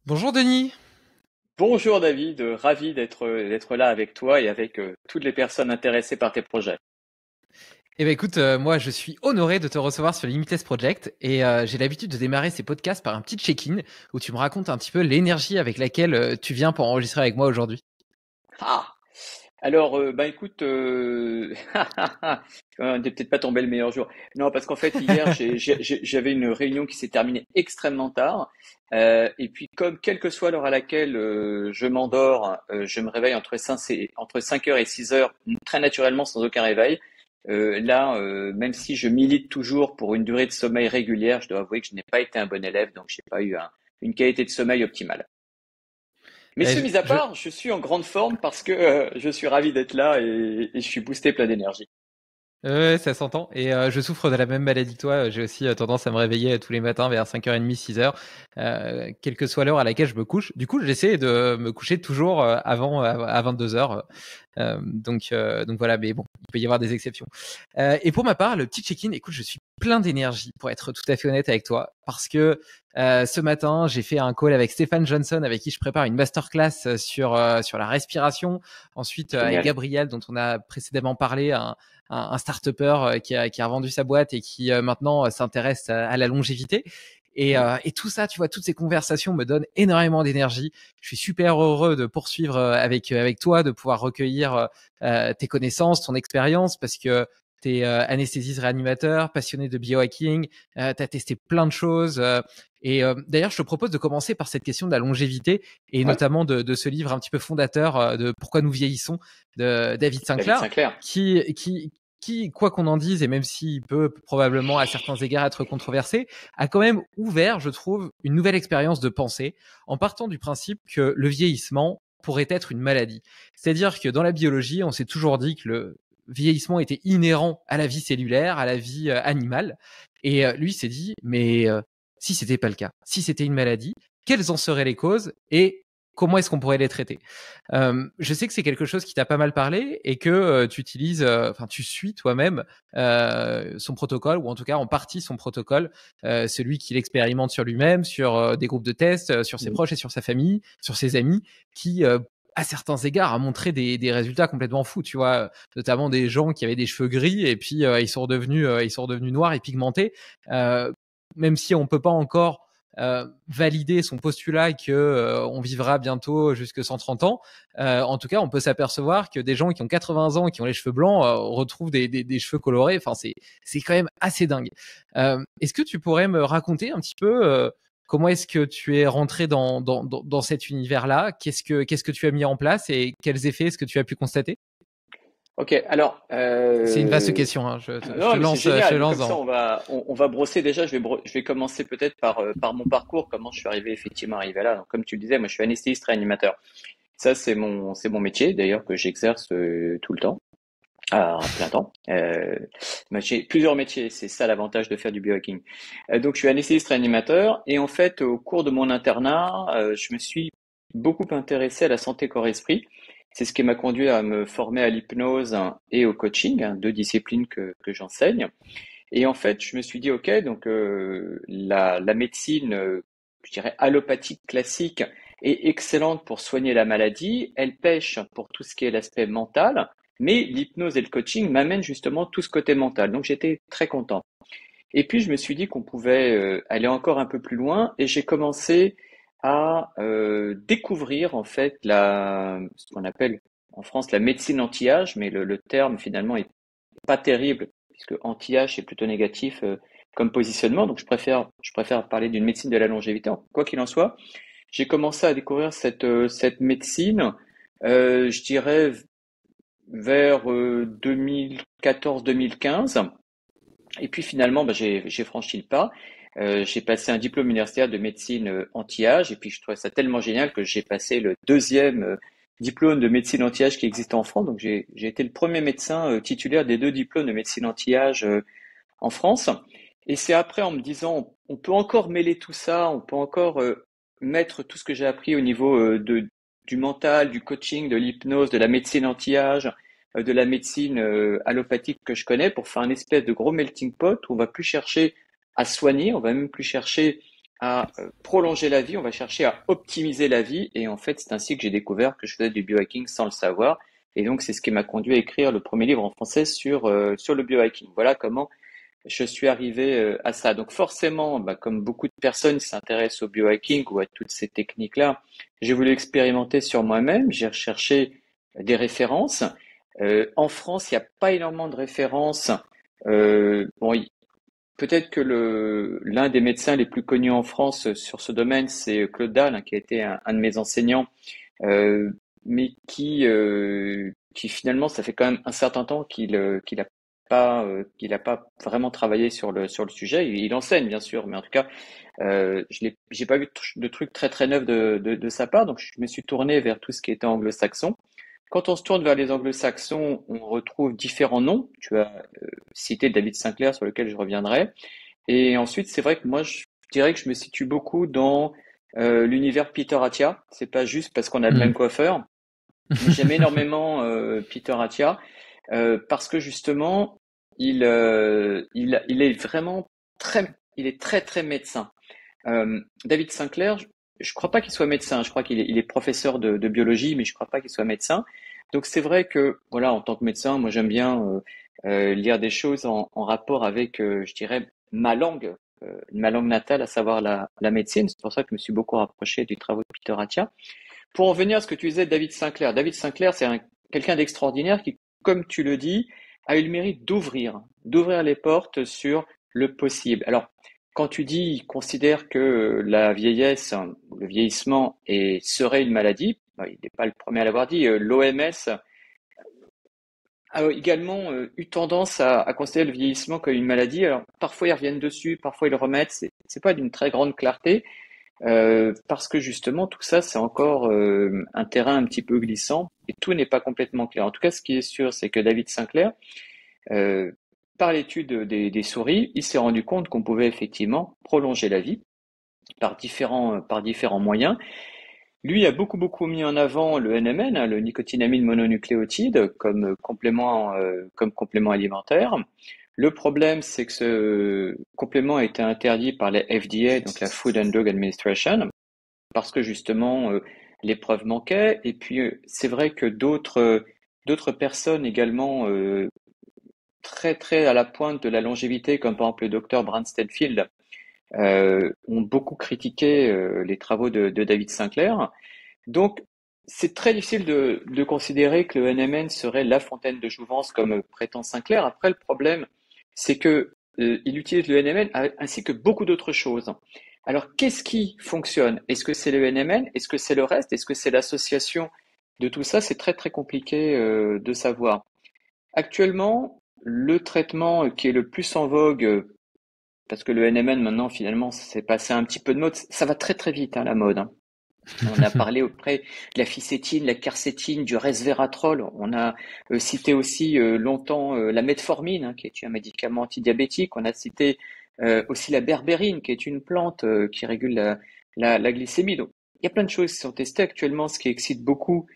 Bonjour Denis. Bonjour David, ravi d'être là avec toi et avec toutes les personnes intéressées par tes projets. Eh ben écoute, moi je suis honoré de te recevoir sur Limitless Project et j'ai l'habitude de démarrer ces podcasts par un petit check-in où tu me racontes un petit peu l'énergie avec laquelle tu viens pour enregistrer avec moi aujourd'hui. Ah! Alors, écoute, on n'est peut-être pas tombé le meilleur jour. Non, parce qu'en fait hier j'avais une réunion qui s'est terminée extrêmement tard, et puis comme quelle que soit l'heure à laquelle je m'endors, je me réveille entre 5 heures et 6 heures très naturellement sans aucun réveil. Là, même si je milite toujours pour une durée de sommeil régulière, je dois avouer que je n'ai pas été un bon élève, donc j'ai pas eu une qualité de sommeil optimale. Mais Eh, ce mis à part, je suis en grande forme parce que je suis ravi d'être là et je suis boosté plein d'énergie. Ouais, ça s'entend. Et je souffre de la même maladie que toi. J'ai aussi tendance à me réveiller tous les matins vers 5h30, 6h, quelle que soit l'heure à laquelle je me couche. Du coup, j'essaie de me coucher toujours avant à 22h. Donc voilà, mais bon, il peut y avoir des exceptions. Et pour ma part, le petit check-in, écoute, je suis plein d'énergie pour être tout à fait honnête avec toi, parce que ce matin, j'ai fait un call avec Stéphane Johnson, avec qui je prépare une masterclass sur la respiration. Ensuite, avec Génial. Gabriel, dont on a précédemment parlé, un start-upper qui a revendu sa boîte et qui maintenant s'intéresse à la longévité. Mhm. Et tout ça, tu vois, toutes ces conversations me donnent énormément d'énergie. Je suis super heureux de poursuivre avec toi, de pouvoir recueillir tes connaissances, ton expérience, parce que tu es anesthésiste réanimateur, passionné de biohacking, tu as testé plein de choses. D'ailleurs, je te propose de commencer par cette question de la longévité et Ouais, notamment de ce livre un petit peu fondateur de Pourquoi nous vieillissons de David David Sinclair, Sinclair. qui, quoi qu'on en dise, et même s'il peut probablement à certains égards être controversé, a quand même ouvert, je trouve, une nouvelle expérience de pensée en partant du principe que le vieillissement pourrait être une maladie. C'est-à-dire que dans la biologie, on s'est toujours dit que le vieillissement était inhérent à la vie cellulaire, à la vie animale. Et lui s'est dit, mais si c'était pas le cas, si c'était une maladie, quelles en seraient les causes et comment est-ce qu'on pourrait les traiter? Je sais que c'est quelque chose qui t'a pas mal parlé et que tu utilises, enfin tu suis toi-même son protocole, ou en tout cas en partie son protocole, celui qu'il expérimente sur lui-même, sur des groupes de tests, sur ses Mhm. proches et sur sa famille, sur ses amis, qui à certains égards a montré des résultats complètement fous, tu vois, notamment des gens qui avaient des cheveux gris et puis ils sont redevenus noirs et pigmentés, euh, même si on peut pas encore valider son postulat que on vivra bientôt jusque 130 ans. En tout cas, on peut s'apercevoir que des gens qui ont 80 ans, qui ont les cheveux blancs, retrouvent des cheveux colorés. Enfin, c'est quand même assez dingue. Est-ce que tu pourrais me raconter un petit peu comment est-ce que tu es rentré dans cet univers-là? Qu'est-ce que tu as mis en place et quels effets est-ce que tu as pu constater? Ok, alors, C'est une vaste question, hein. non, mais c'est Je te génial. Mais lance comme ça, dans. on va brosser déjà. Je vais commencer peut-être par mon parcours, comment je suis arrivé là. Donc, comme tu le disais, moi, je suis anesthésiste réanimateur. Ça, c'est mon métier, d'ailleurs, que j'exerce tout le temps, à plein temps. Moi, j'ai plusieurs métiers, c'est ça l'avantage de faire du biohacking. Donc, je suis anesthésiste réanimateur, et en fait, au cours de mon internat, je me suis beaucoup intéressé à la santé corps-esprit. C'est ce qui m'a conduit à me former à l'hypnose et au coaching, hein, deux disciplines que j'enseigne. Et en fait, je me suis dit, ok, donc la médecine, je dirais allopathique classique, est excellente pour soigner la maladie. Elle pêche pour tout ce qui est l'aspect mental, mais l'hypnose et le coaching m'amènent justement tout ce côté mental. Donc j'étais très content. Et puis je me suis dit qu'on pouvait aller encore un peu plus loin, et j'ai commencé à découvrir en fait ce qu'on appelle en France la médecine anti-âge, mais le terme finalement est pas terrible, puisque anti-âge c'est plutôt négatif comme positionnement, donc je préfère parler d'une médecine de la longévité. Quoi qu'il en soit, j'ai commencé à découvrir cette médecine, je dirais vers 2014-2015, et puis finalement, j'ai franchi le pas. J'ai passé un diplôme universitaire de médecine anti-âge, et puis je trouvais ça tellement génial que j'ai passé le deuxième diplôme de médecine anti-âge qui existe en France. Donc j'ai été le premier médecin titulaire des deux diplômes de médecine anti-âge en France. Et c'est après en me disant, on peut encore mêler tout ça, on peut encore mettre tout ce que j'ai appris au niveau du mental, du coaching, de l'hypnose, de la médecine anti-âge, de la médecine allopathique que je connais, pour faire un espèce de gros melting pot où on va plus chercher à soigner, on va même plus chercher à prolonger la vie, on va chercher à optimiser la vie. Et en fait, c'est ainsi que j'ai découvert que je faisais du biohacking sans le savoir. Et donc, c'est ce qui m'a conduit à écrire le premier livre en français sur le biohacking. Voilà comment je suis arrivé à ça. Donc forcément, bah, comme beaucoup de personnes qui s'intéressent au biohacking ou à toutes ces techniques-là, j'ai voulu expérimenter sur moi-même. J'ai recherché des références. En France, il n'y a pas énormément de références. Bon, peut-être que l'un des médecins les plus connus en France sur ce domaine, c'est Claude Dalle, hein, qui a été un de mes enseignants, euh, mais qui finalement, ça fait quand même un certain temps qu'il a pas vraiment travaillé sur le sujet. Il enseigne bien sûr, mais en tout cas, j'ai pas vu de trucs très très neufs de sa part, donc je me suis tourné vers tout ce qui était anglo-saxon. Quand on se tourne vers les anglo-saxons, on retrouve différents noms. Tu as cité David Sinclair, sur lequel je reviendrai. Et ensuite, c'est vrai que moi, je dirais que je me situe beaucoup dans l'univers Peter Attia. C'est pas juste parce qu'on a le même Hmm. coiffeur, mais j'aime énormément Peter Attia parce que justement, il est vraiment il est très très médecin. David Sinclair, je crois pas qu'il soit médecin. Je crois il est professeur de biologie, mais je crois pas qu'il soit médecin. Donc c'est vrai que voilà, en tant que médecin, moi j'aime bien lire des choses en rapport avec, je dirais, ma langue natale, à savoir la médecine. C'est pour ça que je me suis beaucoup rapproché du travaux de Peter Attia. Pour en venir à ce que tu disais de David Sinclair, David Sinclair, c'est quelqu'un d'extraordinaire qui, comme tu le dis, a eu le mérite d'ouvrir les portes sur le possible. Alors, quand tu dis, il considère que la vieillesse, le vieillissement serait une maladie, bah, il n'est pas le premier à l'avoir dit. L'OMS a également eu tendance à considérer le vieillissement comme une maladie. Alors, parfois ils reviennent dessus, parfois ils le remettent. C'est pas d'une très grande clarté. Parce que justement, tout ça, c'est encore un terrain un petit peu glissant et tout n'est pas complètement clair. En tout cas, ce qui est sûr, c'est que David Sinclair, euh, par l'étude des souris, il s'est rendu compte qu'on pouvait effectivement prolonger la vie par différents moyens. Lui a beaucoup mis en avant le NMN, hein, le nicotinamide mononucléotide, comme complément alimentaire. Le problème, c'est que ce complément a été interdit par la FDA, donc la Food and Drug Administration, parce que justement les preuves manquaient. Et puis c'est vrai que d'autres personnes également très très à la pointe de la longévité, comme par exemple le docteur Brand Stanfield, ont beaucoup critiqué les travaux de David Sinclair. Donc c'est très difficile de considérer que le NMN serait la fontaine de jouvence comme prétend Sinclair. Après, le problème, c'est que il utilise le NMN ainsi que beaucoup d'autres choses. Alors, qu'est-ce qui fonctionne? Est-ce que c'est le NMN? Est-ce que c'est le reste? Est-ce que c'est l'association de tout ça? C'est très très compliqué de savoir. Actuellement, le traitement qui est le plus en vogue, parce que le NMN maintenant finalement c'est passé un petit peu de mode, ça va très très vite hein, la mode. Hein. On a parlé auprès de la ficétine, la quercétine, du resveratrol. On a cité aussi longtemps la metformine, hein, qui est un médicament antidiabétique. On a cité aussi la berbérine, qui est une plante qui régule la glycémie. Donc, il y a plein de choses qui sont testées actuellement. Ce qui excite beaucoup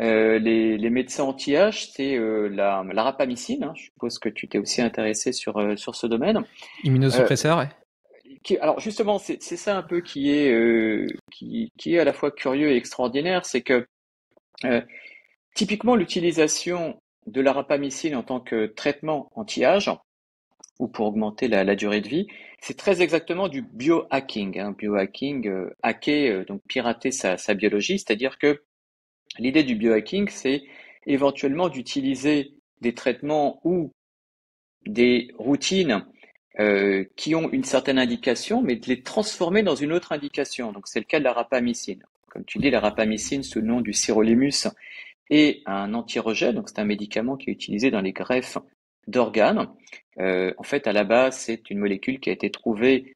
les médecins anti-âge, c'est la rapamycine. Hein. Je suppose que tu t'es aussi intéressé sur ce domaine. Euh, Immunosuppresseur, ouais. alors justement, c'est ça un peu qui est à la fois curieux et extraordinaire, c'est que euh, typiquement l'utilisation de la rapamycine en tant que traitement anti-âge ou pour augmenter la durée de vie, c'est très exactement du biohacking. Hein. Biohacking, hacker, donc pirater sa biologie, c'est-à-dire que l'idée du biohacking, c'est éventuellement d'utiliser des traitements ou des routines qui ont une certaine indication, mais de les transformer dans une autre indication. Donc c'est le cas de la rapamycine. Comme tu dis, la rapamycine sous le nom du sirolimus est un anti-rejet, donc c'est un médicament qui est utilisé dans les greffes d'organes. En fait, à la base, c'est une molécule qui a été trouvée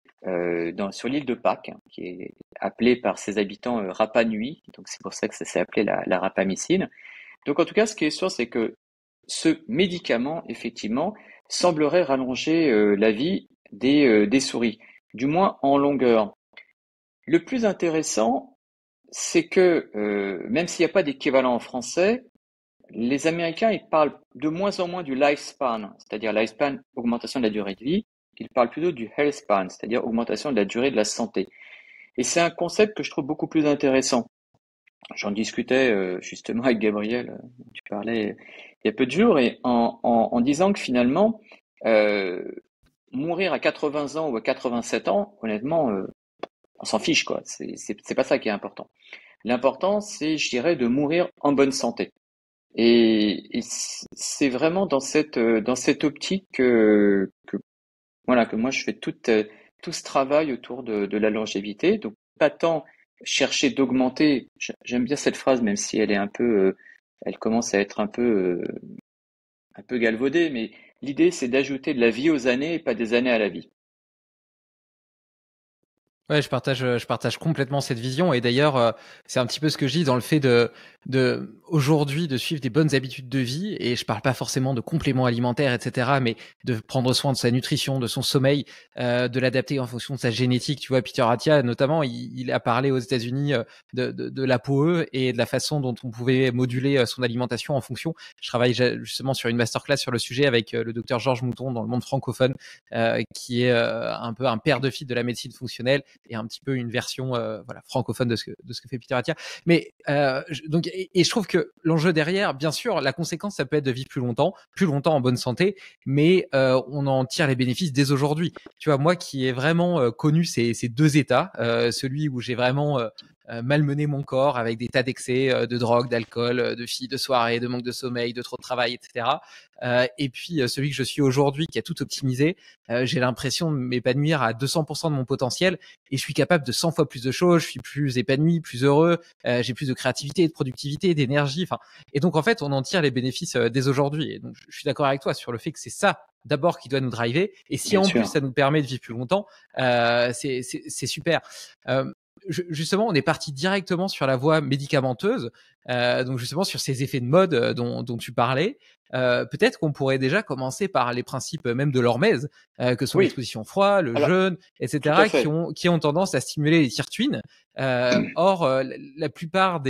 sur l'île de Pâques, hein, qui est appelée par ses habitants Rapa Nui, donc c'est pour ça que ça s'est appelé la rapamycine. Donc en tout cas, ce qui est sûr, c'est que ce médicament, effectivement, semblerait rallonger la vie des souris, du moins en longueur. Le plus intéressant, c'est que même s'il n'y a pas d'équivalent en français, les Américains ils parlent de moins en moins du lifespan, c'est-à-dire lifespan, augmentation de la durée de vie, il parle plutôt du health span, c'est-à-dire augmentation de la durée de la santé. Et c'est un concept que je trouve beaucoup plus intéressant. J'en discutais justement avec Gabriel, dont tu parlais il y a peu de jours, et en disant que finalement, euh, mourir à 80 ans ou à 87 ans, honnêtement, on s'en fiche, quoi. C'est pas ça qui est important. L'important, c'est, je dirais, de mourir en bonne santé. Et c'est vraiment dans cette optique voilà, que moi je fais tout ce travail autour de la longévité. Donc, pas tant chercher d'augmenter. J'aime bien cette phrase, même si elle est elle commence à être un peu galvaudée, mais l'idée c'est d'ajouter de la vie aux années et pas des années à la vie. Ouais, je partage complètement cette vision. Et d'ailleurs, c'est un petit peu ce que je dis dans le fait aujourd'hui, de suivre des bonnes habitudes de vie. Et je parle pas forcément de compléments alimentaires, etc., mais de prendre soin de sa nutrition, de son sommeil, de l'adapter en fonction de sa génétique. Tu vois, Peter Attia, notamment, il a parlé aux États-Unis de l'ApoE et de la façon dont on pouvait moduler son alimentation en fonction. Je travaille justement sur une masterclass sur le sujet avec le docteur Georges Mouton dans le monde francophone, qui est un peu un père de fille de la médecine fonctionnelle et un petit peu une version voilà, francophone de ce que fait Peter Attia. Mais donc, et je trouve que l'enjeu derrière, bien sûr, la conséquence, ça peut être de vivre plus longtemps en bonne santé, mais on en tire les bénéfices dès aujourd'hui. Tu vois, moi qui ai vraiment connu ces deux états, celui où j'ai vraiment malmené mon corps avec des tas d'excès de drogue, d'alcool, de filles, de soirées, de manque de sommeil, de trop de travail, etc. Et puis celui que je suis aujourd'hui, qui a tout optimisé, j'ai l'impression de m'épanouir à 200% de mon potentiel et je suis capable de 100 fois plus de choses, je suis plus épanoui, plus heureux, j'ai plus de créativité, de productivité, d'énergie. Enfin, et donc en fait, on en tire les bénéfices dès aujourd'hui. Et donc je suis d'accord avec toi sur le fait que c'est ça d'abord qui doit nous driver. Et si Bien en plus sûr. ça nous permet de vivre plus longtemps, c'est super. Euh, Justement, on est parti directement sur la voie médicamenteuse, donc justement sur ces effets de mode dont tu parlais. Peut-être qu'on pourrait déjà commencer par les principes même de l'hormèse, que sont Oui, l'exposition au froid, le alors, jeûne, tout à etc., fait. qui ont tendance à stimuler les sirtuines. Or, la plupart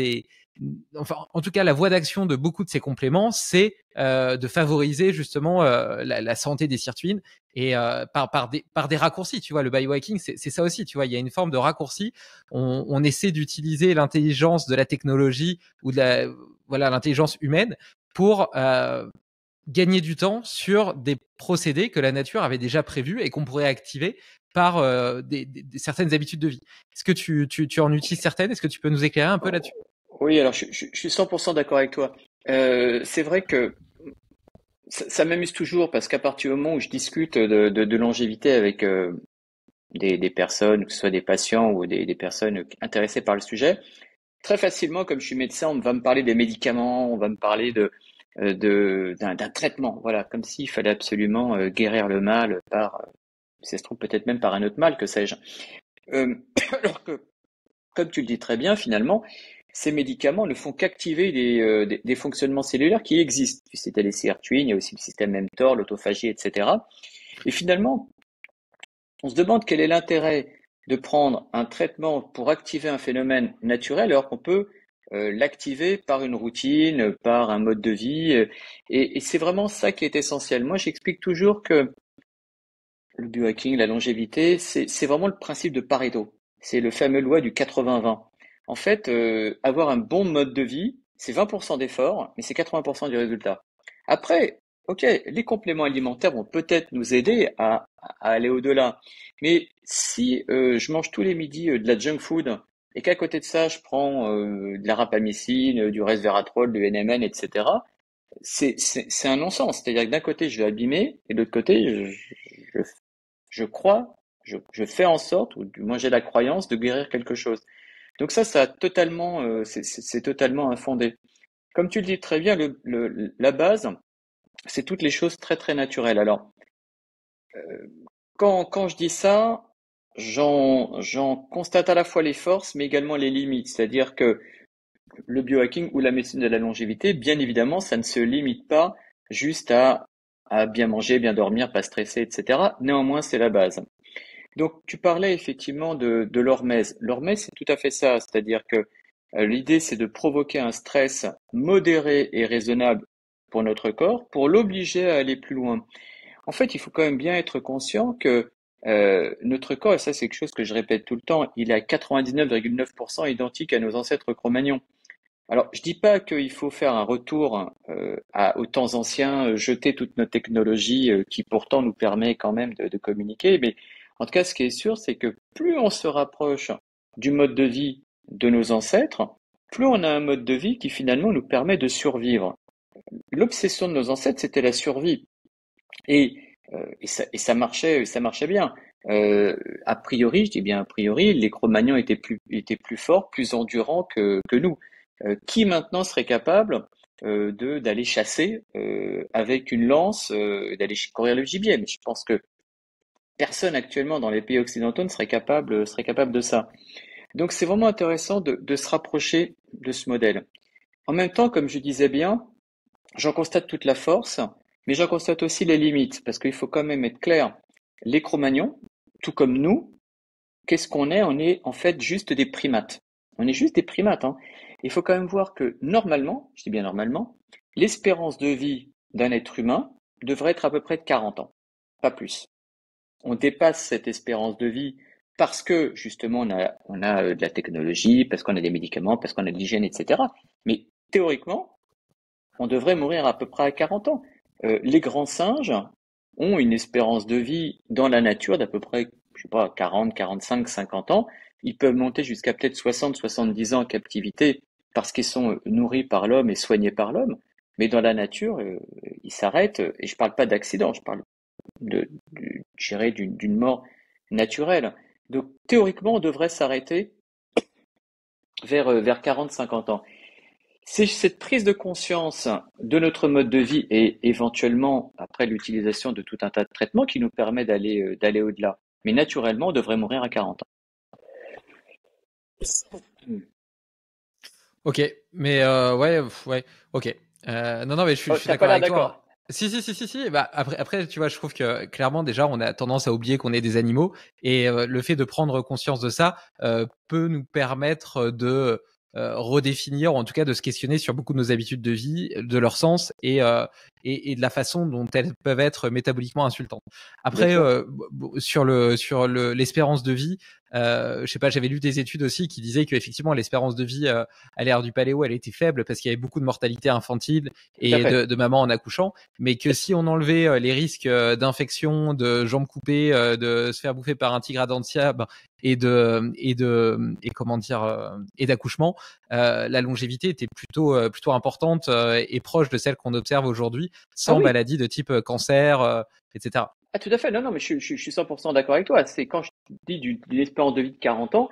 enfin, en tout cas, la voie d'action de beaucoup de ces compléments, c'est de favoriser justement la santé des sirtuines et par des raccourcis. Tu vois, le biohacking, c'est ça aussi. Tu vois, il y a une forme de raccourci. On essaie d'utiliser l'intelligence de la technologie ou de voilà, l'intelligence humaine pour gagner du temps sur des procédés que la nature avait déjà prévus et qu'on pourrait activer par certaines habitudes de vie. Est-ce que tu en utilises certaines? Est-ce que tu peux nous éclairer un peu là-dessus? Oui, alors je suis 100% d'accord avec toi. C'est vrai que ça m'amuse toujours parce qu'à partir du moment où je discute de longévité avec des personnes, que ce soit des patients ou des personnes intéressées par le sujet, très facilement, comme je suis médecin, on va me parler des médicaments, on va me parler d'un traitement, voilà, comme s'il fallait absolument guérir le mal par, si ça se trouve peut-être même par un autre mal, que sais-je. Euh, alors que, comme tu le dis très bien, finalement, ces médicaments ne font qu'activer des fonctionnements cellulaires qui existent. Tu citais les sirtuines, il y a aussi le système mTOR, l'autophagie, etc. Et finalement, on se demande quel est l'intérêt de prendre un traitement pour activer un phénomène naturel alors qu'on peut l'activer par une routine, par un mode de vie. Et c'est vraiment ça qui est essentiel. Moi, j'explique toujours que le biohacking, la longévité, c'est vraiment le principe de Pareto. C'est le fameux loi du 80-20. En fait, avoir un bon mode de vie, c'est 20% d'effort, mais c'est 80% du résultat. Après, ok, les compléments alimentaires vont peut-être nous aider à aller au-delà. Mais si je mange tous les midis de la junk food et qu'à côté de ça, je prends de la rapamycine, du resveratrol, du NMN, etc., c'est un non-sens. C'est-à-dire que d'un côté, je vais abîmer, et de l'autre côté, je je crois, je fais en sorte, ou du moins j'ai la croyance de guérir quelque chose. Donc ça a totalement, c'est totalement infondé. Comme tu le dis très bien, la base, c'est toutes les choses très très naturelles. Alors, quand je dis ça, j'en constate à la fois les forces, mais également les limites. C'est-à-dire que le biohacking ou la médecine de la longévité, bien évidemment, ça ne se limite pas juste à bien manger, bien dormir, pas stresser, etc. Néanmoins, c'est la base. Donc, tu parlais effectivement de l'hormèse. L'hormèse, c'est tout à fait ça. C'est-à-dire que l'idée, c'est de provoquer un stress modéré et raisonnable pour notre corps pour l'obliger à aller plus loin. En fait, il faut quand même bien être conscient que notre corps, et ça c'est quelque chose que je répète tout le temps, il est à 99,9% identique à nos ancêtres Cro-Magnons. Alors, je dis pas qu'il faut faire un retour aux temps anciens, jeter toute notre technologie qui pourtant nous permet quand même de communiquer, mais en tout cas, ce qui est sûr, c'est que plus on se rapproche du mode de vie de nos ancêtres, plus on a un mode de vie qui finalement nous permet de survivre. L'obsession de nos ancêtres, c'était la survie. Et, ça marchait bien. A priori, je dis bien a priori, les Cro-Magnons étaient plus forts, plus endurants que nous. Qui maintenant serait capable d'aller chasser avec une lance, d'aller courir le gibier? Mais je pense que personne actuellement dans les pays occidentaux ne serait capable de ça. Donc c'est vraiment intéressant de se rapprocher de ce modèle. En même temps, comme je disais bien, j'en constate toute la force, mais j'en constate aussi les limites, parce qu'il faut quand même être clair. Les Cro-Magnons, tout comme nous, qu'est-ce qu'on est? On est en fait juste des primates. On est juste des primates, hein. Il faut quand même voir que normalement, je dis bien normalement, l'espérance de vie d'un être humain devrait être à peu près de 40 ans, pas plus. On dépasse cette espérance de vie parce que justement on a de la technologie, parce qu'on a des médicaments, parce qu'on a de l'hygiène, etc. Mais théoriquement, on devrait mourir à peu près à 40 ans. Les grands singes ont une espérance de vie dans la nature d'à peu près, je sais pas, 40, 45, 50 ans. Ils peuvent monter jusqu'à peut-être 60, 70 ans en captivité parce qu'ils sont nourris par l'homme et soignés par l'homme. Mais dans la nature, ils s'arrêtent. Et je parle pas d'accident, je parle je dirais d'une mort naturelle. Donc théoriquement, on devrait s'arrêter vers 40, 50 ans. C'est cette prise de conscience de notre mode de vie et éventuellement, après l'utilisation de tout un tas de traitements qui nous permet d'aller au-delà. Mais naturellement, on devrait mourir à 40 ans. Hmm. Ok, mais ouais, ok. Non, non, mais Oh, je suis t'as pas d'accord l'air avec toi. d'accord. Si. Bah, après, tu vois, je trouve que clairement, déjà, on a tendance à oublier qu'on est des animaux, et le fait de prendre conscience de ça peut nous permettre de redéfinir, ou en tout cas de se questionner sur beaucoup de nos habitudes de vie, de leur sens et de la façon dont elles peuvent être métaboliquement insultantes. Bien Après, sûr. sur l'espérance de vie, je sais pas, j'avais lu des études aussi qui disaient qu'effectivement l'espérance de vie à l'ère du paléo, elle était faible parce qu'il y avait beaucoup de mortalité infantile Tout à et fait. de mamans en accouchant, mais que si on enlevait les risques d'infection, de jambes coupées, de se faire bouffer par un tigre à dents de scie et comment dire et d'accouchement, la longévité était plutôt importante et proche de celle qu'on observe aujourd'hui, Ah sans oui. maladies de type cancer, etc. Ah, tout à fait. Non, non, mais je suis 100% d'accord avec toi. C'est quand je dis d'une espérance de vie de 40 ans,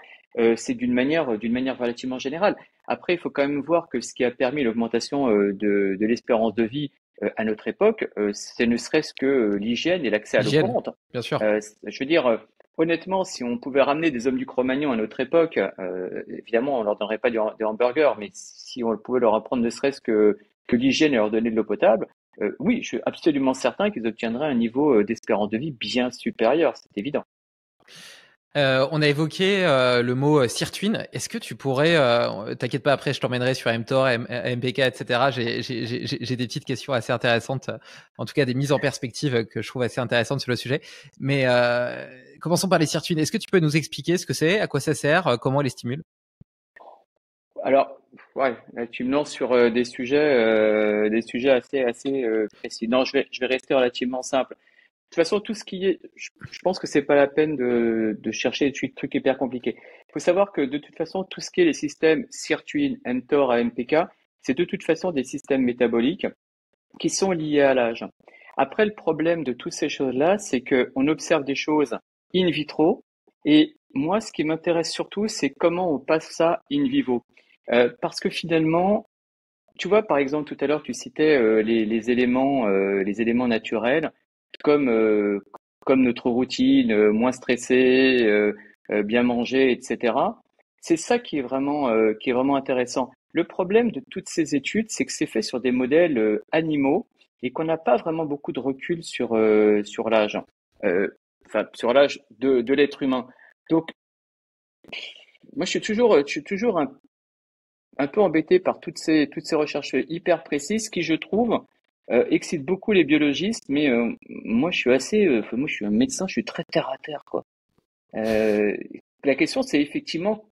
c'est d'une manière relativement générale. Après, il faut quand même voir que ce qui a permis l'augmentation de l'espérance de vie à notre époque, c'est ne serait-ce que l'hygiène et l'accès à l'eau L'hygiène, courante. bien sûr. Je veux dire, honnêtement, si on pouvait ramener des hommes du Cro-Magnon à notre époque, évidemment, on leur donnerait pas des hamburgers, mais si on pouvait leur apprendre ne serait-ce que l'hygiène et leur donner de l'eau potable, oui, je suis absolument certain qu'ils obtiendraient un niveau d'espérance de vie bien supérieur, c'est évident. On a évoqué le mot sirtuine. Est-ce que tu pourrais, t'inquiète pas, après je t'emmènerai sur mTOR, MPK, etc. J'ai des petites questions assez intéressantes, en tout cas des mises en perspective que je trouve assez intéressantes sur le sujet. Mais commençons par les sirtuines. Est-ce que tu peux nous expliquer ce que c'est, à quoi ça sert, comment on les stimule? Alors, ouais, là, tu me lances sur des sujets assez précis. Non, je vais rester relativement simple. De toute façon, tout ce qui est, je pense que c'est pas la peine de chercher des trucs hyper compliqués. Il faut savoir que de toute façon, tout ce qui est les systèmes sirtuine, mTOR à MPK, c'est de toute façon des systèmes métaboliques qui sont liés à l'âge. Après, le problème de toutes ces choses-là, c'est qu'on observe des choses in vitro, et moi, ce qui m'intéresse surtout, c'est comment on passe ça in vivo. Parce que finalement, tu vois, par exemple, tout à l'heure, tu citais les éléments naturels, comme, comme notre routine, moins stressée, bien manger, etc. C'est ça qui est vraiment intéressant. Le problème de toutes ces études, c'est que c'est fait sur des modèles animaux et qu'on n'a pas vraiment beaucoup de recul sur l'âge, euh, enfin sur l'âge de l'être humain. Donc, moi, je suis toujours un peu embêté par toutes ces recherches hyper précises qui, je trouve, excite beaucoup les biologistes, mais moi, moi, je suis un médecin, je suis très terre à terre, quoi. Euh, la question, c'est effectivement,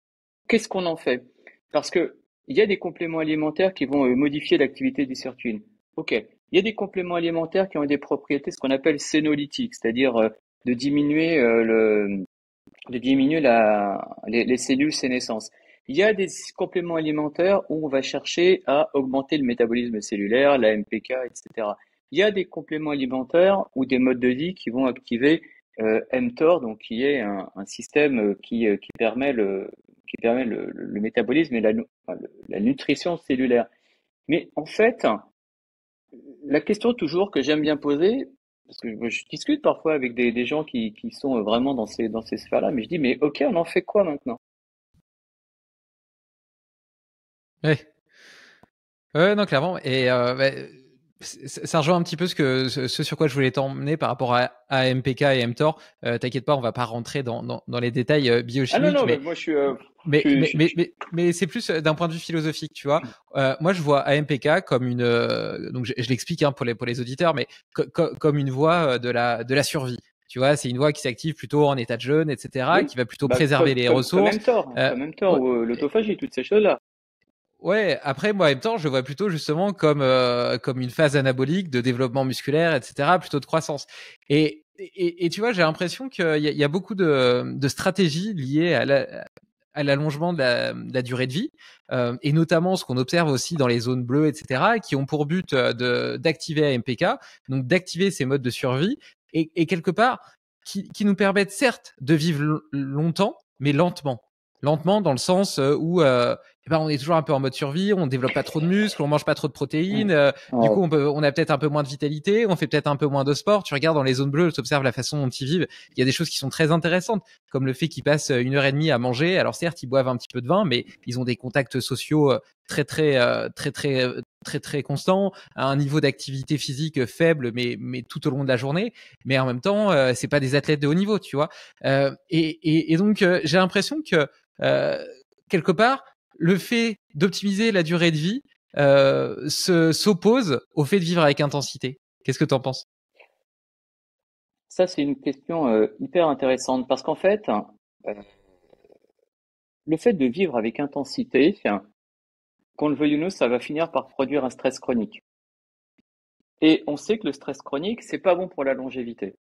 qu'est-ce qu'on en fait? Parce que il y a des compléments alimentaires qui vont modifier l'activité des sirtuines. Ok. Il y a des compléments alimentaires qui ont des propriétés, ce qu'on appelle sénolytiques, c'est-à-dire de diminuer les cellules sénescence. Il y a des compléments alimentaires où on va chercher à augmenter le métabolisme cellulaire, la MPK, etc. Il y a des compléments alimentaires ou des modes de vie qui vont activer mTOR, donc qui est un système qui permet le métabolisme et la nutrition cellulaire. Mais en fait, la question toujours que j'aime bien poser, parce que je discute parfois avec des gens qui sont vraiment dans ces sphères-là, mais je dis, mais ok, on en fait quoi maintenant? Ouais. Ouais, non, clairement. Et ça rejoint un petit peu ce sur quoi je voulais t'emmener par rapport à MPK et mTOR. T'inquiète pas, on va pas rentrer dans les détails Ah non, biochimiques, non, mais mais moi mais, mais, mais, mais, mais c'est plus d'un point de vue philosophique, tu vois. Moi, je vois AMPK comme une, donc je l'explique hein, pour les auditeurs, mais comme une voie de la survie. Tu vois, c'est une voie qui s'active plutôt en état de jeûne, etc., oui, qui va plutôt bah, préserver les ressources. comme mTOR Ouais, ou l'autophagie, toutes ces choses-là. ouais, après, moi, en même temps, je le vois plutôt justement comme une phase anabolique de développement musculaire, etc., plutôt de croissance. Et tu vois, j'ai l'impression qu'il y a beaucoup de stratégies liées à l'allongement de la durée de vie, et notamment ce qu'on observe aussi dans les zones bleues, etc., qui ont pour but d'activer AMPK, donc d'activer ces modes de survie, et quelque part, qui nous permettent certes de vivre longtemps, mais lentement. Lentement dans le sens où eh ben, on est toujours un peu en mode survie, on développe pas trop de muscles, on mange pas trop de protéines, du Ouais. coup on a peut-être un peu moins de vitalité, on fait peut-être un peu moins de sport. Tu regardes dans les zones bleues, tu observes la façon dont ils vivent, il y a des choses qui sont très intéressantes, comme le fait qu'ils passent 1 heure et demie à manger. Alors certes, ils boivent un petit peu de vin, mais ils ont des contacts sociaux très constants, à un niveau d'activité physique faible, mais tout au long de la journée. Mais en même temps, c'est pas des athlètes de haut niveau, tu vois. Et donc j'ai l'impression que euh, quelque part, le fait d'optimiser la durée de vie s'oppose au fait de vivre avec intensité. Qu'est-ce que tu en penses? Ça, c'est une question hyper intéressante parce qu'en fait, euh, le fait de vivre avec intensité, qu'on le veuille ou non, ça va finir par produire un stress chronique. Et on sait que le stress chronique, c'est pas bon pour la longévité.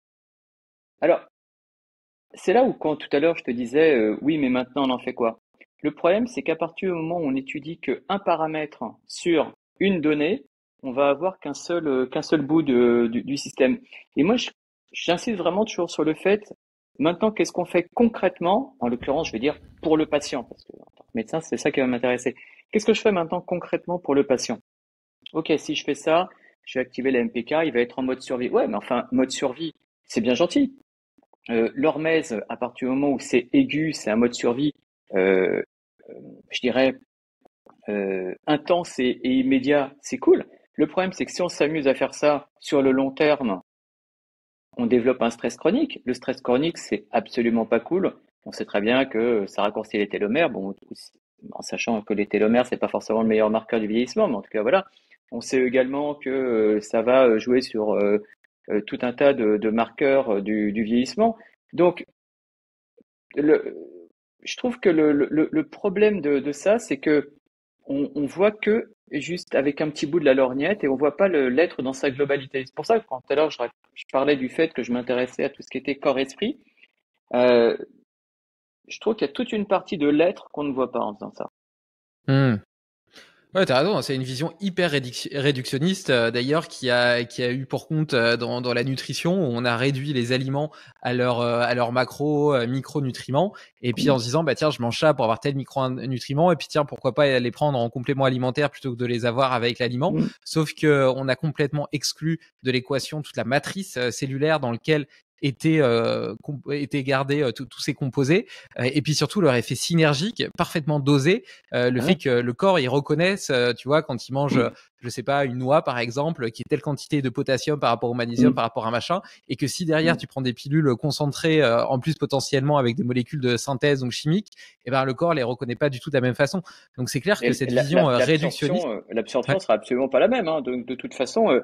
Alors, c'est là où, quand tout à l'heure je te disais, oui, mais maintenant on en fait quoi? Le problème, c'est qu'à partir du moment où on étudie qu'un paramètre sur une donnée, on va avoir qu'un seul bout du système. Et moi, j'insiste vraiment toujours sur le fait, maintenant, qu'est-ce qu'on fait concrètement? En l'occurrence, je vais dire pour le patient, parce que en tant que médecin, c'est ça qui va m'intéresser. Qu'est-ce que je fais maintenant concrètement pour le patient? Ok, si je fais ça, je vais activer la MPK, il va être en mode survie. Ouais, mais enfin, mode survie, c'est bien gentil. L'hormèse, à partir du moment où c'est aigu, c'est un mode survie, euh, euh, je dirais, intense et immédiat, c'est cool. Le problème, c'est que si on s'amuse à faire ça sur le long terme, on développe un stress chronique. Le stress chronique, c'est absolument pas cool. On sait très bien que ça raccourcit les télomères, bon, en sachant que les télomères, c'est pas forcément le meilleur marqueur du vieillissement, mais en tout cas, voilà. On sait également que ça va jouer sur tout un tas de marqueurs du vieillissement. Donc, le, je trouve que le problème de ça, c'est que on voit que juste avec un petit bout de la lorgnette et on voit pas l'être dans sa globalité. C'est pour ça que quand tout à l'heure je parlais du fait que je m'intéressais à tout ce qui était corps-esprit, euh, je trouve qu'il y a toute une partie de l'être qu'on ne voit pas en faisant ça. Hmm. Ouais, t'as raison. C'est une vision hyper réductionniste, d'ailleurs, qui a eu pour compte dans la nutrition, où on a réduit les aliments à leur macro, micronutriments, et puis en se disant, bah tiens, je mange ça pour avoir tel micronutriments, et puis tiens, pourquoi pas les prendre en complément alimentaire plutôt que de les avoir avec l'aliment. Mm. Sauf que on a complètement exclu de l'équation toute la matrice cellulaire dans laquelle étaient gardés tous ces composés, et puis surtout leur effet synergique parfaitement dosé, le fait Ouais. que le corps il reconnaisse, tu vois, quand il mange je sais pas, une noix par exemple, qui est telle quantité de potassium par rapport au magnésium, par rapport à un machin, et que si derrière tu prends des pilules concentrées, en plus potentiellement avec des molécules de synthèse donc chimiques, et ben le corps les reconnaît pas du tout de la même façon. Donc c'est clair que cette vision réductionniste, l'absorption sera absolument pas la même, hein. De toute façon,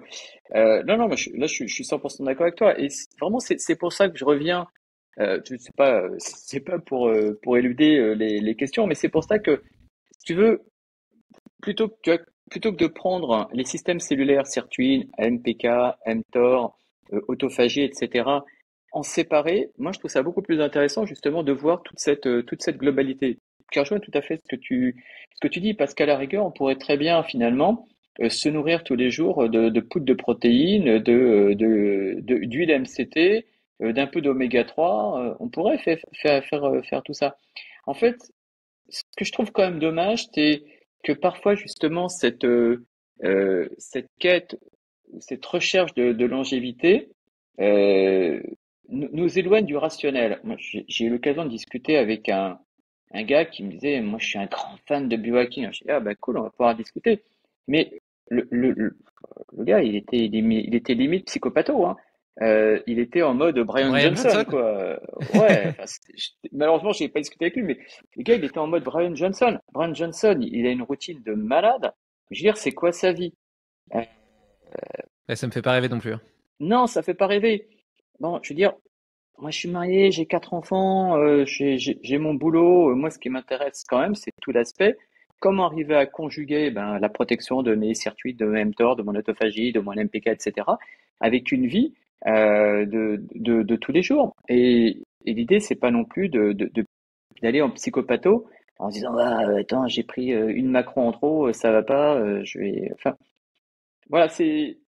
non, non, moi, je suis 100% d'accord avec toi. Et vraiment, c'est pour ça que je reviens. C'est pas pour éluder les questions, mais c'est pour ça que, si tu veux, plutôt que de prendre les systèmes cellulaires, sirtuine, MPK, mTOR, autophagie, etc., en séparer, moi je trouve ça beaucoup plus intéressant justement de voir toute cette globalité. Car je vois tout à fait ce que tu dis, parce qu'à la rigueur, on pourrait très bien finalement se nourrir tous les jours de poudre de protéines, d'huile MCT, d'un peu d'oméga 3. On pourrait faire tout ça. En fait, ce que je trouve quand même dommage, c'est que parfois justement cette quête, cette recherche de longévité euh, nous éloigne du rationnel. Moi, j'ai eu l'occasion de discuter avec un gars qui me disait, moi je suis un grand fan de biohacking. Je dis, ah bah cool, on va pouvoir discuter. Mais le, le, le, le gars, il était limite psychopatho, hein. Il était en mode Brian Brian Johnson, Johnson. quoi. Ouais, enfin, malheureusement, j'ai pas discuté avec lui, mais le gars, il était en mode Brian Johnson. Brian Johnson, il a une routine de malade. Je veux dire, c'est quoi sa vie? Euh, Ça me fait pas rêver non plus, hein. non, ça fait pas rêver. Bon, je veux dire, moi, je suis marié, j'ai 4 enfants, j'ai mon boulot. Moi, ce qui m'intéresse quand même, c'est tout l'aspect. Comment arriver à conjuguer ben, la protection de mes circuits, de mes mTOR, de mon autophagie, de mon MPK, etc., avec une vie de tous les jours. Et l'idée, c'est pas non plus d'aller en psychopatho en se disant, ah, attends, j'ai pris une Macron en trop, ça va pas, je vais. Enfin, voilà, c'est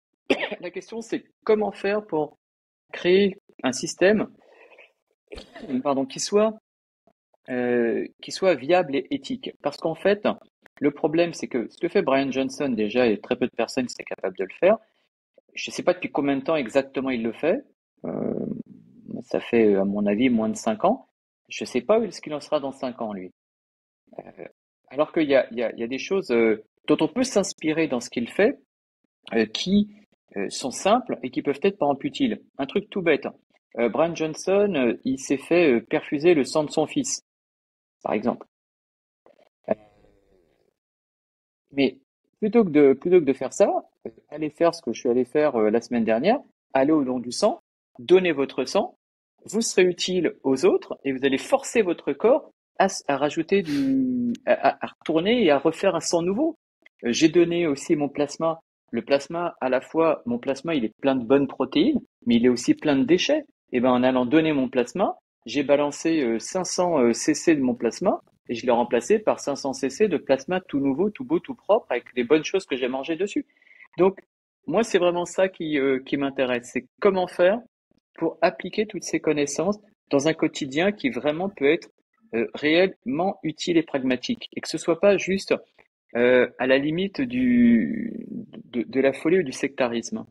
la question, c'est comment faire pour créer un système, pardon, qui soit viable et éthique. Parce qu'en fait, le problème, c'est que ce que fait Brian Johnson déjà, et très peu de personnes sont capables de le faire. Je ne sais pas depuis combien de temps exactement il le fait. Euh, Ça fait, à mon avis, moins de 5 ans. Je ne sais pas où est-ce qu'il en sera dans 5 ans, lui. Alors qu'il y a des choses dont on peut s'inspirer dans ce qu'il fait, qui sont simples et qui peuvent être par exemple utiles. Un truc tout bête. Brian Johnson, il s'est fait perfuser le sang de son fils, par exemple. Mais plutôt que de faire ça, allez faire ce que je suis allé faire la semaine dernière, allez au don du sang, donnez votre sang, vous serez utile aux autres et vous allez forcer votre corps à rajouter à retourner et à refaire un sang nouveau. J'ai donné aussi mon plasma. Le plasma, à la fois, mon plasma, il est plein de bonnes protéines, mais il est aussi plein de déchets. Et ben, en allant donner mon plasma, j'ai balancé 500 cc de mon plasma et je l'ai remplacé par 500 cc de plasma tout nouveau, tout beau, tout propre, avec les bonnes choses que j'ai mangées dessus. Donc, moi, c'est vraiment ça qui m'intéresse. C'est comment faire pour appliquer toutes ces connaissances dans un quotidien qui vraiment peut être réellement utile et pragmatique. Et que ce soit pas juste à la limite de la folie ou du sectarisme.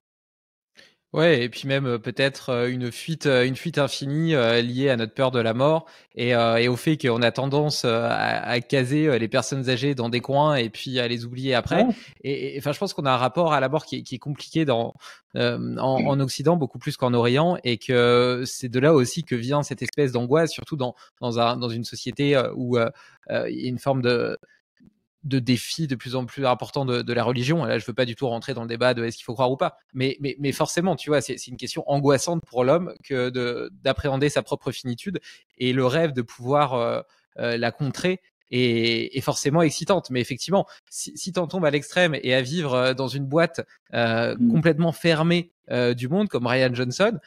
Ouais, et puis même peut-être une fuite infinie liée à notre peur de la mort et au fait qu'on a tendance à caser les personnes âgées dans des coins et puis à les oublier après. Ouais. Enfin, je pense qu'on a un rapport à la mort qui est compliqué en Occident beaucoup plus qu'en Orient et que c'est de là aussi que vient cette espèce d'angoisse, surtout dans une société où il y a une forme de défis de plus en plus importants de la religion. Là, je veux pas du tout rentrer dans le débat de est-ce qu'il faut croire ou pas. Mais forcément, tu vois, c'est une question angoissante pour l'homme que d'appréhender sa propre finitude et le rêve de pouvoir la contrer est forcément excitante. Mais effectivement, si t'en tombes à l'extrême et à vivre dans une boîte complètement fermée du monde comme Ryan Johnson,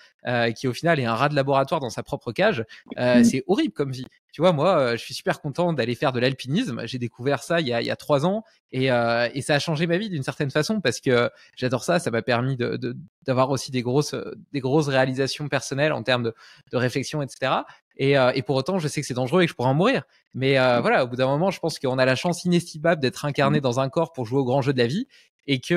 qui au final est un rat de laboratoire dans sa propre cage, c'est horrible comme vie. Tu vois, moi, je suis super content d'aller faire de l'alpinisme. J'ai découvert ça il y a 3 ans et ça a changé ma vie d'une certaine façon parce que j'adore ça. Ça m'a permis d'avoir aussi des grosses réalisations personnelles en termes de réflexion, etc. Et pour autant, je sais que c'est dangereux et que je pourrais en mourir. Mais voilà, au bout d'un moment, je pense qu'on a la chance inestimable d'être incarné dans un corps pour jouer au grand jeu de la vie et qu'il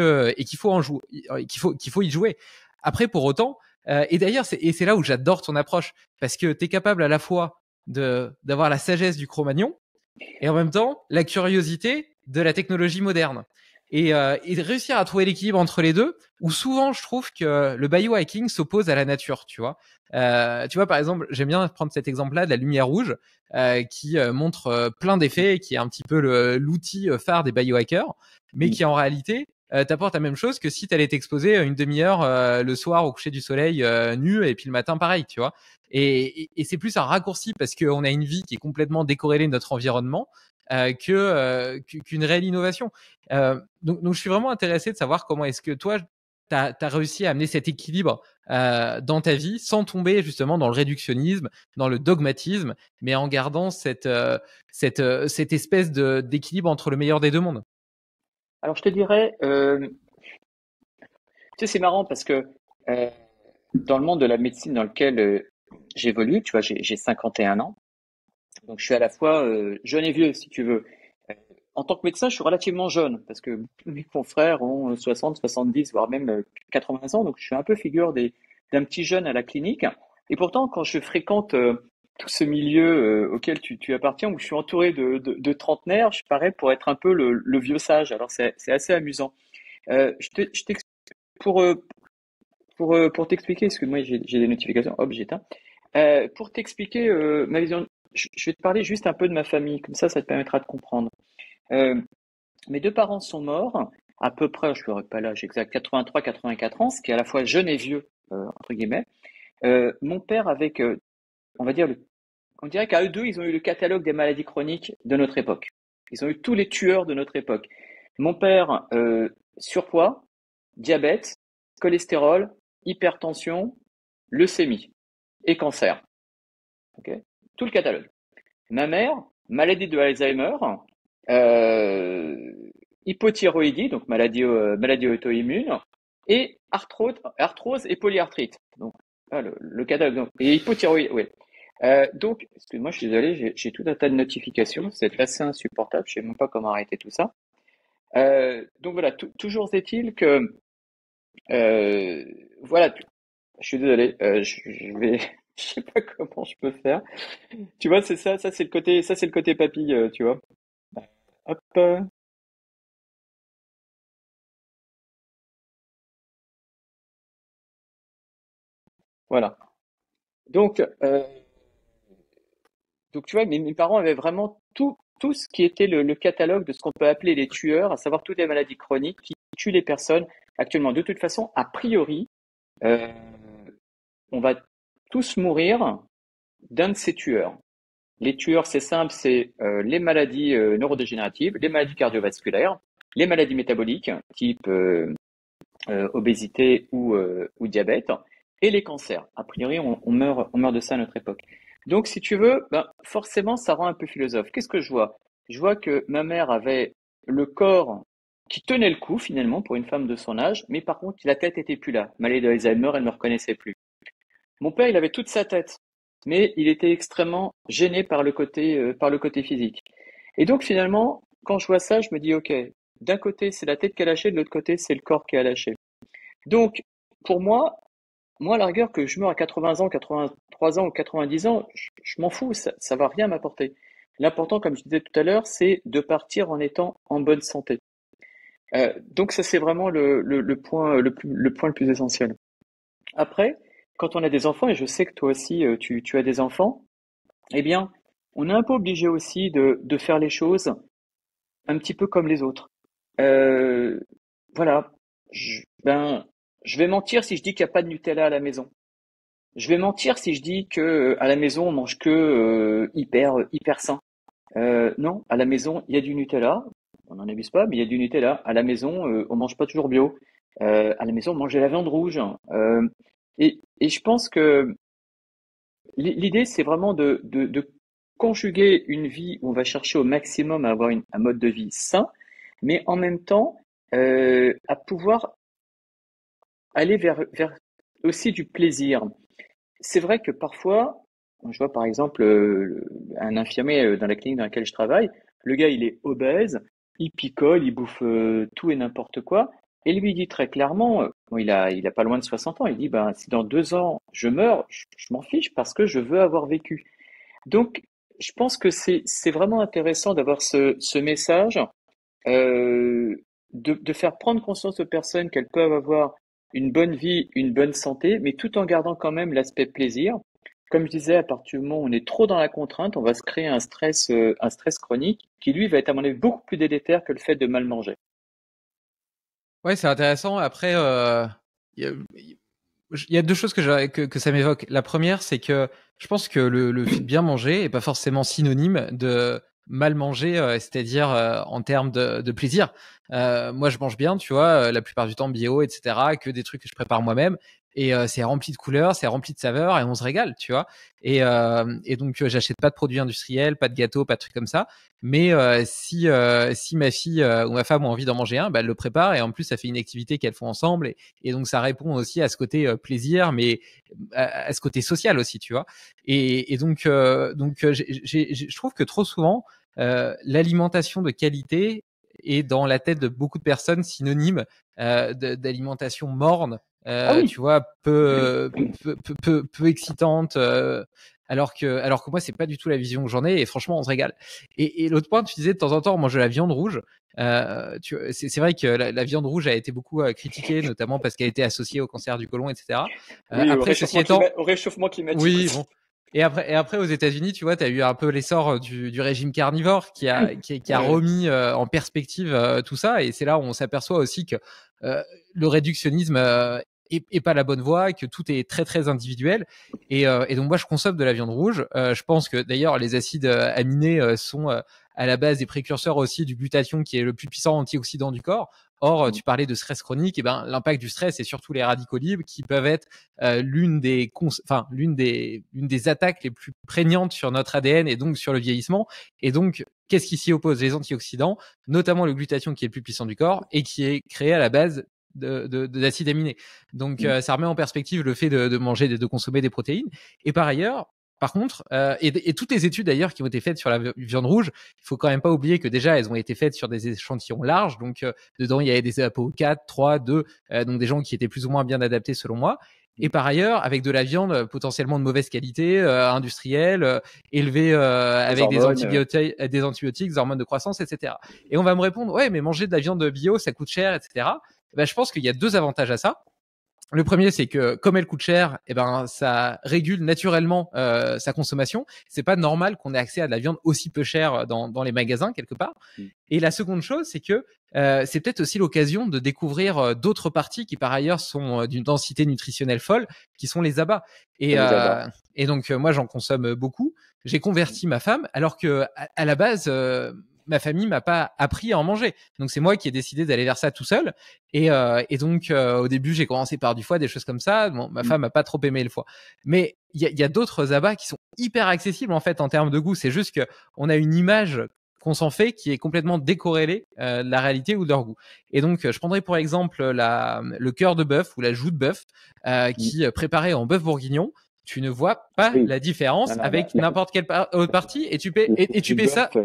faut en jouer, qu'il faut y jouer. Après, pour autant, et d'ailleurs, c'est là où j'adore ton approche parce que t'es capable à la fois d'avoir la sagesse du Cro-Magnon et en même temps la curiosité de la technologie moderne. et de réussir à trouver l'équilibre entre les deux, où souvent je trouve que le biohacking s'oppose à la nature, tu vois. Tu vois, par exemple, j'aime bien prendre cet exemple-là de la lumière rouge, qui montre plein d'effets, et qui est un petit peu l'outil phare des biohackers, mais qui en réalité t'apporte la même chose que si t'allais t'exposer une demi-heure le soir au coucher du soleil nu, et puis le matin pareil, tu vois. Et c'est plus un raccourci parce qu'on a une vie qui est complètement décorrélée de notre environnement, qu'une réelle innovation. Donc, je suis vraiment intéressé de savoir comment est-ce que toi, tu as réussi à amener cet équilibre dans ta vie sans tomber justement dans le réductionnisme, dans le dogmatisme, mais en gardant cette espèce d'équilibre entre le meilleur des deux mondes. Alors je te dirais, tu sais, c'est marrant parce que euh, dans le monde de la médecine dans lequel j'évolue, tu vois, j'ai 51 ans, donc je suis à la fois jeune et vieux, si tu veux. Euh, En tant que médecin, je suis relativement jeune parce que tous mes confrères ont 60, 70, voire même 80 ans, donc je suis un peu figure d'un petit jeune à la clinique. Et pourtant, quand je fréquente tout ce milieu auquel tu appartiens, où je suis entouré de trentenaires, je parais pour être un peu le vieux sage. Alors c'est assez amusant. Je t'explique pour t'expliquer, excuse-moi, j'ai des notifications, hop, j'éteins. Pour t'expliquer ma vision, je vais te parler juste un peu de ma famille, comme ça te permettra de comprendre. Euh, Mes deux parents sont morts, à peu près, je ne ferai pas l'âge exact, 83-84 ans, ce qui est à la fois jeune et vieux, entre guillemets. Mon père avec, on va dire, on dirait qu'à eux deux, ils ont eu le catalogue des maladies chroniques de notre époque. Ils ont eu tous les tueurs de notre époque. Mon père, surpoids, diabète, cholestérol, hypertension, leucémie et cancer. Ok, tout le catalogue. Ma mère, maladie de Alzheimer, euh, hypothyroïdie, donc maladie auto-immune, et arthrose et polyarthrite. Donc, le catalogue. Et hypothyroïdie, oui. Donc, excuse-moi, je suis désolé, j'ai tout un tas de notifications, c'est assez insupportable, je sais même pas comment arrêter tout ça. Donc voilà, toujours est-il que, euh, voilà, je suis désolé, je vais, je sais pas comment je peux faire. Tu vois, c'est ça, ça c'est le côté papille, tu vois. Hop, voilà. Donc, donc tu vois, mes parents avaient vraiment tout ce qui était le catalogue de ce qu'on peut appeler les tueurs, à savoir toutes les maladies chroniques qui tuent les personnes actuellement. De toute façon, a priori, euh, on va tous mourir d'un de ces tueurs. Les tueurs, c'est simple, c'est les maladies neurodégénératives, les maladies cardiovasculaires, les maladies métaboliques, type obésité ou diabète, et les cancers. A priori, on meurt de ça à notre époque. Donc, si tu veux, ben, forcément, ça rend un peu philosophe. Qu'est-ce que je vois? Je vois que ma mère avait le corps qui tenait le coup, finalement, pour une femme de son âge, mais par contre, la tête était plus là. Maladie d'Alzheimer, elle ne me reconnaissait plus. Mon père, il avait toute sa tête, mais il était extrêmement gêné par le côté physique. Et donc, finalement, quand je vois ça, je me dis, OK, d'un côté, c'est la tête qui a lâché, de l'autre côté, c'est le corps qui a lâché. Donc, pour moi, à la rigueur, que je meure à 80 ans, 83 ans ou 90 ans, je m'en fous, ça va rien m'apporter. L'important, comme je disais tout à l'heure, c'est de partir en étant en bonne santé. Donc ça, c'est vraiment le point le point le plus essentiel. Après, quand on a des enfants, et je sais que toi aussi, tu as des enfants, eh bien, on est un peu obligé aussi de faire les choses un petit peu comme les autres. Euh, voilà, ben, je vais mentir si je dis qu'il n'y a pas de Nutella à la maison. Je vais mentir si je dis que à la maison on mange que hyper sain. Non, à la maison il y a du Nutella. On n'en abuse pas, mais il y a du Nutella. À la maison on mange pas toujours bio. À la maison on mange de la viande rouge. Et je pense que l'idée c'est vraiment de conjuguer une vie où on va chercher au maximum à avoir un mode de vie sain, mais en même temps à pouvoir aller vers aussi du plaisir. C'est vrai que parfois, je vois par exemple un infirmier dans la clinique dans laquelle je travaille, le gars il est obèse, il picole, il bouffe tout et n'importe quoi, et lui il dit très clairement, bon, il a pas loin de 60 ans, il dit ben si dans 2 ans je meurs, je m'en fiche parce que je veux avoir vécu. Donc je pense que c'est vraiment intéressant d'avoir ce message euh, de faire prendre conscience aux personnes qu'elles peuvent avoir une bonne vie, une bonne santé, mais tout en gardant quand même l'aspect plaisir. Comme je disais, à partir du moment où on est trop dans la contrainte, on va se créer un stress chronique qui, lui, va être, à mon avis, beaucoup plus délétère que le fait de mal manger. Ouais, c'est intéressant. Après, il y a, il y a deux choses que ça m'évoque. La première, c'est que je pense que le fait de bien manger est pas forcément synonyme de mal manger, c'est-à-dire en termes de plaisir. Moi, je mange bien, tu vois, la plupart du temps bio, etc., que des trucs que je prépare moi-même. Et c'est rempli de couleurs, c'est rempli de saveurs, et on se régale, tu vois. Et donc, j'achète pas de produits industriels, pas de gâteaux, pas de trucs comme ça. Mais si ma fille ou ma femme ont envie d'en manger un, bah, elle le prépare et en plus ça fait une activité qu'elles font ensemble et donc ça répond aussi à ce côté plaisir, mais à ce côté social aussi, tu vois. Et donc je trouve que trop souvent l'alimentation de qualité est dans la tête de beaucoup de personnes synonyme d'alimentation morne, Ah oui, tu vois, peu excitante. Alors que moi c'est pas du tout la vision que j'en ai et franchement on se régale. Et l'autre point, tu disais de temps en temps on mange de la viande rouge. C'est vrai que la viande rouge a été beaucoup critiquée, notamment parce qu'elle était associée au cancer du côlon, etc. oui, Après, ceci étant, au réchauffement climatique oui, aussi. bon. Et après, aux États-Unis, tu vois, tu as eu un peu l'essor du régime carnivore qui a Ouais. remis en perspective tout ça. Et c'est là où on s'aperçoit aussi que euh, le réductionnisme est pas la bonne voie, que tout est très très individuel. Et donc moi, je consomme de la viande rouge. Je pense que d'ailleurs, les acides aminés sont à la base des précurseurs aussi du glutathion, qui est le plus puissant antioxydant du corps. Or, tu parlais de stress chronique, et ben l'impact du stress, c'est surtout les radicaux libres qui peuvent être l'une des attaques les plus prégnantes sur notre ADN et donc sur le vieillissement. Et donc, qu'est-ce qui s'y oppose? Les antioxydants, notamment le glutathion qui est le plus puissant du corps et qui est créé à la base d'acides aminés. Donc, ça remet en perspective le fait de manger, de consommer des protéines. Et par ailleurs, par contre, et toutes les études d'ailleurs qui ont été faites sur la viande rouge, il faut quand même pas oublier que déjà elles ont été faites sur des échantillons larges. Donc dedans il y avait des APO 4, 3, 2, donc des gens qui étaient plus ou moins bien adaptés selon moi. Et par ailleurs, avec de la viande potentiellement de mauvaise qualité, industrielle, élevée Les avec hormones. des antibiotiques, des hormones de croissance, etc. Et on va me répondre, ouais, mais manger de la viande bio, ça coûte cher, etc. Ben, je pense qu'il y a deux avantages à ça. Le premier, c'est que comme elle coûte cher, eh ben ça régule naturellement sa consommation. C'est pas normal qu'on ait accès à de la viande aussi peu chère dans les magasins quelque part. Et la seconde chose, c'est que c'est peut-être aussi l'occasion de découvrir d'autres parties qui par ailleurs sont d'une densité nutritionnelle folle, qui sont les abats. Et, Les abats. euh, et donc moi j'en consomme beaucoup. J'ai converti ma femme, alors que à la base ma famille m'a pas appris à en manger. Donc c'est moi qui ai décidé d'aller vers ça tout seul. Et donc au début j'ai commencé par du foie, des choses comme ça. Bon, ma femme a pas trop aimé le foie, mais il y a d'autres abats qui sont hyper accessibles en fait en termes de goût. C'est juste que on a une image qu'on s'en fait qui est complètement décorrélée de la réalité ou de leur goût. Et donc je prendrais pour exemple le cœur de bœuf ou la joue de bœuf qui préparé en bœuf bourguignon. Tu ne vois pas Oui. la Non, différence non, avec n'importe quelle autre partie et tu jus de paies ça. bœuf,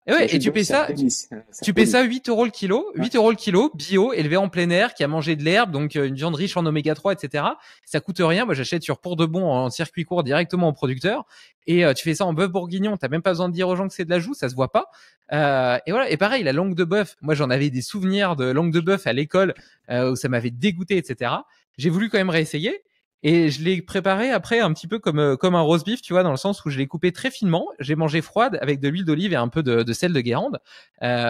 Et la ouais, jus et de tu bœuf, payes c'est un ça, délice. C'est un tu payes ça délice. 8 euros le kilo, Ouais. 8 euros le kilo, bio, élevé en plein air, qui a mangé de l'herbe, donc une viande riche en oméga 3, etc. Ça coûte rien. Moi, j'achète sur Pour de Bon en circuit court directement au producteur. Et tu fais ça en bœuf bourguignon. T'as même pas besoin de dire aux gens que c'est de la joue, ça se voit pas. Et voilà. Et pareil, la langue de bœuf. Moi, j'en avais des souvenirs de langue de bœuf à l'école où ça m'avait dégoûté, etc. J'ai voulu quand même réessayer. Et je l'ai préparé après un petit peu comme un roast beef, tu vois, dans le sens où je l'ai coupé très finement. J'ai mangé froide avec de l'huile d'olive et un peu de sel de Guérande,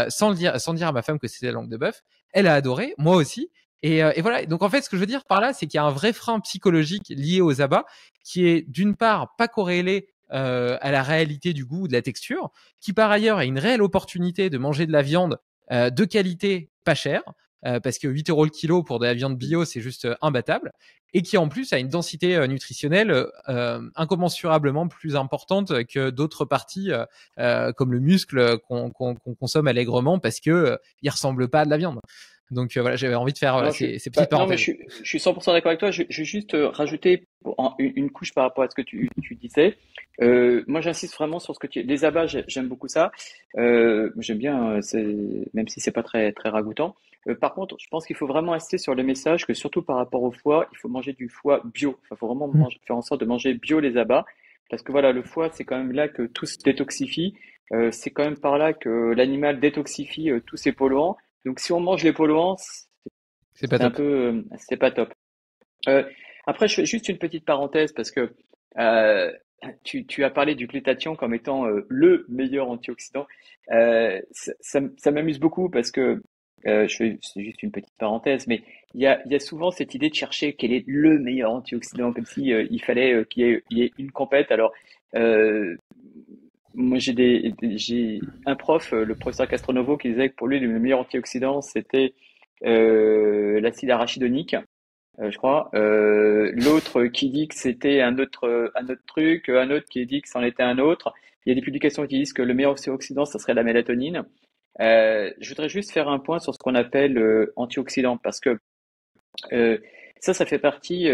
sans dire à ma femme que c'était la langue de bœuf. Elle a adoré, moi aussi. Et voilà. Donc en fait, ce que je veux dire par là, c'est qu'il y a un vrai frein psychologique lié aux abats, qui est d'une part pas corrélé à la réalité du goût ou de la texture, qui par ailleurs a une réelle opportunité de manger de la viande de qualité pas chère, parce que 8 euros le kilo pour de la viande bio, c'est juste imbattable, et qui en plus a une densité nutritionnelle incommensurablement plus importante que d'autres parties comme le muscle qu'on consomme allègrement parce que il ressemble pas à de la viande. Donc voilà, j'avais envie de faire Non, ces petites non, mais parenthèses. je suis 100% d'accord avec toi. Je vais juste rajouter une couche par rapport à ce que tu disais. Moi, j'insiste vraiment sur ce que les abats, j'aime beaucoup ça. J'aime bien, même si c'est pas très, très ragoûtant. Par contre, je pense qu'il faut vraiment insister sur le message que surtout par rapport au foie, il faut manger du foie bio. Enfin, il faut vraiment faire en sorte de manger bio les abats. Parce que voilà, le foie, c'est quand même là que tout se détoxifie. C'est quand même par là que l'animal détoxifie tous ses polluants. Donc si on mange les polluants, C'est pas c'est un top. peu, c'est pas top. Euh, Après, je fais juste une petite parenthèse parce que euh, tu as parlé du glutathion comme étant le meilleur antioxydant. Ça m'amuse beaucoup parce que c'est juste une petite parenthèse, mais il y a souvent cette idée de chercher quel est le meilleur antioxydant, comme si il fallait il y ait une compète. Alors, euh, moi j'ai un prof, le professeur Castronovo, qui disait que pour lui le meilleur antioxydant c'était l'acide arachidonique, je crois. L'autre qui dit que c'était un autre truc, un autre qui dit que c'en était un autre. Il y a des publications qui disent que le meilleur antioxydant, ça serait la mélatonine. Je voudrais juste faire un point sur ce qu'on appelle antioxydant, parce que euh, ça fait partie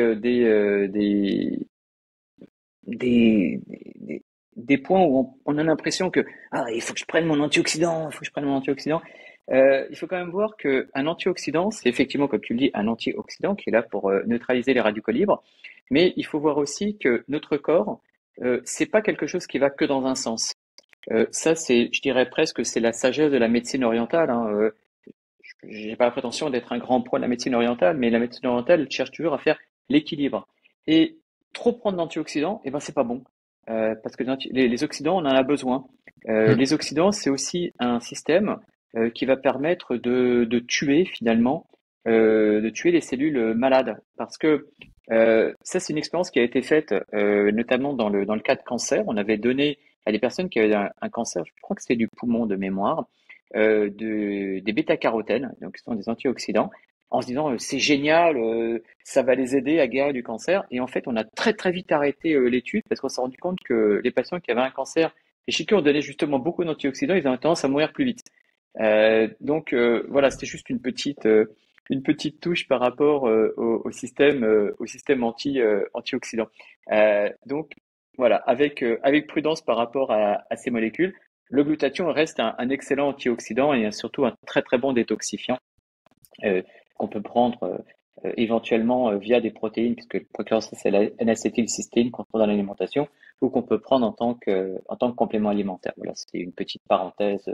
des points où on a l'impression que ah, il faut que je prenne mon antioxydant, il faut que je prenne mon antioxydant. Il faut quand même voir que un antioxydant, c'est effectivement, comme tu le dis, un antioxydant qui est là pour neutraliser les radicaux libres. Mais il faut voir aussi que notre corps, c'est pas quelque chose qui va que dans un sens. Ça, c'est, je dirais presque, c'est la sagesse de la médecine orientale, hein. J'ai pas la prétention d'être un grand pro de la médecine orientale, mais la médecine orientale elle cherche toujours à faire l'équilibre. Et trop prendre d'antioxydants, eh ben c'est pas bon. Parce que les oxydants, on en a besoin. Mm. Les oxydants, c'est aussi un système qui va permettre de tuer finalement, de tuer les cellules malades. Parce que ça, c'est une expérience qui a été faite notamment dans le cas de cancer. On avait donné à des personnes qui avaient un cancer, je crois que c'est du poumon de mémoire, des bêta-carotènes, donc qui sont des antioxydants, en se disant c'est génial, ça va les aider à guérir du cancer. Et en fait, on a très très vite arrêté l'étude parce qu'on s'est rendu compte que les patients qui avaient un cancer et chez qui on donnait justement beaucoup d'antioxydants, ils avaient tendance à mourir plus vite. Voilà, c'était juste une petite touche par rapport au système antioxydant. Donc voilà, avec prudence par rapport à ces molécules. Le glutathion reste un excellent antioxydant et surtout un très très bon détoxifiant euh, qu'on peut prendre éventuellement via des protéines, puisque le précurseur c'est la N-acétylcystéine qu'on trouve dans l'alimentation, ou qu'on peut prendre en tant que complément alimentaire. Voilà, c'est une petite parenthèse, Non,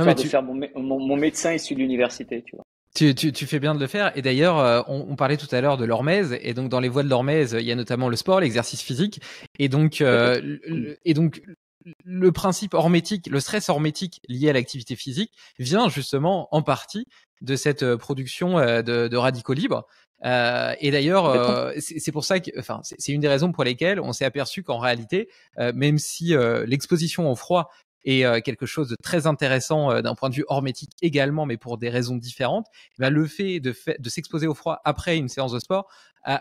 mais histoire de faire mon médecin issu de l'université, tu vois. tu fais bien de le faire. Et d'ailleurs, on parlait tout à l'heure de l'hormèse. Et donc, dans les voies de l'hormèse, il y a notamment le sport, l'exercice physique. Et donc, Tout à fait. le principe hormétique, le stress hormétique lié à l'activité physique vient justement en partie de cette production de radicaux libres. Et d'ailleurs, Complètement. c'est pour ça que, enfin, c'est une des raisons pour lesquelles on s'est aperçu qu'en réalité, même si l'exposition au froid est quelque chose de très intéressant d'un point de vue hormétique également, mais pour des raisons différentes, ben, le fait de s'exposer au froid après une séance de sport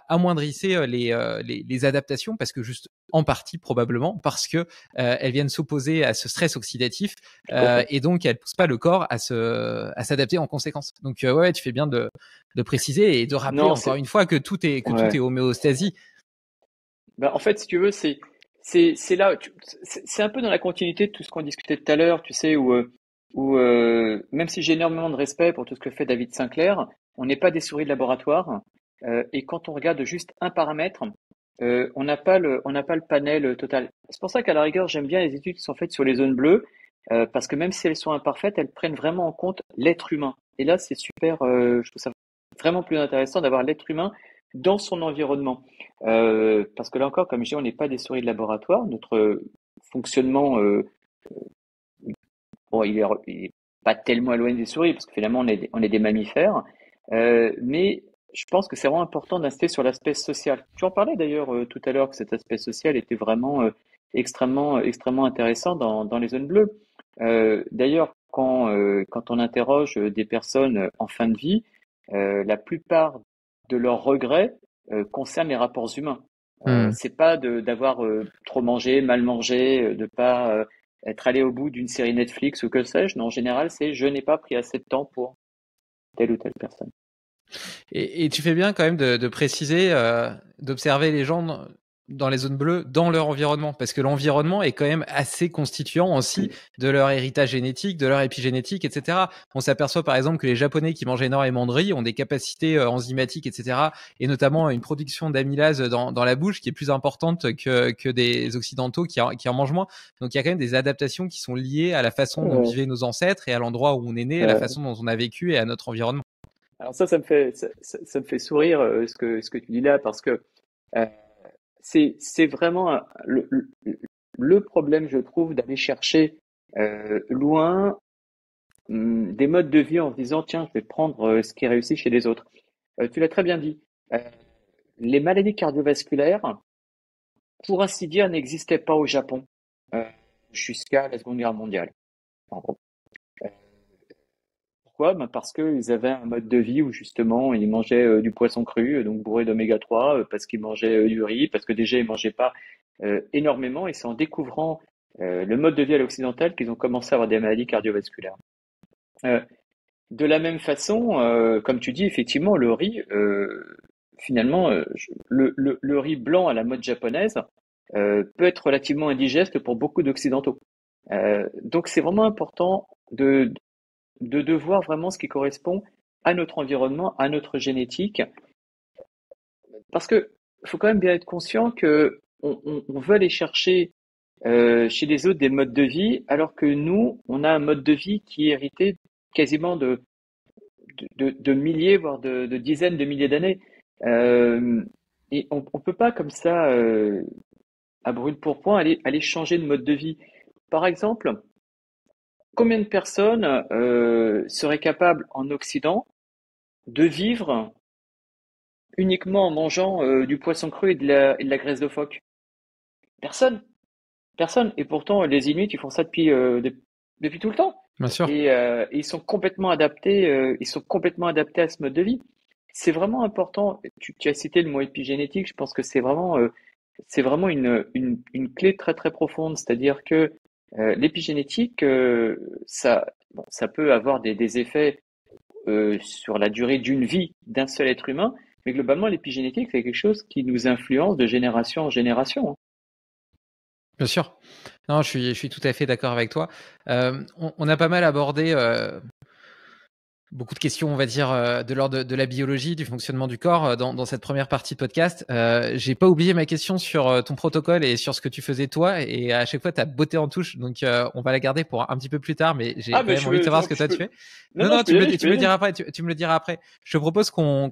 amoindrissait les adaptations parce que juste en partie probablement parce que elles viennent s'opposer à ce stress oxydatif Tout à fait. et donc elles poussent pas le corps à s'adapter en conséquence. Donc ouais, tu fais bien de préciser et de rappeler Non, encore c'est une fois que tout est ouais. homéostasie. Ben, en fait, si tu veux, c'est là, c'est un peu dans la continuité de tout ce qu'on discutait tout à l'heure, tu sais, où même si j'ai énormément de respect pour tout ce que fait David Sinclair, on n'est pas des souris de laboratoire, et quand on regarde juste un paramètre, on n'a pas le panel total. C'est pour ça qu'à la rigueur, j'aime bien les études qui sont faites sur les zones bleues, parce que même si elles sont imparfaites, elles prennent vraiment en compte l'être humain. Et là, c'est super, je trouve ça vraiment plus intéressant d'avoir l'être humain dans son environnement. Parce que là encore, comme je dis, on n'est pas des souris de laboratoire. Notre fonctionnement, bon, il est pas tellement éloigné des souris, parce que finalement, on est des mammifères. Mais je pense que c'est vraiment important d'insister sur l'aspect social. Tu en parlais d'ailleurs tout à l'heure, que cet aspect social était vraiment extrêmement intéressant dans les zones bleues. D'ailleurs, quand on interroge des personnes en fin de vie, la plupart de leurs regrets concernent les rapports humains. Hmm. C'est pas d'avoir trop mangé, mal mangé, de pas être allé au bout d'une série Netflix ou que sais-je. Non, en général, c'est je n'ai pas pris assez de temps pour telle ou telle personne. Et tu fais bien quand même de préciser, d'observer les gens dans les zones bleues dans leur environnement, parce que l'environnement est quand même assez constituant aussi de leur héritage génétique, de leur épigénétique, etc. On s'aperçoit par exemple que les Japonais qui mangent énormément de riz ont des capacités enzymatiques, etc. et notamment une production d'amylase dans la bouche qui est plus importante que des Occidentaux qui en mangent moins. Donc il y a quand même des adaptations qui sont liées à la façon dont vivaient nos ancêtres et à l'endroit où on est né, à la façon dont on a vécu et à notre environnement. Alors ça me fait sourire ce que tu dis là parce que euh, c'est vraiment le problème, je trouve, d'aller chercher loin des modes de vie en se disant tiens, je vais prendre ce qui réussit chez les autres. Tu l'as très bien dit. Euh, les maladies cardiovasculaires, pour ainsi dire, n'existaient pas au Japon euh, jusqu'à la Seconde Guerre mondiale. En gros. Euh, Pourquoi? Ben parce qu'ils avaient un mode de vie où justement ils mangeaient du poisson cru, donc bourré d'oméga 3, parce qu'ils mangeaient du riz, parce que déjà ils mangeaient pas énormément, et c'est en découvrant le mode de vie à l'occidental qu'ils ont commencé à avoir des maladies cardiovasculaires. Euh, de la même façon, comme tu dis, effectivement, le riz, finalement, le riz blanc à la mode japonaise peut être relativement indigeste pour beaucoup d'occidentaux. Donc c'est vraiment important de voir vraiment ce qui correspond à notre environnement, à notre génétique, parce que faut quand même bien être conscient que on veut aller chercher chez les autres des modes de vie, alors que nous, on a un mode de vie qui est hérité quasiment de milliers, voire de dizaines de milliers d'années. Euh, et on peut pas comme ça, à brûle pour point, aller changer de mode de vie. Par exemple, combien de personnes seraient capables en Occident de vivre uniquement en mangeant du poisson cru et de la graisse de phoque? Personne, personne. Et pourtant, les Inuits, ils font ça depuis tout le temps. Bien sûr. Et ils sont complètement adaptés à ce mode de vie. C'est vraiment important. Tu as cité le mot épigénétique. Je pense que c'est vraiment une clé très très profonde. C'est-à-dire que l'épigénétique, bon, ça peut avoir des effets sur la durée d'une vie d'un seul être humain, mais globalement, l'épigénétique, c'est quelque chose qui nous influence de génération en génération, hein. Bien sûr. Non, je suis tout à fait d'accord avec toi. On a pas mal abordé beaucoup de questions, on va dire, de l'ordre de la biologie, du fonctionnement du corps dans cette première partie de podcast. J'ai pas oublié ma question sur ton protocole et sur ce que tu faisais toi. Et à chaque fois, tu as botté en touche. Donc, on va la garder pour un petit peu plus tard. Mais j'ai Ah, quand mais même envie de savoir ce que toi tu fais. Non, non, je peux y aller, je Tu peux y me le aller. diras après. Tu me le diras après. Je te propose qu'on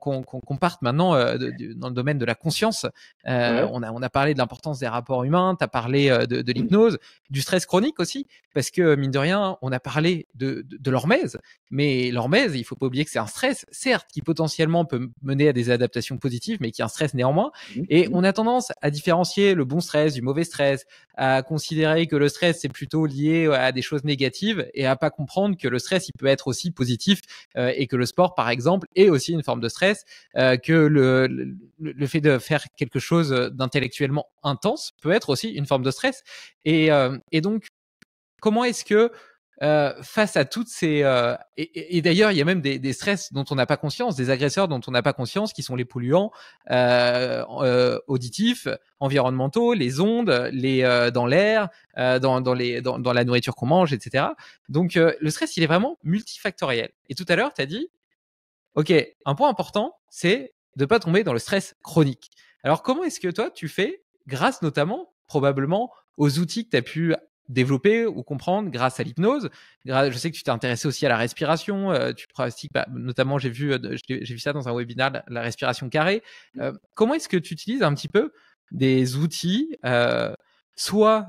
parte maintenant dans le domaine de la conscience. Ouais. On a parlé de l'importance des rapports humains. Tu as parlé de l'hypnose, du stress chronique aussi. Parce que, mine de rien, on a parlé de l'hormèse. Mais l'hormèse, il faut pas oublier que c'est un stress, certes, qui potentiellement peut mener à des adaptations positives, mais qui est un stress néanmoins. Et on a tendance à différencier le bon stress du mauvais stress, à considérer que le stress c'est plutôt lié à des choses négatives et à pas comprendre que le stress il peut être aussi positif et que le sport par exemple est aussi une forme de stress, que le fait de faire quelque chose d'intellectuellement intense peut être aussi une forme de stress. Et donc comment est-ce que face à toutes ces et d'ailleurs il y a même des stress dont on n'a pas conscience, des agresseurs dont on n'a pas conscience, qui sont les polluants auditifs, environnementaux, les ondes, dans l'air, dans la nourriture qu'on mange, etc. Donc le stress il est vraiment multifactoriel. Et tout à l'heure tu as dit, ok, un point important, c'est de pas tomber dans le stress chronique. Alors comment est-ce que toi tu fais, grâce notamment probablement aux outils que tu as pu développer ou comprendre grâce à l'hypnose. Je sais que tu t'es intéressé aussi à la respiration. Tu pratiques, notamment, j'ai vu ça dans un webinaire, la respiration carrée. Comment est-ce que tu utilises un petit peu des outils, soit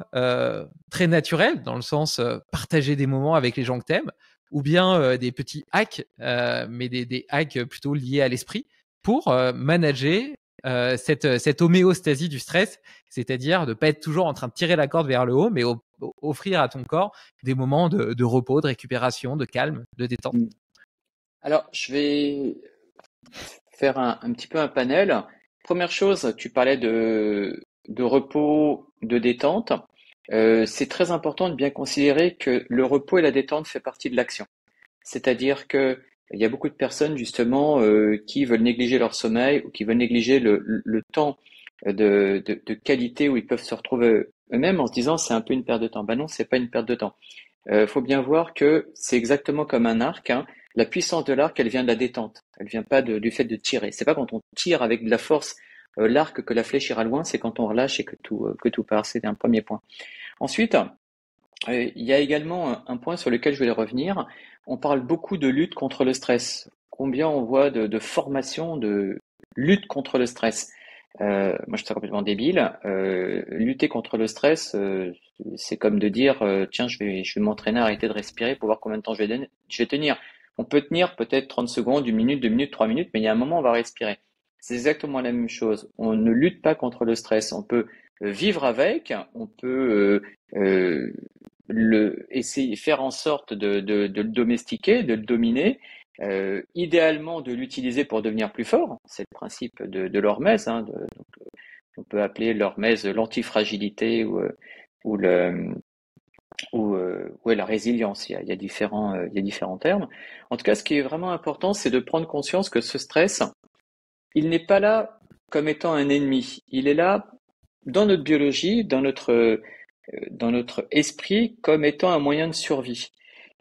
très naturels, dans le sens partager des moments avec les gens que t'aimes, ou bien des petits hacks, mais des hacks plutôt liés à l'esprit, pour manager cette homéostasie du stress, c'est-à-dire de ne pas être toujours en train de tirer la corde vers le haut, mais offrir à ton corps des moments de repos, de récupération, de calme, de détente. Alors, je vais faire un petit peu un panel. Première chose, tu parlais de repos, de détente. C'est très important de bien considérer que le repos et la détente fait partie de l'action. C'est-à-dire que il y a beaucoup de personnes justement qui veulent négliger leur sommeil ou qui veulent négliger le temps de qualité où ils peuvent se retrouver eux-mêmes en se disant c'est un peu une perte de temps. Ben non, c'est pas une perte de temps. Faut bien voir que c'est exactement comme un arc, hein. La puissance de l'arc, elle vient de la détente. Elle vient pas du fait de tirer. C'est pas quand on tire avec de la force l'arc que la flèche ira loin, c'est quand on relâche et que tout part. C'est un premier point. Ensuite, il y a également un point sur lequel je voulais revenir. On parle beaucoup de lutte contre le stress. Combien on voit de formations de lutte contre le stress. Moi, je suis complètement débile. Lutter contre le stress, c'est comme de dire, tiens, je vais m'entraîner à arrêter de respirer pour voir combien de temps je vais tenir. On peut tenir peut-être 30 secondes, 1 minute, 2 minutes, 3 minutes, mais il y a un moment, on va respirer. C'est exactement la même chose. On ne lutte pas contre le stress. On peut vivre avec, on peut essayer, faire en sorte de le domestiquer, de le dominer, idéalement de l'utiliser pour devenir plus fort. C'est le principe de l'hormèse, hein, on peut appeler l'hormèse l'antifragilité ou le ouais, la résilience. Il y a il y a différents termes. En tout cas, ce qui est vraiment important, c'est de prendre conscience que ce stress, il n'est pas là comme étant un ennemi. Il est là dans notre biologie, dans notre esprit, comme étant un moyen de survie.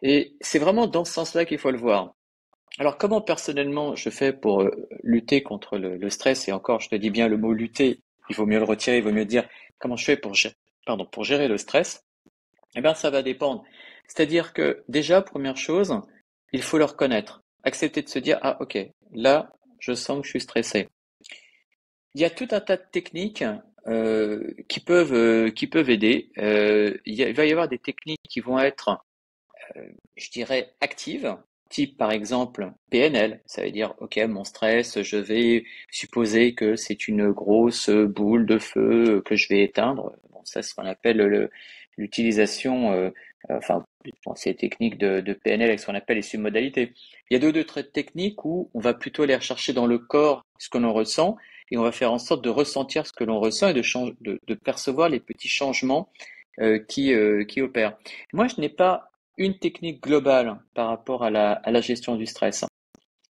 Et c'est vraiment dans ce sens-là qu'il faut le voir. Alors, comment personnellement je fais pour lutter contre le stress? Et encore, je te dis bien le mot lutter, il vaut mieux le retirer, il vaut mieux dire comment je fais pour gérer le stress. Eh bien, ça va dépendre. C'est-à-dire que déjà, première chose, il faut le reconnaître. Accepter de se dire, ah ok, là, je sens que je suis stressé. Il y a tout un tas de techniques qui peuvent aider. Il va y avoir des techniques qui vont être, je dirais, actives, type par exemple PNL. Ça veut dire, ok, mon stress, je vais supposer que c'est une grosse boule de feu que je vais éteindre. Bon, ça, c'est ce qu'on appelle l'utilisation, enfin, bon, c'est les techniques de PNL avec ce qu'on appelle les submodalités. Il y a d'autres techniques où on va plutôt aller rechercher dans le corps ce que l'on ressent et on va faire en sorte de ressentir ce que l'on ressent et de percevoir les petits changements qui opèrent. Moi, je n'ai pas une technique globale par rapport à la gestion du stress.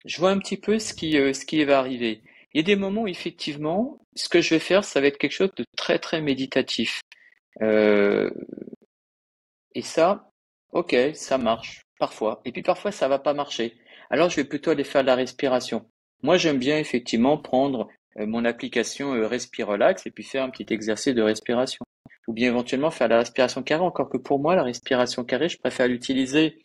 Je vois un petit peu ce qui va arriver. Il y a des moments où effectivement, ce que je vais faire, ça va être quelque chose de très très méditatif. Euh, et ça, ok, ça marche parfois. Et puis parfois, ça va pas marcher. Alors, je vais plutôt aller faire de la respiration. Moi, j'aime bien effectivement prendre mon application Respirelax et puis faire un petit exercice de respiration. Ou bien éventuellement faire la respiration carrée. Encore que pour moi, la respiration carrée, je préfère l'utiliser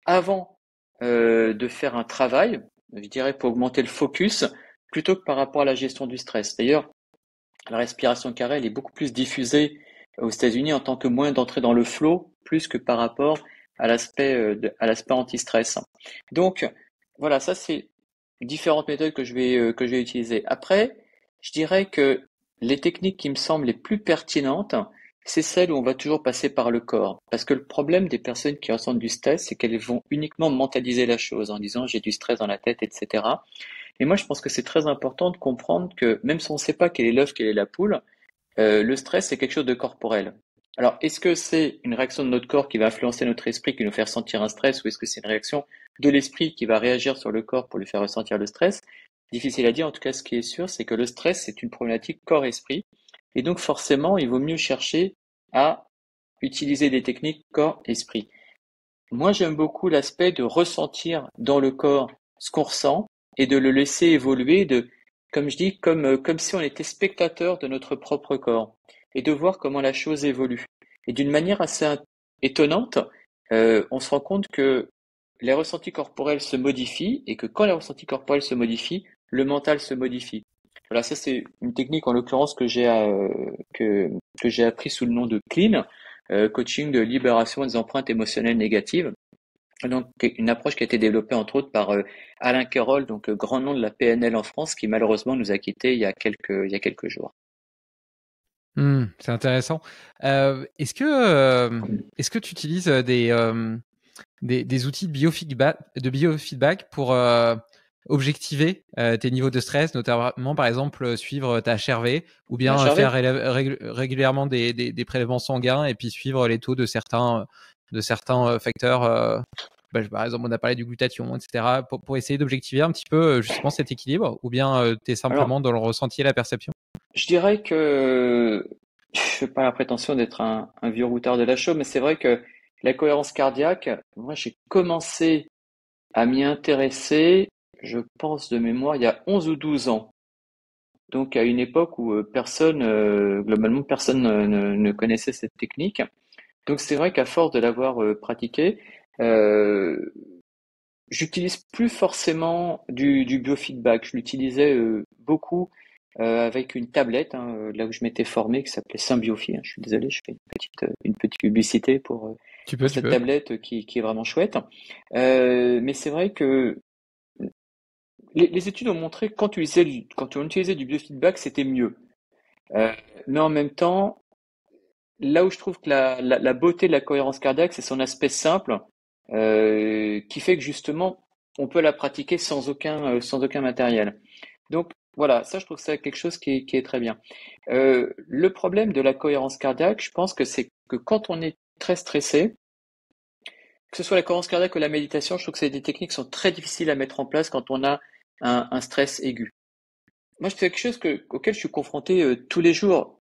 avant de faire un travail, je dirais pour augmenter le focus, plutôt que par rapport à la gestion du stress. D'ailleurs, la respiration carrée, elle est beaucoup plus diffusée aux États-Unis en tant que moyen d'entrer dans le flow, plus que par rapport à l'aspect anti-stress. Donc, voilà, ça c'est différentes méthodes que je vais utiliser. Après, je dirais que les techniques qui me semblent les plus pertinentes, c'est celles où on va toujours passer par le corps. Parce que le problème des personnes qui ressentent du stress, c'est qu'elles vont uniquement mentaliser la chose en disant j'ai du stress dans la tête, etc. Et moi, je pense que c'est très important de comprendre que même si on ne sait pas quel est l'œuf, quelle est la poule, le stress, c'est quelque chose de corporel. Alors, est-ce que c'est une réaction de notre corps qui va influencer notre esprit, qui nous fait ressentir un stress, ou est-ce que c'est une réaction de l'esprit qui va réagir sur le corps pour lui faire ressentir le stress? Difficile à dire. En tout cas, ce qui est sûr, c'est que le stress, c'est une problématique corps-esprit. Et donc, forcément, il vaut mieux chercher à utiliser des techniques corps-esprit. Moi, j'aime beaucoup l'aspect de ressentir dans le corps ce qu'on ressent et de le laisser évoluer comme je dis, comme si on était spectateur de notre propre corps et de voir comment la chose évolue. Et d'une manière assez étonnante, on se rend compte que les ressentis corporels se modifient et que quand les ressentis corporels se modifient, le mental se modifie. Voilà, ça c'est une technique en l'occurrence que j'ai appris sous le nom de Clean, coaching de libération des empreintes émotionnelles négatives. Donc, une approche qui a été développée entre autres par Alain Querol, donc grand nom de la PNL en France, qui malheureusement nous a quittés il y a quelques jours. C'est intéressant. Est-ce que tu utilises des outils de biofeedback pour objectiver tes niveaux de stress, notamment par exemple suivre ta HRV ou bien faire régulièrement des prélèvements sanguins et puis suivre les taux de certains facteurs. Par exemple, on a parlé du glutathion, etc. pour essayer d'objectiver un petit peu justement cet équilibre, ou bien tu es simplement dans le ressenti et la perception? Je dirais que je n'ai pas la prétention d'être un vieux routard de la chaux, mais c'est vrai que la cohérence cardiaque, moi j'ai commencé à m'y intéresser, je pense de mémoire, il y a 11 ou 12 ans. Donc à une époque où globalement personne ne connaissait cette technique. Donc c'est vrai qu'à force de l'avoir pratiqué, euh, j'utilise plus forcément du biofeedback. Je l'utilisais beaucoup avec une tablette, hein, là où je m'étais formé, qui s'appelait Symbiofi, hein. Je suis désolé, je fais une petite publicité pour Tu cette peux. tablette qui est vraiment chouette. Mais c'est vrai que les études ont montré que quand on utilisait du biofeedback, c'était mieux. Euh, mais en même temps, là où je trouve que la beauté de la cohérence cardiaque, c'est son aspect simple, qui fait que justement, on peut la pratiquer sans aucun matériel. Donc voilà, ça je trouve que c'est quelque chose qui est très bien. Le problème de la cohérence cardiaque, je pense que c'est que quand on est très stressé, que ce soit la cohérence cardiaque ou la méditation, je trouve que c'est des techniques qui sont très difficiles à mettre en place quand on a un stress aigu. Moi, c'est quelque chose auquel je suis confronté tous les jours.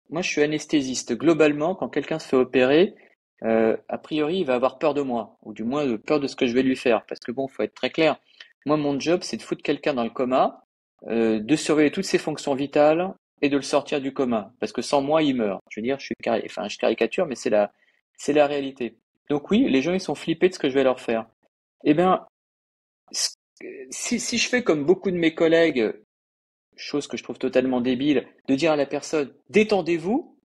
Moi, je suis anesthésiste. Globalement, quand quelqu'un se fait opérer, a priori, il va avoir peur de moi, ou du moins peur de ce que je vais lui faire. Parce que bon, faut être très clair. Moi, mon job, c'est de foutre quelqu'un dans le coma, de surveiller toutes ses fonctions vitales et de le sortir du coma. Parce que sans moi, il meurt. Je veux dire, je caricature, mais c'est la réalité. Donc oui, les gens, ils sont flippés de ce que je vais leur faire. Eh bien, si je fais comme beaucoup de mes collègues, chose que je trouve totalement débile, de dire à la personne détendez-vous,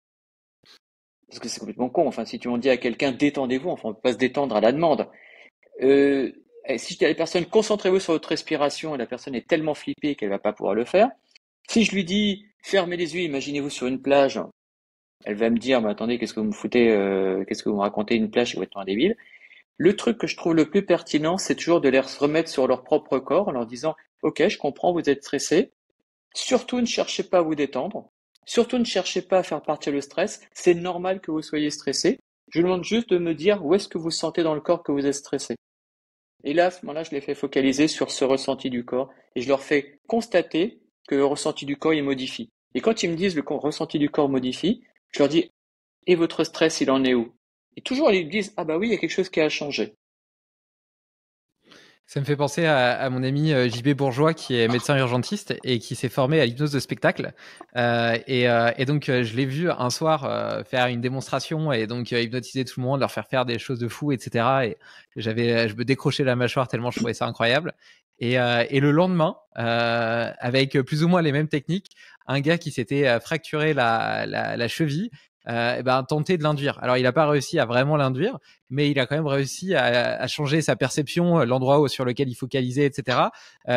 parce que c'est complètement con. Enfin, si tu en dis à quelqu'un détendez-vous, enfin, on peut pas se détendre à la demande. Euh, si je dis à la personne concentrez-vous sur votre respiration et la personne est tellement flippée qu'elle va pas pouvoir le faire. Si je lui dis fermez les yeux, imaginez-vous sur une plage, elle va me dire mais attendez, qu'est-ce que vous me foutez, qu'est-ce que vous me racontez une plage, c'est complètement débile. Le truc que je trouve le plus pertinent, c'est toujours de les remettre sur leur propre corps en leur disant ok, je comprends, vous êtes stressé. Surtout ne cherchez pas à vous détendre. Surtout ne cherchez pas à faire partir le stress. C'est normal que vous soyez stressé. Je vous demande juste de me dire où est-ce que vous sentez dans le corps que vous êtes stressé. Et là, à ce moment-là, je les fais focaliser sur ce ressenti du corps et je leur fais constater que le ressenti du corps, il modifie. Et quand ils me disent le ressenti du corps modifie, je leur dis, et votre stress, il en est où? Et toujours, ils me disent, ah bah oui, il y a quelque chose qui a changé. Ça me fait penser à mon ami JB Bourgeois qui est médecin urgentiste et qui s'est formé à l'hypnose de spectacle. Et donc, je l'ai vu un soir faire une démonstration et donc hypnotiser tout le monde, leur faire des choses de fou, etc. Et je me décrochais la mâchoire tellement je trouvais ça incroyable. Et le lendemain, avec plus ou moins les mêmes techniques, un gars qui s'était fracturé la cheville, tenté de l'induire. Alors, il n'a pas réussi à vraiment l'induire, mais il a quand même réussi à changer sa perception, l'endroit sur lequel il focalisait, etc.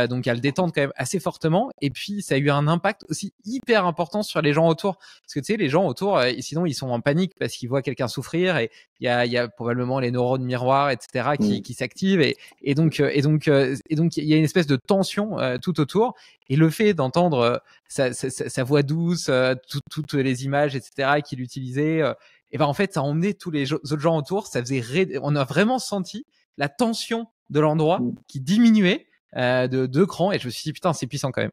Donc à le détendre quand même assez fortement. Et puis ça a eu un impact aussi hyper important sur les gens autour, parce que tu sais, les gens autour, sinon ils sont en panique parce qu'ils voient quelqu'un souffrir et il y a probablement les neurones miroirs, etc. Mm. qui s'activent et donc il y a une espèce de tension tout autour. Et le fait d'entendre sa voix douce, toutes les images, etc. qu'il utilisait. Et ben en fait, ça a emmené tous les autres gens autour. On a vraiment senti la tension de l'endroit Mm. qui diminuait de 2 crans. Et je me suis dit putain, c'est puissant quand même.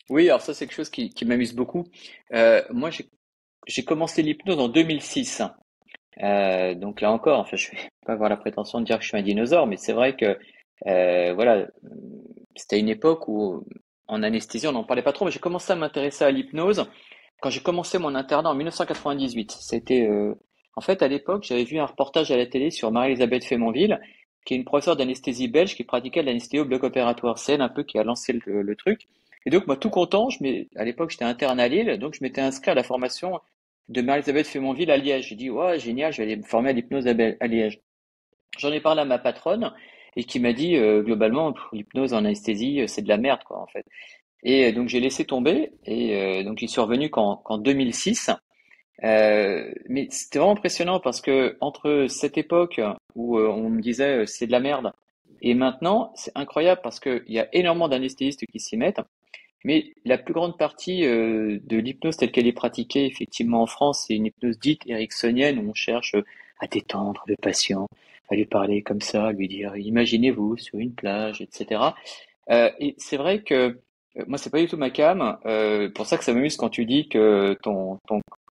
Oui, alors ça, c'est quelque chose qui m'amuse beaucoup. Moi, j'ai commencé l'hypnose en 2006. Donc là encore, enfin, je vais pas avoir la prétention de dire que je suis un dinosaure, mais c'est vrai que voilà, c'était une époque où en anesthésie on n'en parlait pas trop, mais j'ai commencé à m'intéresser à l'hypnose quand j'ai commencé mon internat en 1998. En fait à l'époque j'avais vu un reportage à la télé sur Marie-Elisabeth Fémonville, qui est une professeure d'anesthésie belge qui pratiquait de l'anesthésie au bloc opératoire. C'est elle un peu qui a lancé le truc. Et donc moi tout content, à l'époque j'étais interne à Lille, donc je m'étais inscrit à la formation de Marie-Elisabeth Fémonville à Liège. J'ai dit ouais génial, je vais aller me former à l'hypnose à Liège. J'en ai parlé à ma patronne et qui m'a dit globalement l'hypnose en anesthésie c'est de la merde quoi en fait. Et donc j'ai laissé tomber et donc j'y suis revenu qu'en 2006. Mais c'était vraiment impressionnant parce que entre cette époque où on me disait c'est de la merde et maintenant c'est incroyable parce qu'il y a énormément d'anesthésistes qui s'y mettent. Mais la plus grande partie de l'hypnose telle qu'elle est pratiquée effectivement en France, c'est une hypnose dite ericksonienne où on cherche à détendre le patient, à lui parler comme ça, à lui dire imaginez-vous sur une plage, etc. Et c'est vrai que moi, c'est pas du tout ma cam. Pour ça que ça m'amuse quand tu dis que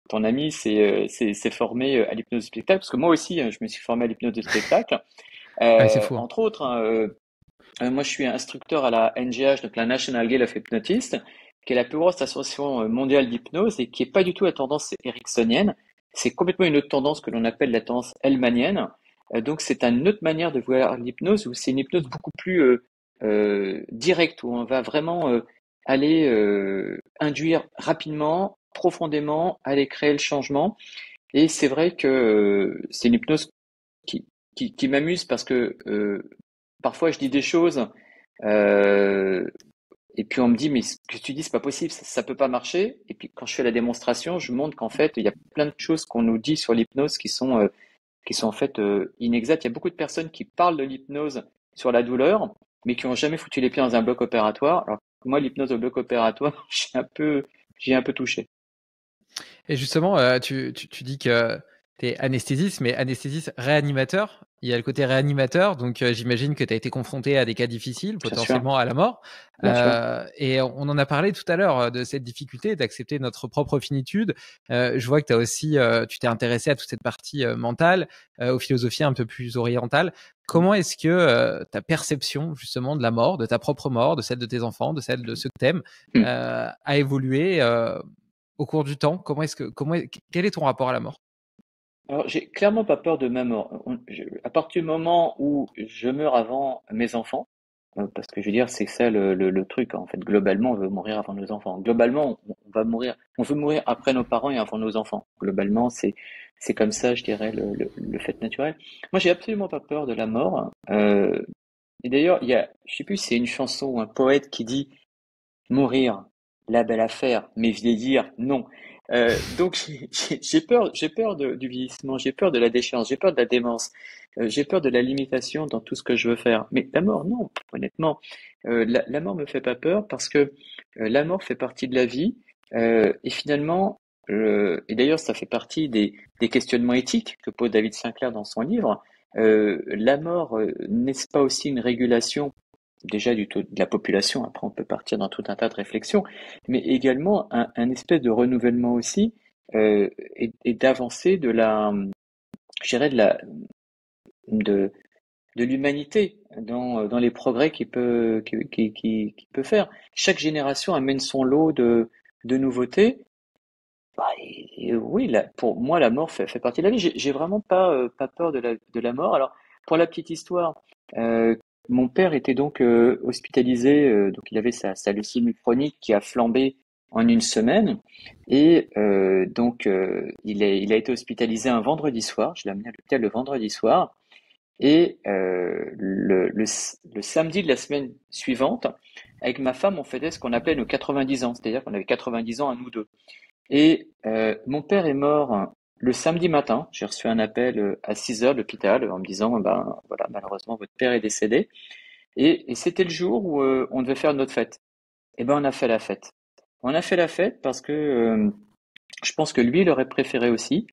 ton ami s'est formé à l'hypnose de spectacle, parce que moi aussi, je me suis formé à l'hypnose de spectacle. Ouais, c'est fou. Entre autres, hein, moi, je suis instructeur à la NGH, donc la National Guild of Hypnotists, qui est la plus grosse association mondiale d'hypnose et qui est pas du tout la tendance ericksonienne. C'est complètement une autre tendance que l'on appelle la tendance hellmanienne. Donc, c'est une autre manière de voir l'hypnose où c'est une hypnose beaucoup plus directe, où on va vraiment aller induire rapidement, profondément, aller créer le changement. Et c'est vrai que c'est une hypnose qui, qui m'amuse parce que parfois je dis des choses euh, et puis on me dit mais ce que tu dis c'est pas possible, ça peut pas marcher. Et puis quand je fais la démonstration, je montre qu'en fait il y a plein de choses qu'on nous dit sur l'hypnose qui sont en fait inexactes. Il y a beaucoup de personnes qui parlent de l'hypnose sur la douleur, mais qui ont jamais foutu les pieds dans un bloc opératoire. Alors que moi l'hypnose au bloc opératoire, j'ai un peu touché. Et justement, tu dis que tu es anesthésiste, mais anesthésiste réanimateur. Il y a le côté réanimateur, donc j'imagine que tu as été confronté à des cas difficiles, Bien sûr, potentiellement à la mort. bien sûr. Et on en a parlé tout à l'heure de cette difficulté d'accepter notre propre finitude. Je vois que tu as aussi, tu t'es intéressé à toute cette partie mentale, aux philosophies un peu plus orientales. Comment est-ce que ta perception justement de la mort, de ta propre mort, de celle de tes enfants, de celle de ceux que t'aimes, Hmm. a évolué au cours du temps? Quel est ton rapport à la mort? Alors, j'ai clairement pas peur de ma mort. À partir du moment où je meurs avant mes enfants, parce que je veux dire, c'est ça le truc, hein. En fait, globalement, on veut mourir avant nos enfants. Globalement, on va mourir, on veut mourir après nos parents et avant nos enfants. Globalement, c'est comme ça, je dirais, le fait naturel. Moi, j'ai absolument pas peur de la mort. Et d'ailleurs, je sais plus si c'est une chanson ou un poète qui dit mourir, la belle affaire, mais vieillir, non. Donc j'ai peur du vieillissement, j'ai peur de la déchéance, j'ai peur de la démence, j'ai peur de la limitation dans tout ce que je veux faire. Mais la mort, non, honnêtement, la mort me fait pas peur parce que la mort fait partie de la vie et finalement, et d'ailleurs ça fait partie des questionnements éthiques que pose David Sinclair dans son livre. La mort n'est-ce pas aussi une régulation déjà du taux de la population, après on peut partir dans tout un tas de réflexions, mais également un espèce de renouvellement aussi et d'avancée je dirais de, de l'humanité dans les progrès qu'il peut faire. Chaque génération amène son lot de nouveautés. Bah, et oui, pour moi, la mort fait partie de la vie. J'ai vraiment pas peur de la mort. Alors, pour la petite histoire, euh, mon père était donc hospitalisé, donc il avait sa leucémie chronique qui a flambé en une semaine, et donc il a été hospitalisé un vendredi soir. Je l'ai amené à l'hôpital le vendredi soir, et le samedi de la semaine suivante, avec ma femme, on fêtait ce qu'on appelait nos 90 ans, c'est-à-dire qu'on avait 90 ans à nous deux. Et mon père est mort le samedi matin. J'ai reçu un appel à 6 heures de l'hôpital en me disant, ben voilà, malheureusement votre père est décédé. Et c'était le jour où on devait faire notre fête. Et ben on a fait la fête. On a fait la fête parce que je pense que lui il aurait préféré aussi.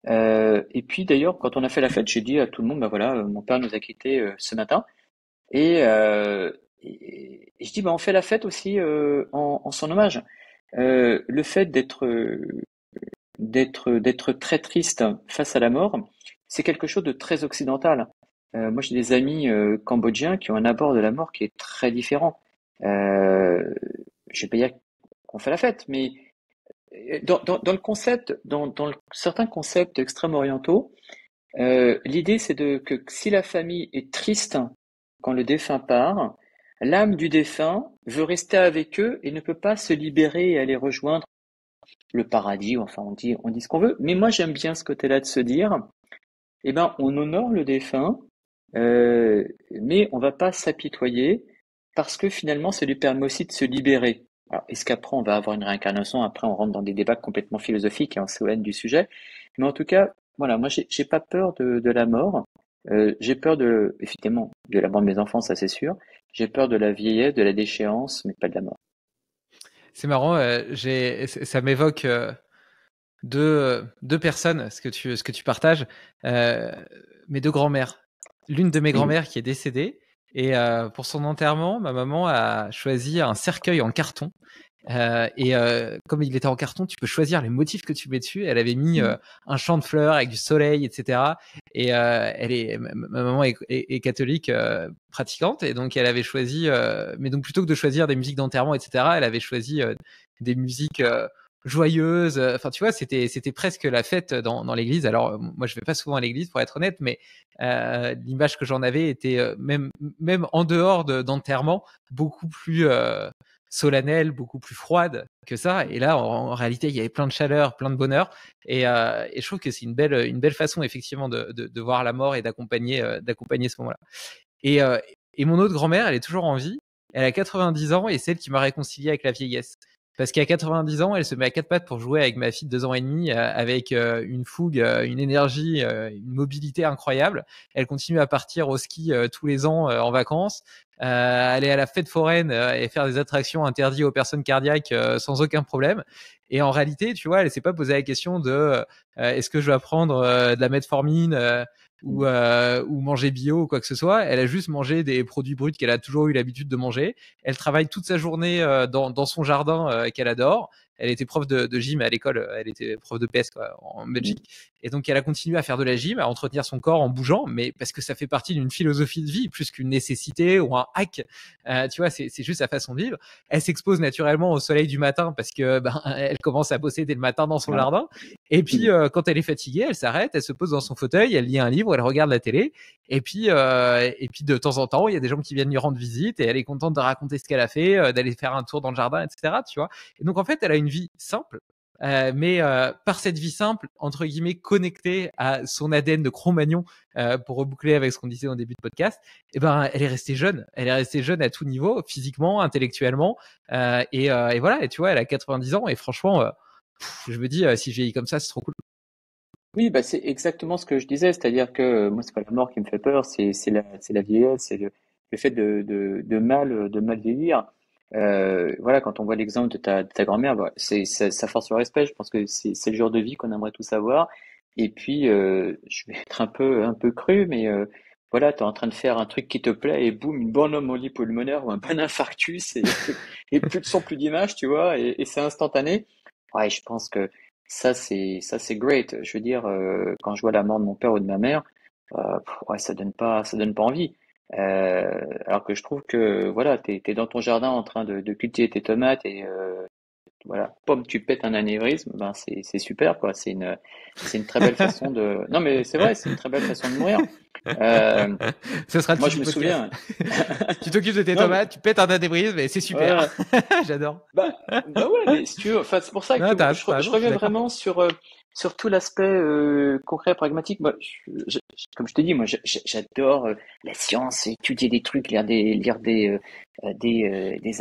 Et puis d'ailleurs quand on a fait la fête, j'ai dit à tout le monde, ben voilà, mon père nous a quittés ce matin. Et je dis, ben on fait la fête aussi en son hommage. Le fait d'être très triste face à la mort, c'est quelque chose de très occidental. Moi, j'ai des amis cambodgiens qui ont un abord de la mort qui est très différent. Euh, je vais pas dire qu'on fait la fête, mais dans le concept, certains concepts extrême-orientaux, l'idée c'est que si la famille est triste quand le défunt part, l'âme du défunt veut rester avec eux et ne peut pas se libérer et aller rejoindre le paradis, enfin on dit ce qu'on veut, mais moi j'aime bien ce côté-là de se dire, eh ben on honore le défunt, mais on va pas s'apitoyer parce que finalement ça lui permet aussi de se libérer. Alors, est-ce qu'après on va avoir une réincarnation? Après on rentre dans des débats complètement philosophiques et on s'éloigne du sujet, mais en tout cas, voilà, moi j'ai pas peur de la mort. J'ai peur effectivement, de la mort de mes enfants, ça c'est sûr. J'ai peur de la vieillesse, de la déchéance, mais pas de la mort. C'est marrant, ça m'évoque deux personnes, ce que tu partages, mes deux grands-mères. L'une de mes Mhm. grand-mères qui est décédée Et pour son enterrement, ma maman a choisi un cercueil en carton. Comme il était en carton, tu peux choisir les motifs que tu mets dessus. Elle avait mis un champ de fleurs avec du soleil, etc. Et ma maman est catholique pratiquante, et donc elle avait choisi. Mais donc plutôt que de choisir des musiques d'enterrement, etc., elle avait choisi des musiques joyeuses. Enfin, tu vois, c'était presque la fête dans l'église. Alors moi, je vais pas souvent à l'église, pour être honnête, mais l'image que j'en avais était même en dehors d'enterrement beaucoup plus solennelle, beaucoup plus froide que ça. Et là, en réalité, il y avait plein de chaleur, plein de bonheur. Et je trouve que c'est une belle façon, effectivement, de voir la mort et d'accompagner ce moment-là. Et, euh, et mon autre grand-mère, elle est toujours en vie. Elle a 90 ans, et c'est elle qui m'a réconcilié avec la vieillesse. Parce qu'à 90 ans, elle se met à quatre pattes pour jouer avec ma fille de 2 ans et demi, avec une fougue, une énergie, une mobilité incroyable. Elle continue à partir au ski tous les ans en vacances, aller à la fête foraine et faire des attractions interdites aux personnes cardiaques sans aucun problème. Et en réalité, tu vois, elle s'est pas posé la question de est-ce que je dois prendre de la metformine ou manger bio ou quoi que ce soit. Elle a juste mangé des produits bruts qu'elle a toujours eu l'habitude de manger. Elle travaille toute sa journée dans son jardin qu'elle adore. Elle était prof de gym à l'école, elle était prof de PS quoi, en Belgique. Et donc elle a continué à faire de la gym, à entretenir son corps en bougeant, mais parce que ça fait partie d'une philosophie de vie plus qu'une nécessité ou un hack. Tu vois, c'est juste sa façon de vivre. Elle s'expose naturellement au soleil du matin parce que elle commence à bosser dès le matin dans son jardin. Et puis quand elle est fatiguée, elle s'arrête, elle se pose dans son fauteuil, elle lit un livre, elle regarde la télé. Et puis de temps en temps, il y a des gens qui viennent lui rendre visite et elle est contente de raconter ce qu'elle a fait, d'aller faire un tour dans le jardin, etc. Tu vois. Et donc en fait, elle a une vie simple, mais par cette vie simple, entre guillemets, connectée à son ADN de Cro-Magnon, pour reboucler avec ce qu'on disait au début de podcast, et ben elle est restée jeune. Elle est restée jeune à tout niveau, physiquement, intellectuellement, et voilà. Et tu vois, elle a 90 ans et franchement, je me dis, si je vieillis comme ça, c'est trop cool. Oui, bah c'est exactement ce que je disais, c'est-à-dire que moi c'est pas la mort qui me fait peur, c'est la vieillesse, c'est le fait de mal vieillir. Voilà, quand on voit l'exemple de ta grand-mère, bah, ça force le respect. Je pense que c'est le genre de vie qu'on aimerait tous avoir. Et puis je vais être un peu cru, mais voilà, t'es en train de faire un truc qui te plaît et boum, une bonne embolie pulmonaire ou un bon infarctus et plus de son, plus d'image, tu vois, et c'est instantané. Ouais, je pense que ça c'est great. Je veux dire, quand je vois la mort de mon père ou de ma mère, ouais, ça donne pas envie. Alors que je trouve que voilà, t'es dans ton jardin en train de cultiver tes tomates et voilà, pomme, tu pètes un anévrisme, ben c'est super quoi. C'est une très belle façon de. Non mais c'est vrai, c'est une très belle façon de mourir. Euh, Ce sera le Moi titre je du me podcast. souviens. Tu t'occupes de tes Non mais tomates, tu pètes un débris, mais c'est super. voilà. J'adore. Bah ouais, mais si tu veux, enfin, c'est pour ça Non, que t'as je raison, je suis reviens d'accord. vraiment sur tout l'aspect concret, pragmatique. Moi, comme je t'ai dit, moi, j'adore la science, étudier des trucs, lire des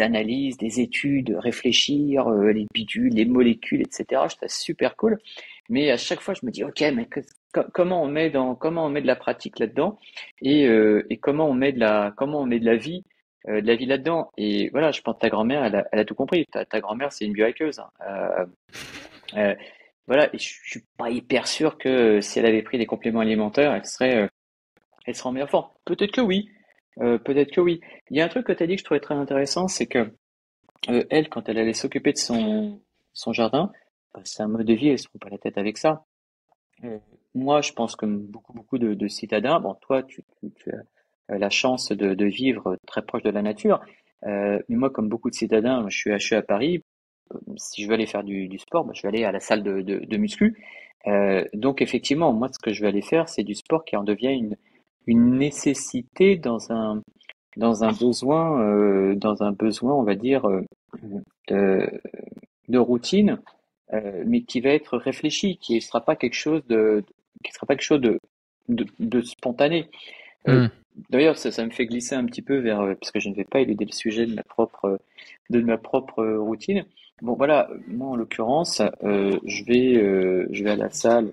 analyses, des études, réfléchir, les bidules, les molécules, etc. Je trouve ça super cool. Mais à chaque fois, je me dis, ok, mais comment on met de la pratique là-dedans et comment on met de la vie là-dedans. Et voilà, je pense que ta grand-mère, elle a tout compris. Ta grand-mère, c'est une biohackeuse, hein. Euh, voilà, et je suis pas hyper sûr que si elle avait pris des compléments alimentaires, elle serait en meilleure forme. Peut-être que oui. Peut-être que oui. Il y a un truc que tu as dit que je trouvais très intéressant, c'est que elle, quand elle allait s'occuper de son jardin, bah, c'est un mode de vie, elle se prend pas la tête avec ça. Euh, Moi, je pense comme beaucoup, beaucoup de citadins, bon, toi, tu as la chance de vivre très proche de la nature, mais moi, comme beaucoup de citadins, je suis à Paris. Si je veux aller faire du sport, bah, je vais aller à la salle de muscu. Donc, effectivement, moi, ce que je vais aller faire, c'est du sport qui en devient une nécessité dans un besoin, on va dire, de, de routine, mais qui va être réfléchi, qui ne sera pas quelque chose de spontané. Euh, Hmm. D'ailleurs, ça me fait glisser un petit peu vers, parce que je ne vais pas éluder le sujet de ma propre routine. Bon, voilà, moi en l'occurrence, je vais à la salle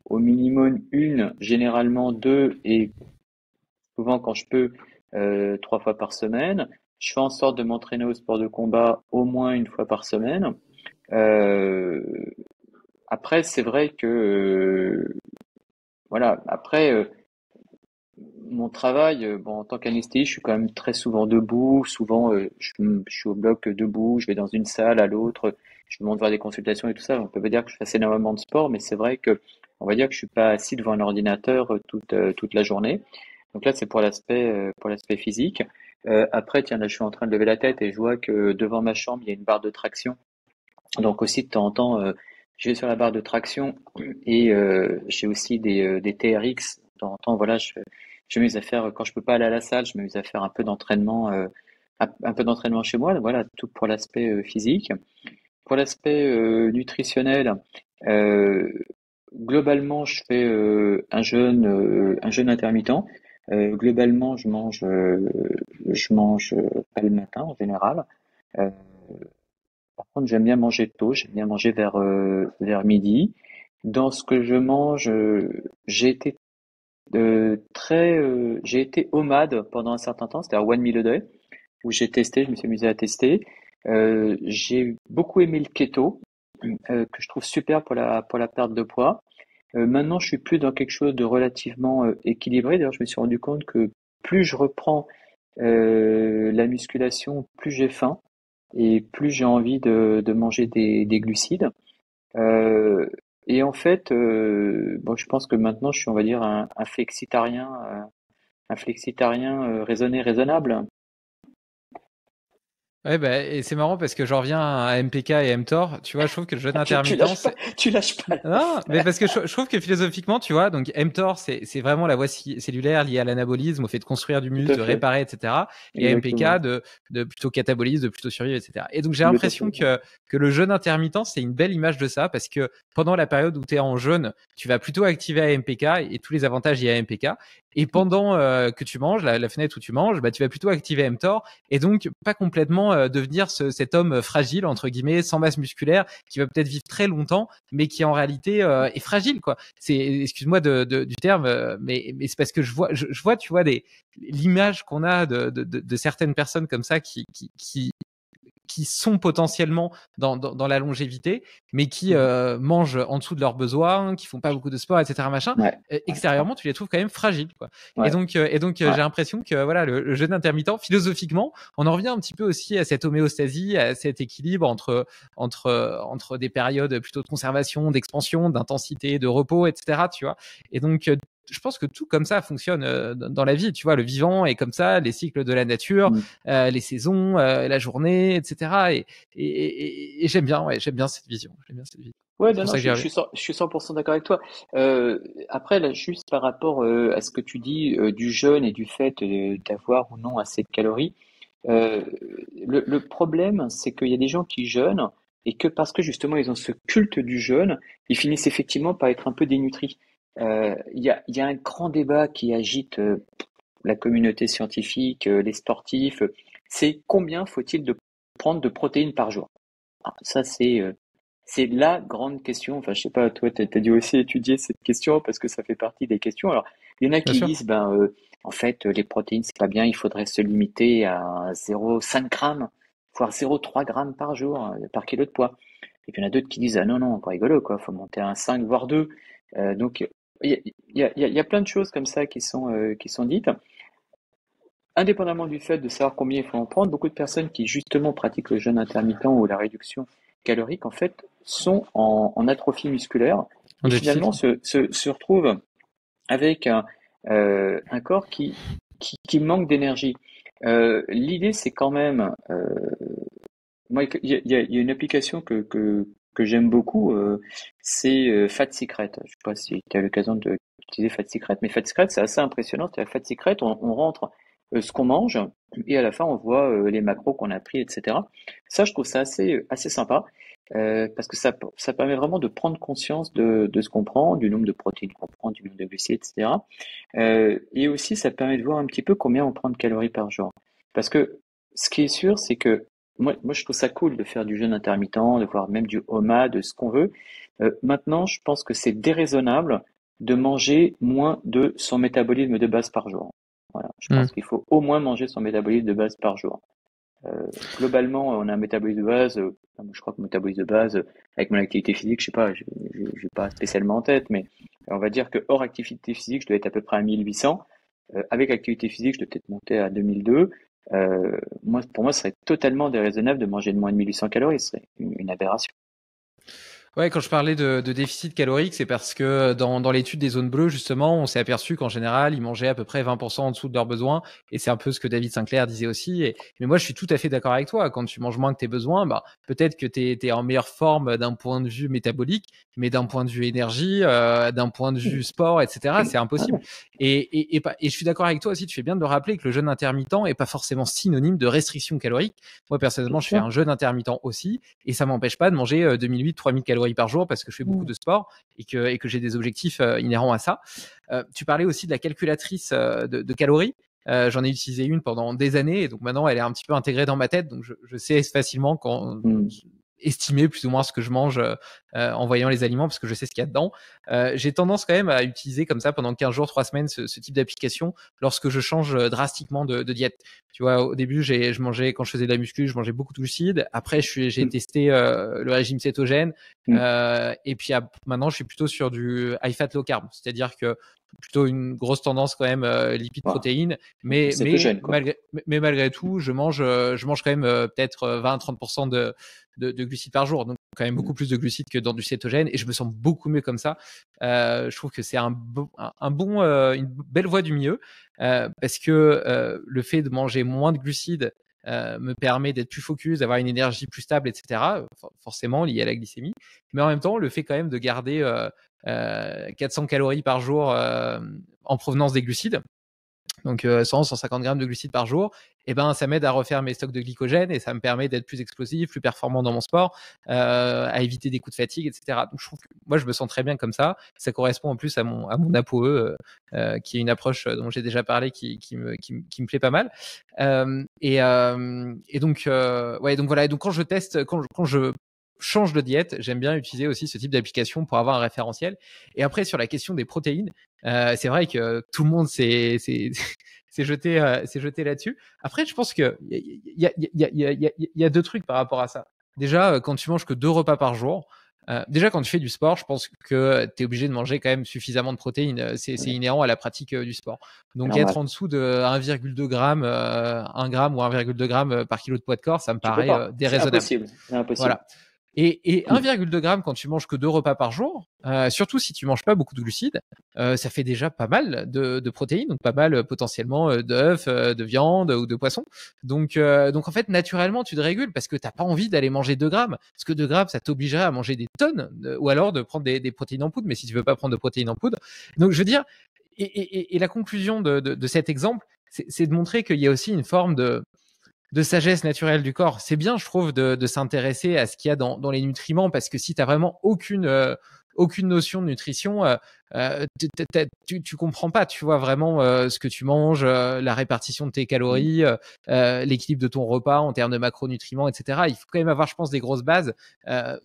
au minimum une, généralement deux, et souvent quand je peux, 3 fois par semaine. Je fais en sorte de m'entraîner au sport de combat au moins une fois par semaine. Euh, Après, c'est vrai que voilà. Après, mon travail, bon, en tant qu'anesthésiste, je suis quand même très souvent debout. Souvent, je suis au bloc debout. Je vais dans une salle à l'autre. Je monte voir des consultations et tout ça. On peut pas dire que je fasse énormément de sport, mais c'est vrai que, on va dire que je suis pas assis devant un ordinateur toute la journée. Donc là, c'est pour l'aspect physique. Après, tiens, là, je suis en train de lever la tête et je vois que devant ma chambre, il y a une barre de traction. Donc aussi, de temps en temps, je vais sur la barre de traction et j'ai aussi des TRX. De temps en temps, voilà, je m'amuse à faire, quand je peux pas aller à la salle, je m'amuse à faire un peu d'entraînement chez moi. Voilà, tout pour l'aspect physique. Pour l'aspect nutritionnel, euh, globalement, je fais un jeûne intermittent. Globalement, je mange pas le matin en général. Euh, Par contre, j'aime bien manger tôt, j'aime bien manger vers midi. Dans ce que je mange, j'ai été j'ai été OMAD pendant un certain temps, c'est-à-dire One Meal a Day, où je me suis amusé à tester. J'ai beaucoup aimé le keto, que je trouve super pour la perte de poids. Maintenant, je suis plus dans quelque chose de relativement équilibré. D'ailleurs, je me suis rendu compte que plus je reprends la musculation, plus j'ai faim et plus j'ai envie de manger des glucides. Euh, et en fait, bon, je pense que maintenant, je suis, on va dire, un flexitarien raisonné, raisonnable. Ouais, bah, et c'est marrant parce que j'en reviens à MPK et mTOR. Tu vois, je trouve que le jeûne intermittent, Tu lâches pas non, mais l'affaire. parce que je trouve que philosophiquement, tu vois, donc mTOR, c'est vraiment la voie cellulaire liée à l'anabolisme, au fait de construire du Tout muscle, à de fait, réparer, etc. Et MPK exactement. de plutôt catabolisme, de plutôt survivre, etc. Et donc j'ai Tout à l'impression fait. que le jeûne intermittent, c'est une belle image de ça parce que pendant la période où tu es en jeûne, tu vas plutôt activer AMPK et tous les avantages liés à AMPK. Et pendant que tu manges, la fenêtre où tu manges, bah, tu vas plutôt activer mTOR et donc pas complètement devenir cet homme fragile, entre guillemets, sans masse musculaire, qui va peut-être vivre très longtemps, mais qui en réalité est fragile, quoi. C'est, excuse-moi du terme, mais c'est parce que je vois, tu vois, l'image qu'on a de certaines personnes comme ça qui sont potentiellement dans la longévité, mais qui Mhm. mangent en dessous de leurs besoins, qui font pas beaucoup de sport, etc. Machin. Ouais, ouais, Extérieurement, tu les trouves quand même fragiles, quoi. ouais, J'ai ouais. l'impression que voilà, le jeûne intermittent, philosophiquement, on en revient un petit peu aussi à cette homéostasie, à cet équilibre entre des périodes plutôt de conservation, d'expansion, d'intensité, de repos, etc. Tu vois. Et donc je pense que tout comme ça fonctionne dans la vie, tu vois, le vivant est comme ça, les cycles de la nature, Mm. les saisons, la journée, etc. Et j'aime bien, ouais, j'aime bien cette vision. J'aime bien cette vision. Ouais, C'est non, pour non, ça que j'y reviens. je suis 100% d'accord avec toi. Après, là, juste par rapport à ce que tu dis du jeûne et du fait d'avoir ou non assez de calories, euh, le problème, c'est qu'il y a des gens qui jeûnent et que parce que justement ils ont ce culte du jeûne, ils finissent effectivement par être un peu dénutris. Il y a un grand débat qui agite la communauté scientifique, les sportifs, c'est combien faut-il de prendre de protéines par jour? Ah, ça, c'est la grande question. Enfin, je sais pas, toi, t'as dû aussi étudier cette question parce que ça fait partie des questions. Alors, il y en a Bien qui sûr. disent, ben, en fait, les protéines, c'est pas bien, il faudrait se limiter à 0,5 grammes, voire 0,3 grammes par jour, par kilo de poids. Et puis, il y en a d'autres qui disent, ah non, non, pas rigolo, quoi, faut monter à un 5, voire 2. Donc, il y a plein de choses comme ça qui sont dites. Indépendamment du fait de savoir combien il faut en prendre, beaucoup de personnes qui justement pratiquent le jeûne intermittent ou la réduction calorique, en fait, sont en atrophie musculaire En et déficit. finalement se retrouvent avec un corps qui manque d'énergie. L'idée, c'est quand même, moi, il y a une application que j'aime beaucoup, c'est Fat Secret. Je sais pas si tu as l'occasion d'utiliser Fat Secret, mais Fat Secret, c'est assez impressionnant. C'est-à-dire, Fat Secret, on rentre ce qu'on mange et à la fin, on voit les macros qu'on a pris, etc. Ça, je trouve ça assez sympa parce que ça permet vraiment de prendre conscience de ce qu'on prend, du nombre de protéines qu'on prend, du nombre de glucides, etc. Et aussi, ça permet de voir un petit peu combien on prend de calories par jour. Parce que ce qui est sûr, c'est que moi, je trouve ça cool de faire du jeûne intermittent, de voir même du HOMA, de ce qu'on veut. Maintenant, je pense que c'est déraisonnable de manger moins de son métabolisme de base par jour. Voilà, je Hmm. pense qu'il faut au moins manger son métabolisme de base par jour. Globalement, on a un métabolisme de base. Je crois que mon métabolisme de base, avec mon activité physique, je sais pas, j'ai pas spécialement en tête, mais on va dire que hors activité physique, je dois être à peu près à 1800. avec l'activité physique, je dois peut-être monter à 2002. Pour moi, ce serait totalement déraisonnable de manger de moins de 1800 calories. Ce serait une aberration. Ouais, quand je parlais de déficit calorique, c'est parce que dans l'étude des zones bleues, justement, on s'est aperçu qu'en général, ils mangeaient à peu près 20% en dessous de leurs besoins. Et c'est un peu ce que David Sinclair disait aussi. Mais moi, je suis tout à fait d'accord avec toi. Quand tu manges moins que tes besoins, bah, peut-être que tu es en meilleure forme d'un point de vue métabolique, mais d'un point de vue énergie, d'un point de vue sport, etc., c'est impossible. Et je suis d'accord avec toi aussi, tu fais bien de le rappeler que le jeûne intermittent est pas forcément synonyme de restriction calorique. Moi, personnellement, Bien je fais sûr. un jeûne intermittent aussi. Et ça m'empêche pas de manger 2008-3000 calories par jour parce que je fais beaucoup Mm. de sport et que j'ai des objectifs inhérents à ça. Tu parlais aussi de la calculatrice de calories. J'en ai utilisé une pendant des années et donc maintenant elle est un petit peu intégrée dans ma tête, donc je sais facilement quand Mm. estimer plus ou moins ce que je mange en voyant les aliments parce que je sais ce qu'il y a dedans. J'ai tendance quand même à utiliser comme ça pendant 15 jours, 3 semaines ce type d'application lorsque je change drastiquement de diète. Tu vois, au début, je mangeais, quand je faisais de la muscu, je mangeais beaucoup de glucides. Après, j'ai Mm. testé le régime cétogène. Mm. Et puis maintenant, je suis plutôt sur du high fat low carb, c'est-à-dire que plutôt une grosse tendance quand même lipides Voilà. protéines, C'est tout jeune, quoi. mais malgré tout, je mange quand même peut-être 20-30% de glucides par jour, donc quand même Mm. beaucoup plus de glucides que dans du cétogène, et je me sens beaucoup mieux comme ça. Je trouve que c'est une belle voie du milieu, parce que le fait de manger moins de glucides me permet d'être plus focus, d'avoir une énergie plus stable, etc. Forcément lié à la glycémie. Mais en même temps, le fait quand même de garder 400 calories par jour en provenance des glucides, donc 100-150 grammes de glucides par jour, et ben ça m'aide à refaire mes stocks de glycogène et ça me permet d'être plus explosif, plus performant dans mon sport, à éviter des coups de fatigue, etc. Donc je trouve que moi je me sens très bien comme ça. Ça correspond en plus à mon ApoE, qui est une approche dont j'ai déjà parlé, qui me plaît pas mal. Et donc ouais, donc voilà. Et donc quand je teste, quand je change de diète, j'aime bien utiliser aussi ce type d'application pour avoir un référentiel. Et après sur la question des protéines, c'est vrai que tout le monde s'est jeté là-dessus. Après, je pense que il y a deux trucs par rapport à ça. Déjà, quand tu manges que 2 repas par jour, déjà quand tu fais du sport, je pense que tu es obligé de manger quand même suffisamment de protéines. C'est inhérent à la pratique du sport. C'est Donc être normal. en dessous de 1,2 g, 1 gramme ou 1,2 g par kilo de poids de corps, ça me Tu peux paraît pas. C'est déraisonnable. impossible. C'est impossible. Voilà. Et 1,2 g quand tu manges que 2 repas par jour, surtout si tu manges pas beaucoup de glucides, ça fait déjà pas mal de protéines, donc pas mal potentiellement d'œufs, de viande ou de poisson. Donc en fait, naturellement, tu te régules parce que t'as pas envie d'aller manger 2 grammes. Parce que 2 grammes, ça t'obligerait à manger des tonnes, ou alors de prendre des protéines en poudre. Mais si tu veux pas prendre de protéines en poudre, donc je veux dire, et la conclusion de cet exemple, c'est de montrer qu'il y a aussi une forme de sagesse naturelle du corps. C'est bien, je trouve, de s'intéresser à ce qu'il y a dans les nutriments, parce que si tu n'as vraiment aucune notion de nutrition, tu comprends pas, tu vois vraiment ce que tu manges, la répartition de tes calories, l'équilibre de ton repas en termes de macronutriments, etc. Il faut quand même avoir, je pense, des grosses bases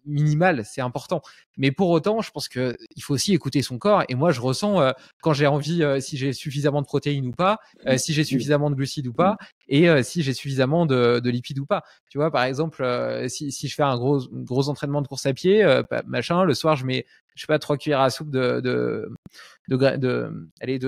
minimales, c'est important. Mais pour autant, je pense que il faut aussi écouter son corps. Et moi, je ressens quand j'ai envie, si j'ai suffisamment de protéines ou pas, si j'ai suffisamment de glucides ou pas, et si j'ai suffisamment de lipides ou pas. Tu vois, par exemple, si je fais un gros entraînement de course à pied, machin, le soir, je mets, je sais pas, 3 cuillères à soupe de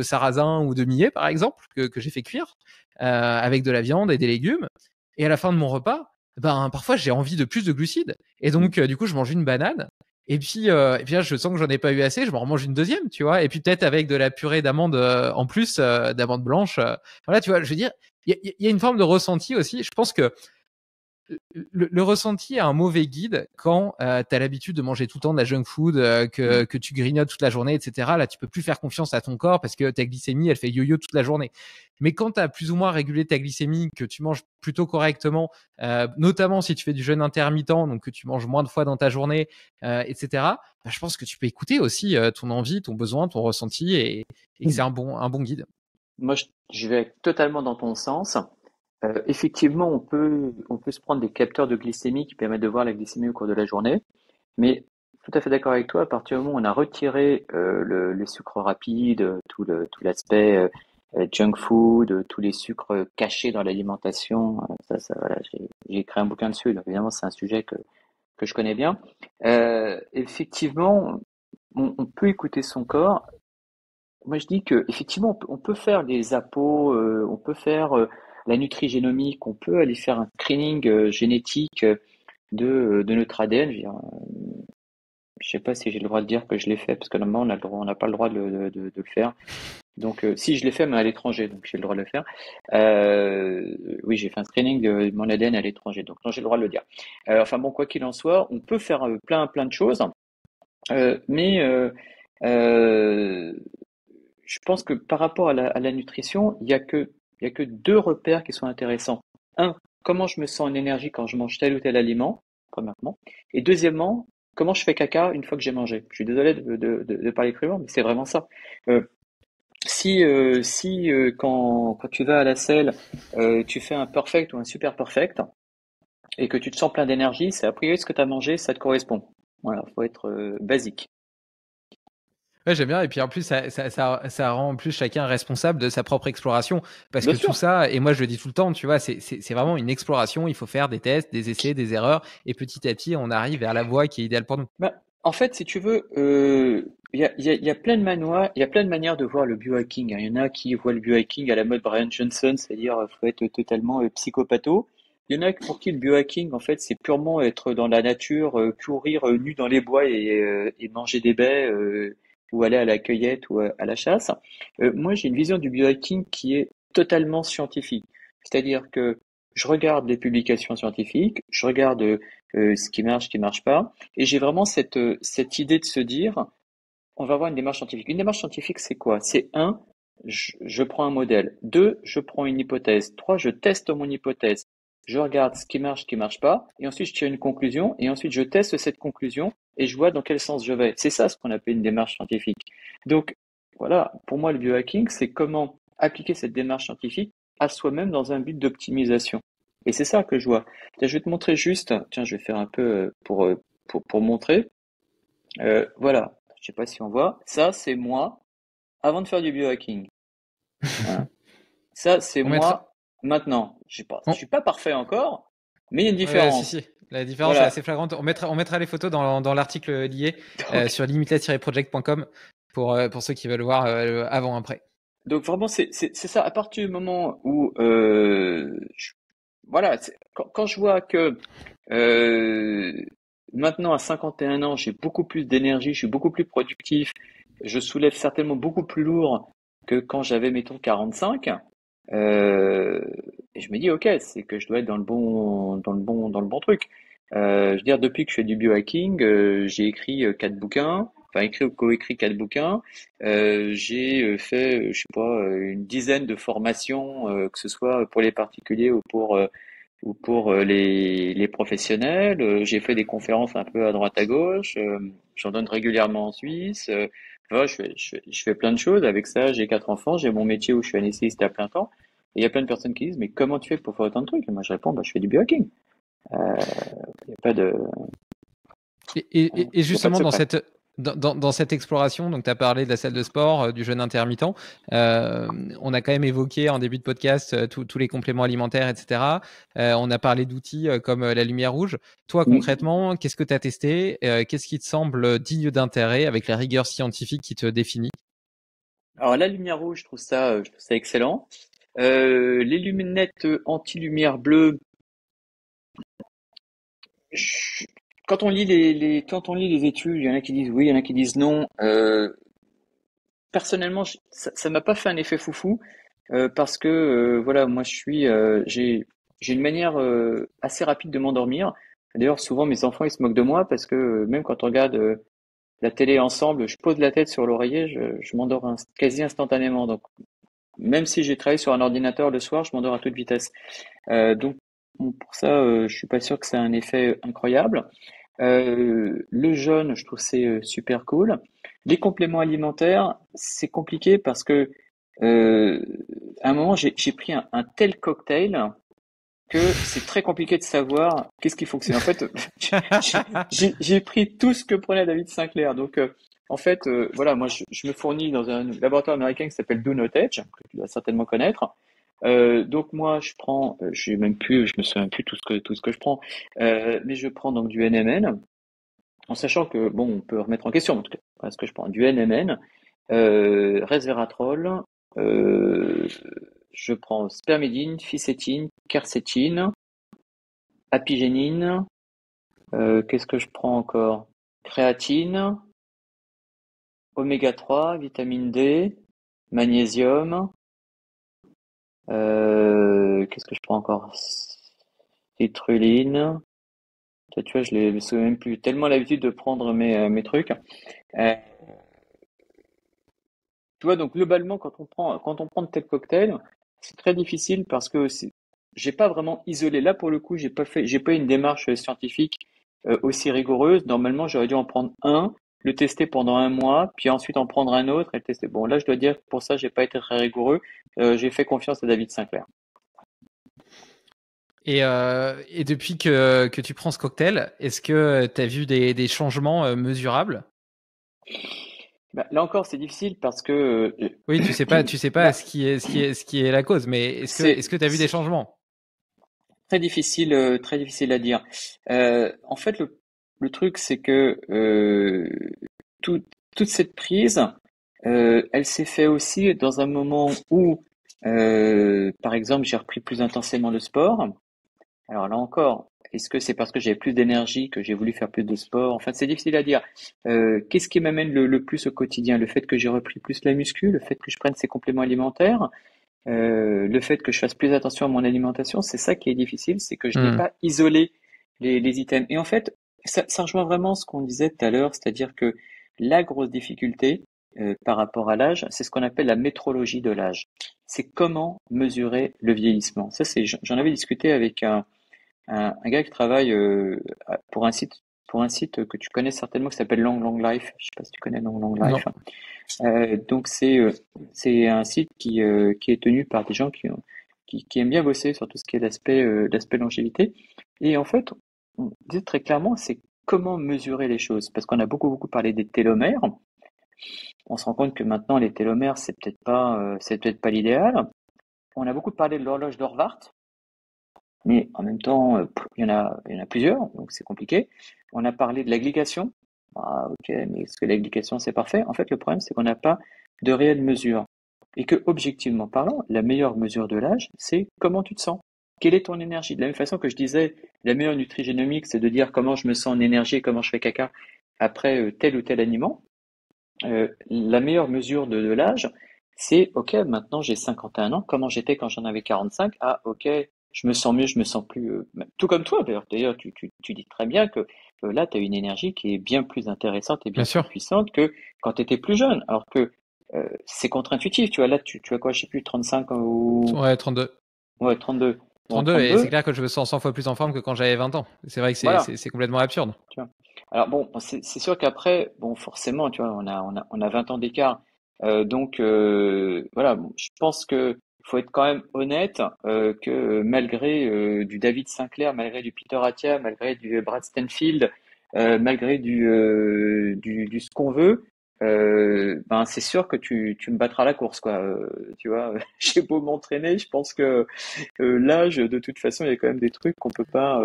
sarrasin ou de millet, par exemple, que j'ai fait cuire, avec de la viande et des légumes. Et à la fin de mon repas, ben, parfois, j'ai envie de plus de glucides. Et donc, du coup, je mange une banane. Et puis là, je sens que j'en ai pas eu assez, je m'en remange une deuxième, tu vois. Et puis peut-être avec de la purée d'amandes en plus, d'amandes blanches. Voilà, tu vois, je veux dire, il y a une forme de ressenti aussi. Je pense que le ressenti est un mauvais guide quand tu as l'habitude de manger tout le temps de la junk food, que tu grignotes toute la journée, etc. Là, tu peux plus faire confiance à ton corps parce que ta glycémie, elle fait yo-yo toute la journée. Mais quand tu as plus ou moins régulé ta glycémie, que tu manges plutôt correctement, notamment si tu fais du jeûne intermittent, donc que tu manges moins de fois dans ta journée, etc., bah, je pense que tu peux écouter aussi ton envie, ton besoin, ton ressenti, et que c'est un bon guide. Moi, je vais totalement dans ton sens. Effectivement, on peut se prendre des capteurs de glycémie qui permettent de voir la glycémie au cours de la journée. Mais tout à fait d'accord avec toi, à partir du moment où on a retiré le sucre rapide, tout l'aspect junk food, tous les sucres cachés dans l'alimentation, voilà, j'ai écrit un bouquin dessus, donc évidemment c'est un sujet que je connais bien. Effectivement, on peut écouter son corps. moi je dis que effectivement on peut faire des appos, on peut faire la nutrigénomique, on peut aller faire un screening génétique de notre ADN. Je veux dire, je sais pas si j'ai le droit de dire que je l'ai fait, parce que normalement on n'a pas le droit de le faire. Donc si je l'ai fait, mais à l'étranger, donc j'ai le droit de le faire. Oui, j'ai fait un screening de mon ADN à l'étranger, donc non, j'ai le droit de le dire. Enfin bon, quoi qu'il en soit, on peut faire plein de choses, mais euh, je pense que par rapport à la nutrition, il y a que deux repères qui sont intéressants. Un, comment je me sens en énergie quand je mange tel ou tel aliment, premièrement. Et deuxièmement, comment je fais caca une fois que j'ai mangé. Je suis désolé de parler crûment, mais c'est vraiment ça. Euh, si quand tu vas à la selle, tu fais un perfect ou un super perfect et que tu te sens plein d'énergie, c'est a priori ce que tu as mangé, ça te correspond. Voilà, faut être basique. Ouais, j'aime bien. Et puis en plus, ça rend en plus chacun responsable de sa propre exploration. Parce Bien que tout sûr. ça, et moi je le dis tout le temps, tu vois, c'est vraiment une exploration. Il faut faire des tests, des essais, des erreurs. Et petit à petit, on arrive vers la voie qui est idéale pour nous. Bah, en fait, si tu veux, il y a plein de il y a plein de manières de voir le biohacking, hein. Il y en a qui voient le biohacking à la mode Brian Johnson, c'est-à-dire faut être totalement psychopatho. Il y en a pour qui le biohacking, en fait, c'est purement être dans la nature, courir nu dans les bois et manger des baies, ou aller à la cueillette ou à la chasse. Moi, j'ai une vision du biohacking qui est totalement scientifique. C'est-à-dire que je regarde les publications scientifiques, je regarde ce qui marche pas. Et j'ai vraiment cette idée de se dire, on va avoir une démarche scientifique. Une démarche scientifique, c'est quoi? C'est un, je prends un modèle. Deux, je prends une hypothèse. Trois, je teste mon hypothèse. Je regarde ce qui marche pas. Et ensuite, je tire une conclusion. Et ensuite, je teste cette conclusion et je vois dans quel sens je vais. C'est ça ce qu'on appelle une démarche scientifique. Donc, voilà, pour moi, le biohacking, c'est comment appliquer cette démarche scientifique à soi-même dans un but d'optimisation. Et c'est ça que je vois. Tiens, je vais te montrer juste, tiens, je vais faire un peu pour montrer. Voilà, je sais pas si on voit. Ça, c'est moi avant de faire du biohacking. Voilà. Ça, c'est On mettra. moi maintenant. Je On... suis pas parfait encore, mais il y a une Ouais, si, différence. si. La différence est assez Voilà. flagrante. On mettra les photos dans l'article lié Donc, sur limitless-project.com pour ceux qui veulent voir avant-après. donc vraiment, c'est ça. À partir du moment où, voilà, quand je vois que euh, maintenant à 51 ans, j'ai beaucoup plus d'énergie, je suis beaucoup plus productif, je soulève certainement beaucoup plus lourd que quand j'avais, mettons, 45. Et je me dis, ok, c'est que je dois être dans le bon truc. Je veux dire, depuis que je fais du biohacking, j'ai écrit 4 bouquins, enfin écrit ou coécrit 4 bouquins. J'ai fait, je sais pas, une dizaine de formations, que ce soit pour les particuliers ou pour les professionnels. J'ai fait des conférences un peu à droite à gauche. J'en donne régulièrement en Suisse. Voilà, je fais plein de choses. Avec ça, j'ai 4 enfants. J'ai mon métier où je suis anesthésiste à plein temps. Et il y a plein de personnes qui disent, mais comment tu fais pour faire autant de trucs? Et moi, je réponds, bah, je fais du biohacking. Il n'y a pas de, Et il y a pas de justement, secret. dans cette exploration, donc tu as parlé de la salle de sport, du jeûne intermittent. On a quand même évoqué en début de podcast tous les compléments alimentaires, etc. On a parlé d'outils comme la lumière rouge. Toi, Mm. concrètement, qu'est-ce que tu as testé? Qu'est-ce qui te semble digne d'intérêt avec la rigueur scientifique qui te définit? Alors, la lumière rouge, je trouve ça excellent. Les lunettes anti-lumière bleue, je- quand on lit quand on lit les études, il y en a qui disent oui, il y en a qui disent non. Personnellement, ça m'a pas fait un effet foufou parce que voilà, moi j'ai une manière assez rapide de m'endormir. D'ailleurs, souvent mes enfants ils se moquent de moi parce que même quand on regarde la télé ensemble, je pose la tête sur l'oreiller, je m'endors quasi instantanément. Donc même si j'ai travaillé sur un ordinateur le soir, je m'endors à toute vitesse. Donc bon, pour ça, je suis pas sûr que ça ait un effet incroyable. Le jeûne, je trouve c'est super cool. Les compléments alimentaires, c'est compliqué parce que euh, à un moment j'ai pris un tel cocktail que c'est très compliqué de savoir qu'est-ce qui fonctionne. En fait, j'ai pris tout ce que prenait David Sinclair. Donc en fait, voilà, moi je me fournis dans un laboratoire américain qui s'appelle Do Not Edge, que tu dois certainement connaître. Donc moi je prends, je me souviens plus tout ce que je prends, mais je prends donc du NMN en sachant que, bon, on peut remettre en question, en tout cas, ce que je prends du NMN, resveratrol, je prends spermidine, ficétine, quercétine, apigénine, qu'est-ce que je prends encore? Créatine, oméga 3, vitamine D, magnésium, qu'est-ce que je prends encore? Citrulline. Tu vois, je me souviens même plus. Tellement l'habitude de prendre mes trucs. Euh, Tu vois, donc globalement, quand on prend de tels cocktails, c'est très difficile parce que j'ai pas vraiment isolé. Là, pour le coup, j'ai pas une démarche scientifique aussi rigoureuse. Normalement, j'aurais dû en prendre un, le tester pendant un mois, puis ensuite en prendre un autre et le tester. Bon, là, je dois dire que pour ça, j'ai pas été très rigoureux. J'ai fait confiance à David Sinclair. Et depuis que tu prends ce cocktail, est-ce que tu as vu des changements mesurables? Bah, là encore, c'est difficile parce que Oui, tu sais pas bah, ce qui est la cause, mais est-ce que tu as vu des c'est changements? très difficile à dire. En fait, le truc, c'est que tout- toute cette prise, elle s'est fait aussi dans un moment où, par exemple, j'ai repris plus intensément le sport. Alors là encore, est-ce que c'est parce que j'avais plus d'énergie que j'ai voulu faire plus de sport? Enfin, c'est difficile à dire. Qu'est-ce qui m'amène le plus au quotidien? Le fait que j'ai repris plus la muscu, le fait que je prenne ces compléments alimentaires, le fait que je fasse plus attention à mon alimentation, c'est ça qui est difficile, c'est que je n'ai Hmm. pas isolé les items. Et en fait, ça rejoint vraiment ce qu'on disait tout à l'heure, c'est-à-dire que la grosse difficulté par rapport à l'âge, c'est ce qu'on appelle la métrologie de l'âge. C'est comment mesurer le vieillissement. Ça, j'en avais discuté avec un gars qui travaille pour un site que tu connais certainement qui s'appelle Long Long Life. Je sais pas si tu connais Long Long Non. Life. Donc c'est un site qui est tenu par des gens qui aiment bien bosser sur tout ce qui est l'aspect longévité. Et en fait, on dit très clairement, c'est comment mesurer les choses. Parce qu'on a beaucoup parlé des télomères. On se rend compte que maintenant, les télomères, c'est peut-être pas l'idéal. On a beaucoup parlé de l'horloge d'Orvart, mais en même temps, il y en a plusieurs, donc c'est compliqué. On a parlé de la glycation. Ah, ok, mais est-ce que la glycation, c'est parfait? En fait, le problème, c'est qu'on n'a pas de réelle mesure. Et que, objectivement parlant, la meilleure mesure de l'âge, c'est comment tu te sens. Quelle est ton énergie? De la même façon que je disais, la meilleure nutrigénomique, c'est de dire comment je me sens en énergie et comment je fais caca après tel ou tel aliment. La meilleure mesure de l'âge, c'est OK, maintenant j'ai 51 ans, comment j'étais quand j'en avais 45? Ah, OK, je me sens mieux, je me sens plus. Tout comme toi, d'ailleurs. D'ailleurs, tu dis très bien que là, tu as une énergie qui est bien plus intéressante et Bien bien plus sûr. puissante que quand tu étais plus jeune. Alors que c'est contre-intuitif, tu vois. Là, tu as quoi, je sais plus, 35 ou. Ouais, 32. Ouais, 32. Bon, 32, et c'est 32, clair que je me sens 100 fois plus en forme que quand j'avais 20 ans. C'est vrai que voilà. c'est complètement absurde. Tu vois. Alors bon, c'est sûr qu'après, bon, forcément, tu vois, on a 20 ans d'écart. Donc voilà, bon, je pense que faut être quand même honnête que malgré du David Sinclair, malgré du Peter Attia, malgré du Brad Stanfield, malgré du ce qu'on veut, ben c'est sûr que tu me battras la course, quoi. Tu vois, j'ai beau m'entraîner, je pense que l'âge, de toute façon, il y a quand même des trucs qu'on peut pas.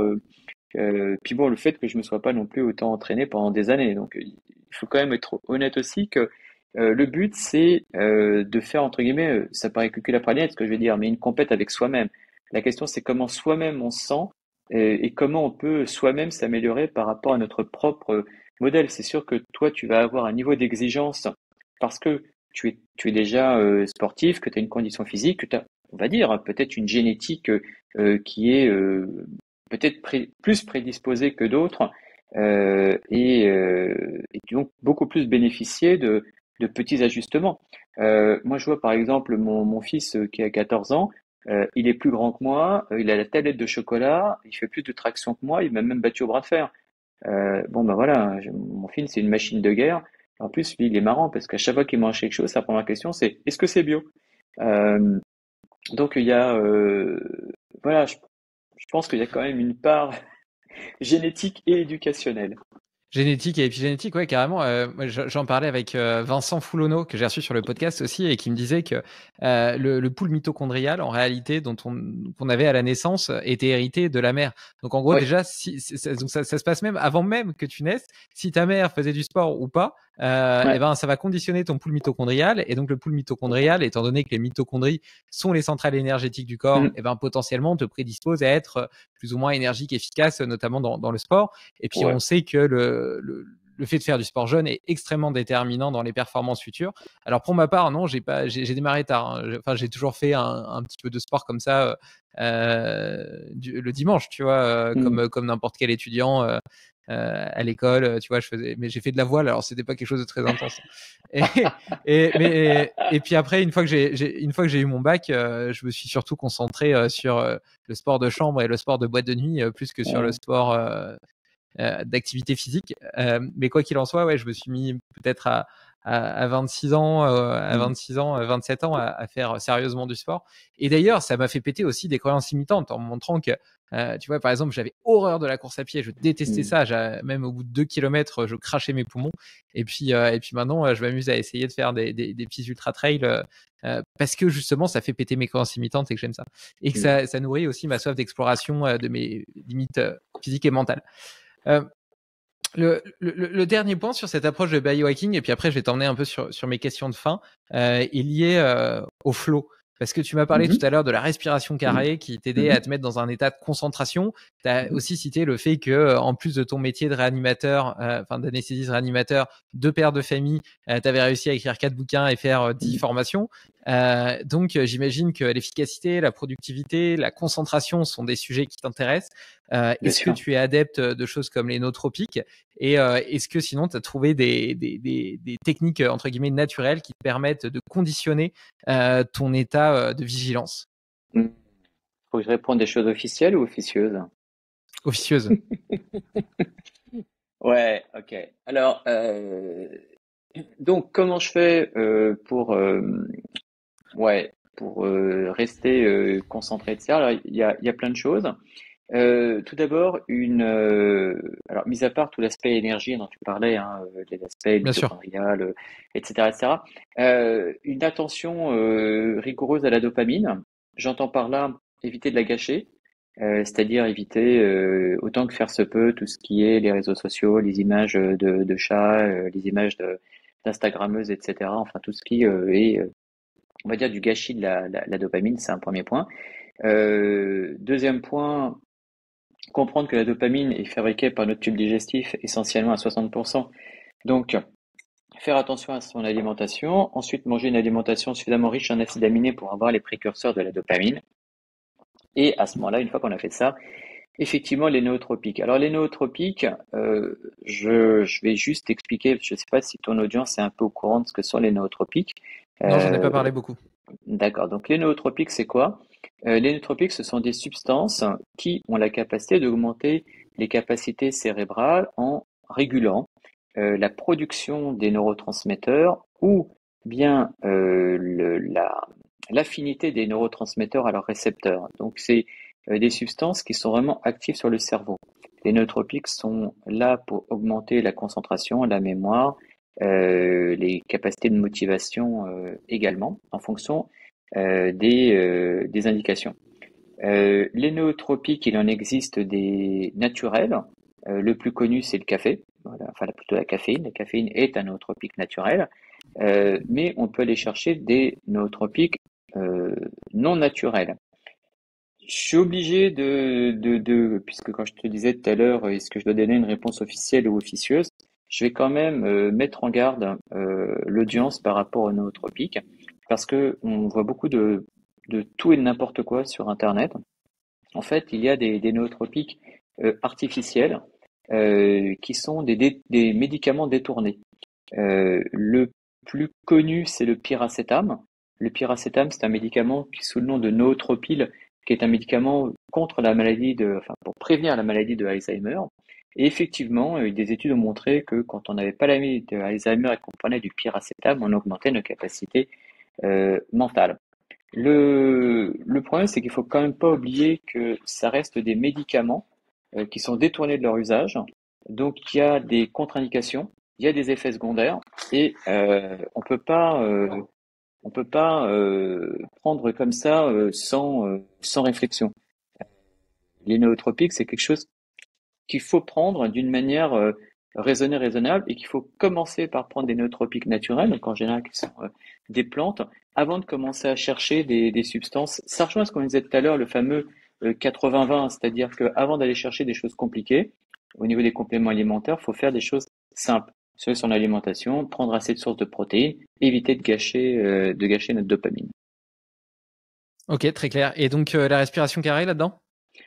Puis bon, le fait que je me sois pas non plus autant entraîné pendant des années. Donc, il faut quand même être honnête aussi que le but, c'est de faire, entre guillemets, ça paraît cuculapralienne ce que je vais dire, mais une compète avec soi-même. La question, c'est comment soi-même on se sent et comment on peut soi-même s'améliorer par rapport à notre propre modèle. C'est sûr que toi, tu vas avoir un niveau d'exigence parce que tu es déjà sportif, que tu as une condition physique, que tu as, on va dire, peut-être une génétique qui est peut-être plus prédisposés que d'autres et donc beaucoup plus bénéficier de petits ajustements. Moi, je vois par exemple mon fils qui a 14 ans, il est plus grand que moi, il a la tablette de chocolat, il fait plus de traction que moi, il m'a même battu au bras de fer. Bon, ben voilà, mon fils, c'est une machine de guerre. En plus, lui, il est marrant parce qu'à chaque fois qu'il mange quelque chose, sa première question, c'est est-ce que c'est bio? Euh, donc, il y a, voilà, je pense qu'il y a quand même une part génétique et éducationnelle. Génétique et épigénétique, ouais, carrément. Moi, j'en parlais avec Vincent Foulonneau, que j'ai reçu sur le podcast aussi, et qui me disait que le pool mitochondrial, en réalité, qu'on avait à la naissance, était hérité de la mère. Donc, en gros, Oui. déjà, donc ça se passe même avant même que tu naisses. Si ta mère faisait du sport ou pas, et Ouais. ben, ça va conditionner ton pool mitochondrial. Et donc, le pool mitochondrial, étant donné que les mitochondries sont les centrales énergétiques du corps, Mm. et ben, potentiellement, te prédispose à être plus ou moins énergique, efficace, notamment dans le sport. Et puis, Ouais. on sait que le fait de faire du sport jeune est extrêmement déterminant dans les performances futures. Alors pour ma part, non, j'ai démarré tard. Hein. Enfin, j'ai toujours fait un petit peu de sport comme ça le dimanche, tu vois, Mm. comme n'importe quel étudiant à l'école, tu vois, mais j'ai fait de la voile, alors c'était pas quelque chose de très intense. Et, et puis après, une fois que j'ai eu mon bac, je me suis surtout concentré sur le sport de chambre et le sport de boîte de nuit, plus que sur le Ouais. sport d'activité physique. Mais quoi qu'il en soit, ouais, je me suis mis peut-être à 26 ans, à Mm. 26 ans, 27 ans, à faire sérieusement du sport. Et d'ailleurs, ça m'a fait péter aussi des croyances limitantes en me montrant que, tu vois, par exemple, j'avais horreur de la course à pied, je détestais Mm. ça. Même au bout de 2 kilomètres, je crachais mes poumons. Et puis maintenant, je m'amuse à essayer de faire des petits ultra trails. Parce que justement, ça fait péter mes croyances limitantes et que j'aime ça. Et que Mm. ça nourrit aussi ma soif d'exploration de mes limites physiques et mentales. Euh, le dernier point sur cette approche de biohacking, et puis après je vais t'emmener un peu sur mes questions de fin, est lié au flow. Parce que tu m'as parlé tout Mhm. à l'heure de la respiration carrée qui t'aidait à Mhm. te mettre dans un état de concentration. Tu as aussi cité le fait que, en plus de ton métier de réanimateur, enfin d'anesthésiste réanimateur, de père de famille, tu avais réussi à écrire 4 bouquins et faire 10 Mhm. formations. Donc j'imagine que l'efficacité, la productivité, la concentration sont des sujets qui t'intéressent. Bien Est-ce que sûr. tu es adepte de choses comme les nootropiques? Et est-ce que sinon tu as trouvé des techniques entre guillemets naturelles qui te permettent de conditionner ton état de vigilance Mm. Faut que je réponde des choses officielles ou officieuses? officieuse? Ouais, ok. Alors, donc comment je fais pour rester concentré, etc. Alors, il y a plein de choses. Tout d'abord, alors mis à part tout l'aspect énergie dont tu parlais, hein, l'aspect Bien sûr. mitochondrial, etc., etc., une attention rigoureuse à la dopamine. J'entends par là éviter de la gâcher, c'est-à-dire éviter autant que faire se peut tout ce qui est les réseaux sociaux, les images de chats, les images d'Instagrammeuses, etc. Enfin tout ce qui est, on va dire, du gâchis de la dopamine, c'est un premier point. Deuxième point, comprendre que la dopamine est fabriquée par notre tube digestif essentiellement à 60%. Donc, faire attention à son alimentation. Ensuite, manger une alimentation suffisamment riche en acides aminés pour avoir les précurseurs de la dopamine. Et à ce moment-là, une fois qu'on a fait ça, effectivement, les nootropiques. Alors, les nootropiques, je vais juste expliquer, je ne sais pas si ton audience est un peu au courant de ce que sont les nootropiques. Non, j'en ai Euh, pas parlé beaucoup. d'accord. Donc, les nootropiques, c'est quoi? Les nootropiques, ce sont des substances qui ont la capacité d'augmenter les capacités cérébrales en régulant la production des neurotransmetteurs ou bien l'affinité des neurotransmetteurs à leurs récepteurs. Donc, c'est des substances qui sont vraiment actives sur le cerveau. Les nootropiques sont là pour augmenter la concentration, la mémoire, les capacités de motivation également, en fonction des indications. Les nootropiques, il en existe des naturels. Le plus connu, c'est le café. Voilà, enfin, plutôt la caféine. La caféine est un nootropique naturel. Mais on peut aller chercher des nootropiques euh, non naturels. Je suis obligé puisque quand je te disais tout à l'heure, est-ce que je dois donner une réponse officielle ou officieuse, je vais quand même mettre en garde l'audience par rapport aux nootropiques, parce que on voit beaucoup de tout et de n'importe quoi sur Internet. En fait, il y a des nootropiques artificiels qui sont des médicaments détournés. Le plus connu, c'est le piracétam. Le piracétam, c'est un médicament qui, sous le nom de nootropil, qui est un médicament contre la maladie enfin, pour prévenir la maladie de Alzheimer. Et effectivement, des études ont montré que quand on n'avait pas la maladie de Alzheimer et qu'on prenait du piracétam, on augmentait nos capacités mentales. Le problème, c'est qu'il faut quand même pas oublier que ça reste des médicaments qui sont détournés de leur usage Donc il y a des contre-indications, il y a des effets secondaires et on peut pas prendre comme ça sans réflexion. Les nootropiques, c'est quelque chose qu'il faut prendre d'une manière raisonnée, raisonnable, et qu'il faut commencer par prendre des nootropiques naturels, donc en général qui sont des plantes, avant de commencer à chercher des substances. Ça rejoint ce qu'on disait tout à l'heure, le fameux 80-20, c'est-à-dire qu'avant d'aller chercher des choses compliquées, au niveau des compléments alimentaires, il faut faire des choses simples sur son alimentation, prendre assez de sources de protéines, éviter de gâcher notre dopamine. Ok, très clair. Et donc la respiration carrée là-dedans?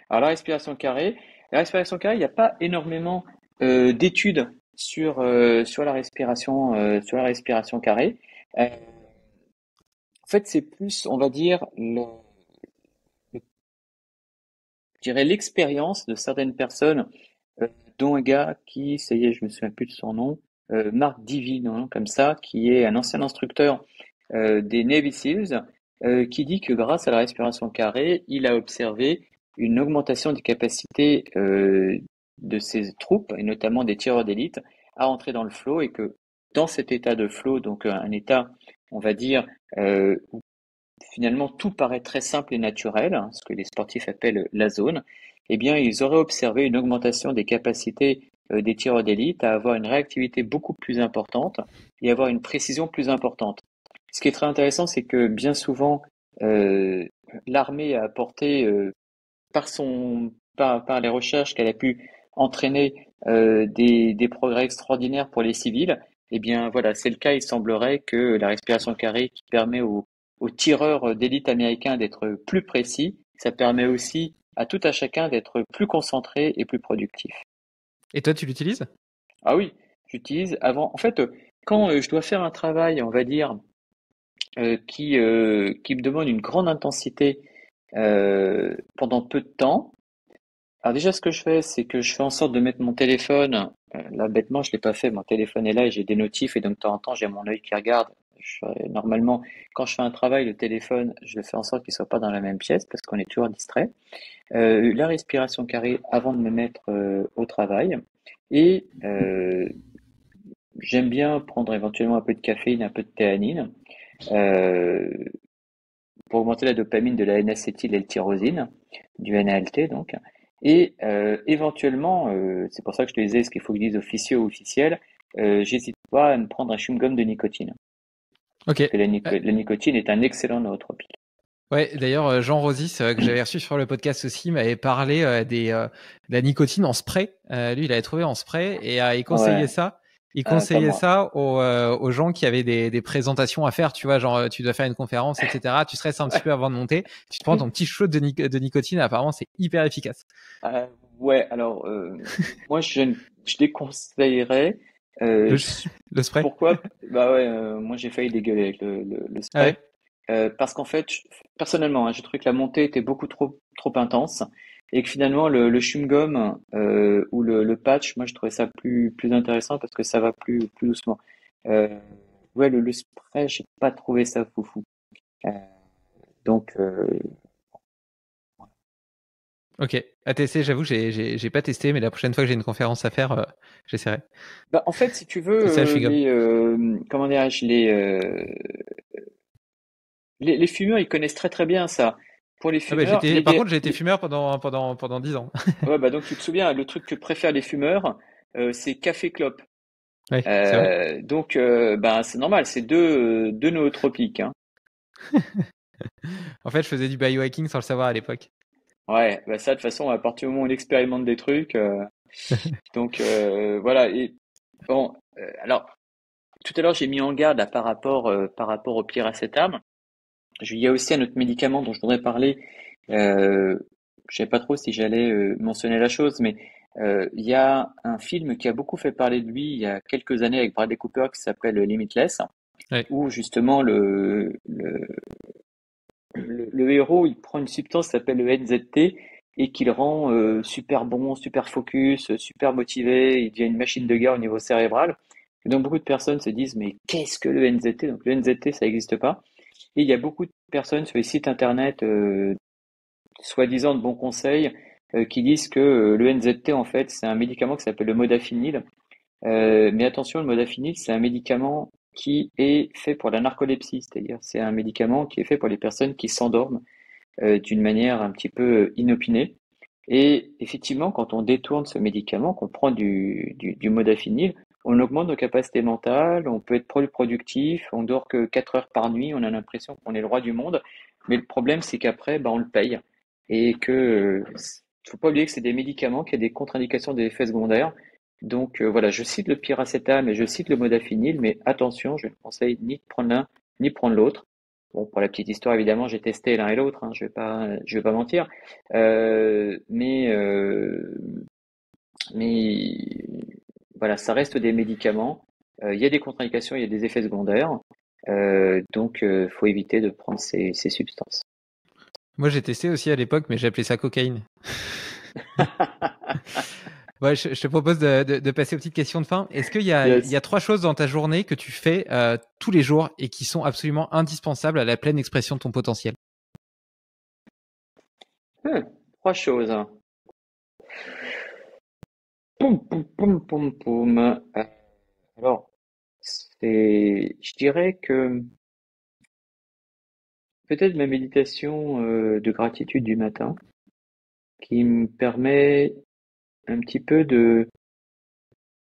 Alors la respiration carrée, il n'y a pas énormément d'études sur la respiration carrée. En fait, c'est plus, on va dire, je dirais l'expérience de certaines personnes, euh, dont un gars qui, ça y est, je me souviens plus de son nom, Marc Divine, un nom comme ça, qui est un ancien instructeur des Navy Seals, qui dit que grâce à la respiration carrée, il a observé une augmentation des capacités de ses troupes, et notamment des tireurs d'élite, à entrer dans le flow, et que dans cet état de flow, donc un état, on va dire, où finalement tout paraît très simple et naturel, hein, ce que les sportifs appellent la zone, eh bien, ils auraient observé une augmentation des capacités des tireurs d'élite à avoir une réactivité beaucoup plus importante et avoir une précision plus importante. Ce qui est très intéressant, c'est que bien souvent, euh, l'armée a apporté, par les recherches qu'elle a pu entraîner, des progrès extraordinaires pour les civils. Eh bien, voilà, c'est le cas. Il semblerait que la respiration carrée, qui permet aux tireurs d'élite américains d'être plus précis, ça permet aussi à tout à chacun d'être plus concentré et plus productif. Et toi, tu l'utilises? Ah oui, j'utilise avant. En fait, quand je dois faire un travail, on va dire, qui me demande une grande intensité pendant peu de temps. Alors déjà, ce que je fais, c'est que je fais en sorte de mettre mon téléphone. Là, bêtement, je l'ai pas fait. Mon téléphone est là et j'ai des notifs, et donc de temps en temps, j'ai mon œil qui regarde. Normalement, quand je fais un travail, le téléphone, je fais en sorte qu'il soit pas dans la même pièce parce qu'on est toujours distrait. La respiration carrée avant de me mettre au travail. Et j'aime bien prendre éventuellement un peu de caféine, un peu de théanine, euh, pour augmenter la dopamine, de la N-acétyl-L-tyrosine, du NALT donc. Et éventuellement, c'est pour ça que je te disais ce qu'il faut que je dise officieux ou officiel, j'hésite pas à me prendre un chewing-gum de nicotine. Ok. Parce que la nicotine est un excellent nootropique. Ouais, d'ailleurs, Jean Rosis, que j'avais reçu sur le podcast aussi, m'avait parlé de la nicotine en spray. Lui, il avait trouvé en spray et il conseillait Ouais, ça. Il pas conseillait moi. ça aux gens qui avaient des présentations à faire, tu vois, genre tu dois faire une conférence, etc. Tu stresses un petit peu avant de monter. Tu te prends ton petit shot de nicotine. Apparemment, c'est hyper efficace. Euh, ouais, alors moi je déconseillerais. Le, le spray. Pourquoi? Bah ouais, moi j'ai failli dégueuler avec le Ah spray. ouais. Parce qu'en fait, personnellement, hein, j'ai trouvé que la montée était beaucoup trop intense, et que finalement le chewing-gum ou le patch, moi je trouvais ça plus intéressant parce que ça va plus doucement. Euh, ouais, le spray, j'ai pas trouvé ça foufou. Euh, donc, Ok. À tester, j'avoue, j'ai pas testé, mais la prochaine fois que j'ai une conférence à faire, j'essaierai. bah, en fait, si tu C'est ça, le veux, chewing-gum. comment dirais-je, les fumeurs, ils connaissent très bien ça. Pour les Ah bah, fumeurs, par contre, j'ai été fumeur pendant 10 ans. ouais, bah donc tu te souviens, le truc que préfèrent les fumeurs, c'est café clope. Oui, c'est vrai. Donc, ben, c'est normal, c'est deux nootropiques, hein. En fait, je faisais du biohacking sans le savoir à l'époque. Ouais, bah ça, de toute façon, à partir du moment où on expérimente des trucs, donc voilà. Et bon, alors, tout à l'heure, j'ai mis en garde là, par rapport au piracétam. Il y a aussi un autre médicament dont je voudrais parler. Euh, je sais pas trop si j'allais mentionner la chose, mais il y a un film qui a beaucoup fait parler de lui il y a quelques années avec Bradley Cooper qui s'appelle Limitless, Ouais. où justement le héros, il prend une substance qui s'appelle le NZT et qui le rend super bon, super focus, super motivé. Il devient une machine de guerre au niveau cérébral. Et donc beaucoup de personnes se disent, mais qu'est-ce que le NZT? Donc le NZT, ça n'existe pas. Et il y a beaucoup de personnes sur les sites internet, soi-disant de bons conseils, qui disent que le NZT, en fait, c'est un médicament qui s'appelle le modafinil. Mais attention, le modafinil, c'est un médicament qui est fait pour la narcolepsie, c'est-à-dire c'est un médicament qui est fait pour les personnes qui s'endorment d'une manière un petit peu inopinée. Et effectivement, quand on détourne ce médicament, qu'on prend du modafinil, on augmente nos capacités mentales, on peut être plus productif, on dort que 4 heures par nuit, on a l'impression qu'on est le roi du monde. Mais le problème, c'est qu'après, on le paye. Et faut pas oublier que c'est des médicaments, qu'il y a des contre-indications, des effets secondaires. Donc voilà, je cite le pyracétam et je cite le modafinil, mais attention, je ne conseille ni de prendre l'un ni de prendre l'autre. Bon, pour la petite histoire, évidemment, j'ai testé l'un et l'autre, hein, je vais pas mentir. Euh, mais, euh, mais voilà, ça reste des médicaments. Il y a des contre-indications, il y a des effets secondaires. Donc, faut éviter de prendre ces substances. Moi, j'ai testé aussi à l'époque, mais j'ai appelé ça cocaïne. Ouais, je te propose de passer aux petites questions de fin. Est-ce qu'il y a Yes. 3 choses dans ta journée que tu fais tous les jours et qui sont absolument indispensables à la pleine expression de ton potentiel? Hmm, 3 choses. Poum, poum, poum, poum, poum. Alors, je dirais que peut-être ma méditation de gratitude du matin, qui me permet un petit peu de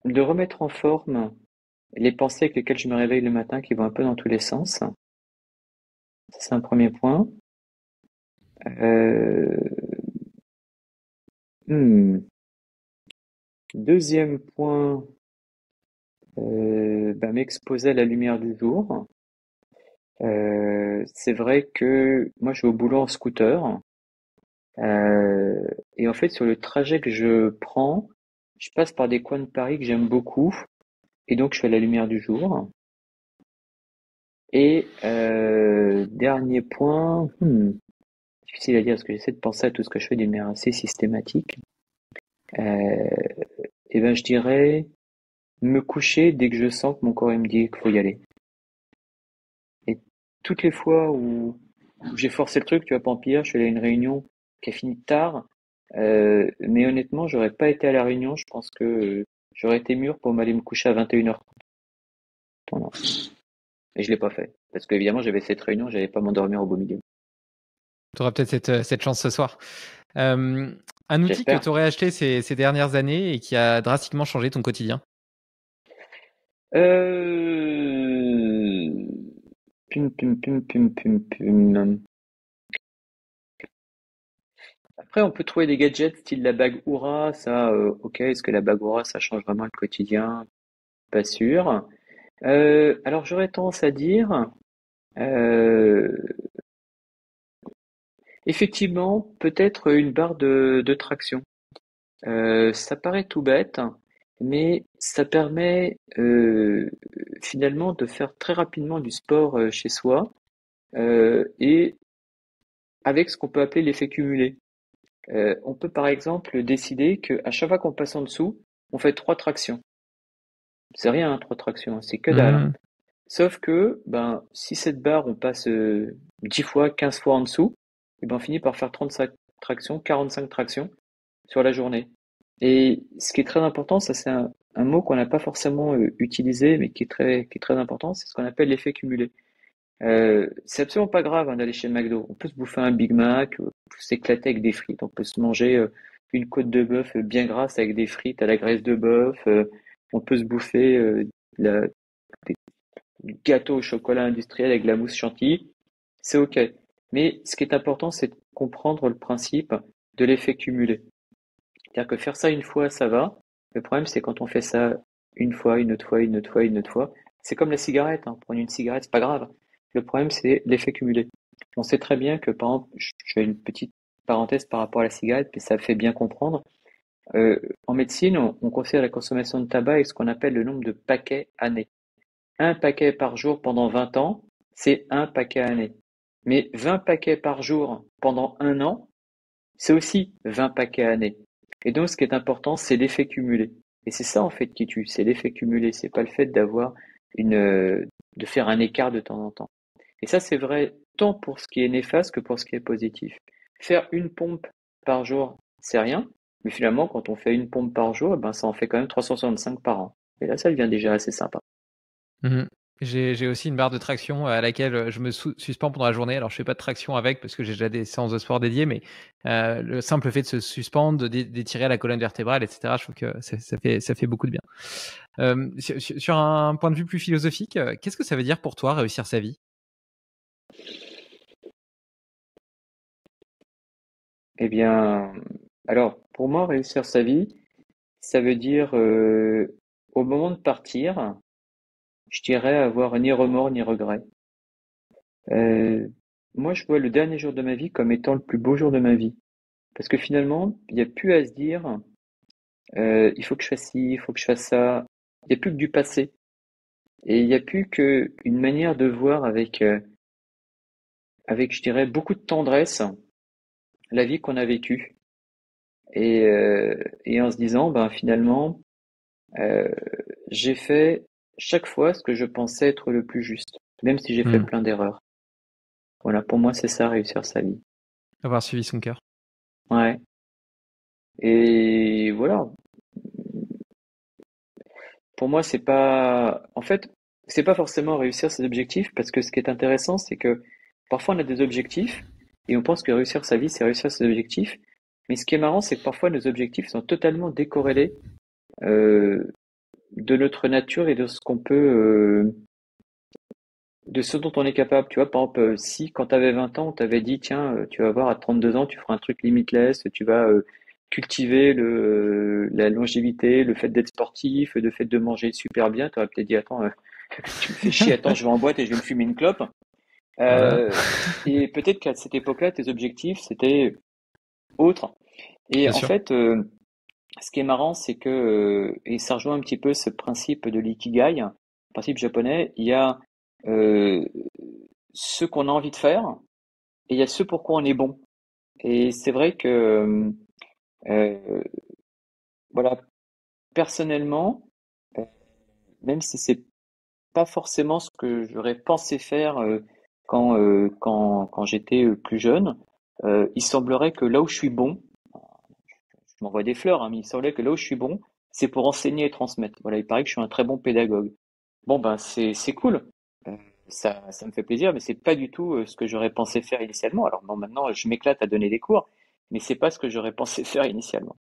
remettre en forme les pensées avec lesquelles je me réveille le matin, qui vont un peu dans tous les sens. Ça, c'est un premier point. Euh, hmm. Deuxième point, m'exposer à la lumière du jour. C'est vrai que moi, je vais au boulot en scooter. Et en fait, sur le trajet que je prends, je passe par des coins de Paris que j'aime beaucoup. Et donc, je fais la lumière du jour. Et dernier point, difficile à dire parce que j'essaie de penser à tout ce que je fais d'une manière assez systématique. Euh, et je dirais me coucher dès que je sens que mon corps il me dit qu'il faut y aller. Et toutes les fois où j'ai forcé le truc, tu vois, Pampire, je suis allé à une réunion qui a fini tard, mais honnêtement, j'aurais pas été à la réunion, je pense que j'aurais été mûr pour m'aller me coucher à 21h. Voilà. Et je l'ai pas fait. Parce qu'évidemment, j'avais cette réunion, j'allais pas m'endormir au beau milieu. Tu auras peut-être cette chance ce soir. Un outil que J'espère. tu aurais acheté ces dernières années et qui a drastiquement changé ton quotidien? Euh... Pum, pum, pum, pum, pum, pum. Après, on peut trouver des gadgets style la bague Oura, ça, ok, est-ce que la bague Oura, ça change vraiment le quotidien? Pas sûr. Alors j'aurais tendance à dire, euh, effectivement, peut-être une barre de traction. Ça paraît tout bête, mais ça permet finalement de faire très rapidement du sport chez soi et avec ce qu'on peut appeler l'effet cumulé. On peut par exemple décider qu'à chaque fois qu'on passe en dessous, on fait 3 tractions. C'est rien, hein, 3 tractions, hein, c'est que dalle, hein. Hmm. Sauf que, si cette barre, on passe 10 fois, 15 fois en dessous, et on finit par faire 35 tractions, 45 tractions sur la journée. Et ce qui est très important, ça c'est un mot qu'on n'a pas forcément utilisé, mais qui est très important, c'est ce qu'on appelle l'effet cumulé. C'est absolument pas grave hein, d'aller chez McDo. On peut se bouffer un Big Mac, on peut s'éclater avec des frites, on peut se manger une côte de bœuf bien grasse avec des frites à la graisse de bœuf, on peut se bouffer la, du gâteau au chocolat industriel avec de la mousse chantilly, c'est ok. Mais ce qui est important, c'est de comprendre le principe de l'effet cumulé. C'est-à-dire que faire ça une fois, ça va. Le problème, c'est quand on fait ça une fois, une autre fois, une autre fois, une autre fois. C'est comme la cigarette, hein. Prendre une cigarette, c'est pas grave. Le problème, c'est l'effet cumulé. On sait très bien que, par exemple, je fais une petite parenthèse par rapport à la cigarette, mais ça fait bien comprendre. En médecine, on considère la consommation de tabac avec ce qu'on appelle le nombre de paquets années. Un paquet par jour pendant 20 ans, c'est un paquet année. Mais 20 paquets par jour pendant un an, c'est aussi 20 paquets année. Et donc, ce qui est important, c'est l'effet cumulé. Et c'est ça, en fait, qui tue. C'est l'effet cumulé. C'est pas le fait de faire un écart de temps en temps. Et ça, c'est vrai tant pour ce qui est néfaste que pour ce qui est positif. Faire une pompe par jour, c'est rien. Mais finalement, quand on fait une pompe par jour, ben, ça en fait quand même 365 par an. Et là, ça devient déjà assez sympa. Mmh. J'ai aussi une barre de traction à laquelle, je me suspends pendant la journée. Alors je fais pas de traction avec parce que j'ai déjà des séances de sport dédiées, mais le simple fait de se suspendre, d'étirer la colonne vertébrale et cetera, je trouve que ça fait beaucoup de bien. Sur un point de vue plus philosophique, qu'est-ce que ça veut dire pour toi réussir sa vie? Eh bien, alors, pour moi, réussir sa vie, ça veut dire, au moment de partir, je dirais avoir ni remords ni regrets. Euh, Moi, je vois le dernier jour de ma vie comme étant le plus beau jour de ma vie. Parce que finalement, il n'y a plus à se dire, il faut que je fasse ci, il faut que je fasse ça. Il n'y a plus que du passé. Et il n'y a plus qu'une manière de voir avec, je dirais, beaucoup de tendresse la vie qu'on a vécue. Et en se disant, ben finalement, euh, j'ai fait chaque fois ce que je pensais être le plus juste, même si j'ai fait Mmh. plein d'erreurs. Voilà, pour moi, c'est ça, réussir sa vie. Avoir suivi son cœur. Ouais. Et voilà. Pour moi, c'est pas, en fait, c'est pas forcément réussir ses objectifs, parce que ce qui est intéressant, c'est que parfois on a des objectifs et on pense que réussir sa vie, c'est réussir ses objectifs. Mais ce qui est marrant, c'est que parfois nos objectifs sont totalement décorrélés euh, de notre nature et de ce qu'on peut, de ce dont on est capable. Tu vois, par exemple, si quand tu avais 20 ans, on t'avait dit, tiens, tu vas voir, à 32 ans, tu feras un truc limitless, tu vas cultiver la longévité, le fait d'être sportif, le fait de manger super bien, tu aurais peut-être dit, attends, tu me fais chier, attends, je vais en boîte et je vais me fumer une clope. Voilà, Euh, et peut-être qu'à cette époque-là, tes objectifs, c'était autre. Et bien en sûr. fait, ce qui est marrant, c'est que, et ça rejoint un petit peu ce principe de l'ikigai, principe japonais, il y a euh, ce qu'on a envie de faire et il y a ce pourquoi on est bon. Et c'est vrai que, euh, voilà, personnellement, euh, même si c'est pas forcément ce que j'aurais pensé faire quand j'étais plus jeune, il semblerait que là où je suis bon, je m'envoie des fleurs, hein, mais il semblerait que là où je suis bon, c'est pour enseigner et transmettre. Voilà, il paraît que je suis un très bon pédagogue. Bon, ben, c'est cool. Euh, ça me fait plaisir, mais c'est pas du tout ce que j'aurais pensé faire initialement. Alors, bon, maintenant, je m'éclate à donner des cours, mais c'est pas ce que j'aurais pensé faire initialement.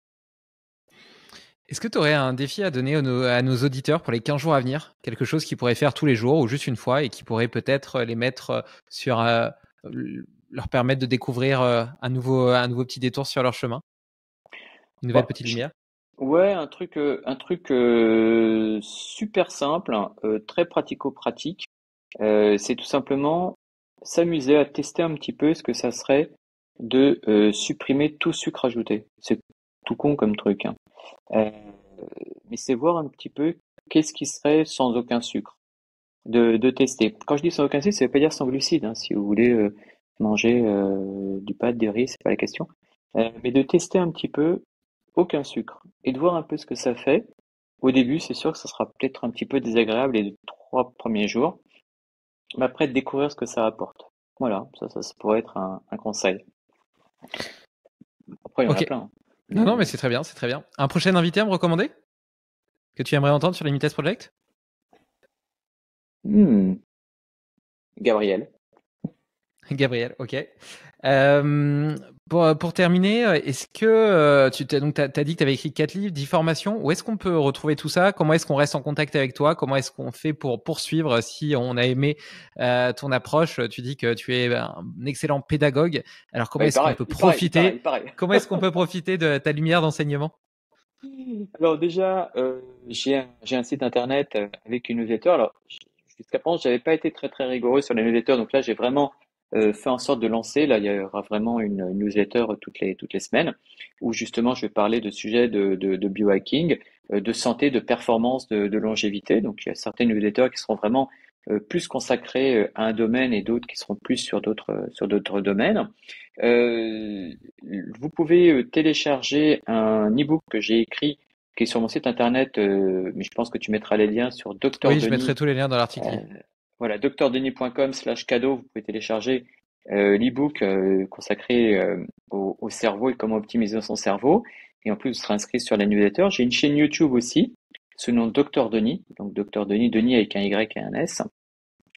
Est-ce que tu aurais un défi à donner à nos auditeurs pour les 15 jours à venir? Quelque chose qu'ils pourraient faire tous les jours ou juste une fois et qui pourrait peut-être les mettre sur, leur permettre de découvrir un nouveau petit détour sur leur chemin? Une nouvelle Bon, petite lumière? ouais, un truc super simple, hein, très pratico-pratique. C'est tout simplement s'amuser à tester un petit peu ce que ça serait de supprimer tout sucre ajouté. C'est tout con comme truc, hein. Euh, mais c'est voir un petit peu qu'est-ce qui serait sans aucun sucre, de tester. Quand je dis sans aucun sucre, ça veut pas dire sans glucides, hein. Si vous voulez manger du pâte, du riz, c'est pas la question. Mais de tester un petit peu aucun sucre et de voir un peu ce que ça fait. Au début, c'est sûr que ça sera peut-être un petit peu désagréable les 3 premiers jours, mais après de découvrir ce que ça apporte. Voilà, ça pourrait être un conseil. Après, il y en a Ok. plein, hein. Non, non, Mais mais c'est très bien, c'est très bien. Un prochain invité à me recommander que tu aimerais entendre sur les Limitless Project? hmm, Gabriel. Gabriel, ok. Euh, pour terminer, est-ce que tu t'as, donc t'as dit que tu avais écrit 4 livres, 10 formations. Où est-ce qu'on peut retrouver tout ça? Comment est-ce qu'on reste en contact avec toi? Comment est-ce qu'on fait pour poursuivre si on a aimé ton approche? Tu dis que tu es un excellent pédagogue. Alors comment Ouais, il est-ce qu'on paraît, peut il paraît, il paraît, il profiter? paraît. Comment est-ce qu'on peut profiter de ta lumière d'enseignement? Alors déjà, j'ai un site internet avec une newsletter. Alors jusqu'à présent, j'avais pas été très très rigoureux sur les newsletters, donc là j'ai vraiment fait en sorte de lancer. Là, il y aura vraiment une newsletter toutes les semaines où justement je vais parler de sujets de biohacking, de santé, de performance, de longévité. Donc il y a certaines newsletters qui seront vraiment plus consacrées à un domaine et d'autres qui seront plus sur d'autres domaines. Euh, Vous pouvez télécharger un e-book que j'ai écrit qui est sur mon site internet, mais je pense que tu mettras les liens sur Docteur Oui, je mettrai Denis. tous les liens dans Euh, l'article. voilà, docteurdenis.com/cadeau, vous pouvez télécharger. l'e-book consacré au cerveau et comment optimiser son cerveau. Et en plus, vous serez inscrit sur la newsletter. J'ai une chaîne YouTube aussi, sous le nom Dr Denis, donc Dr Denis, Denis avec un Y et un S,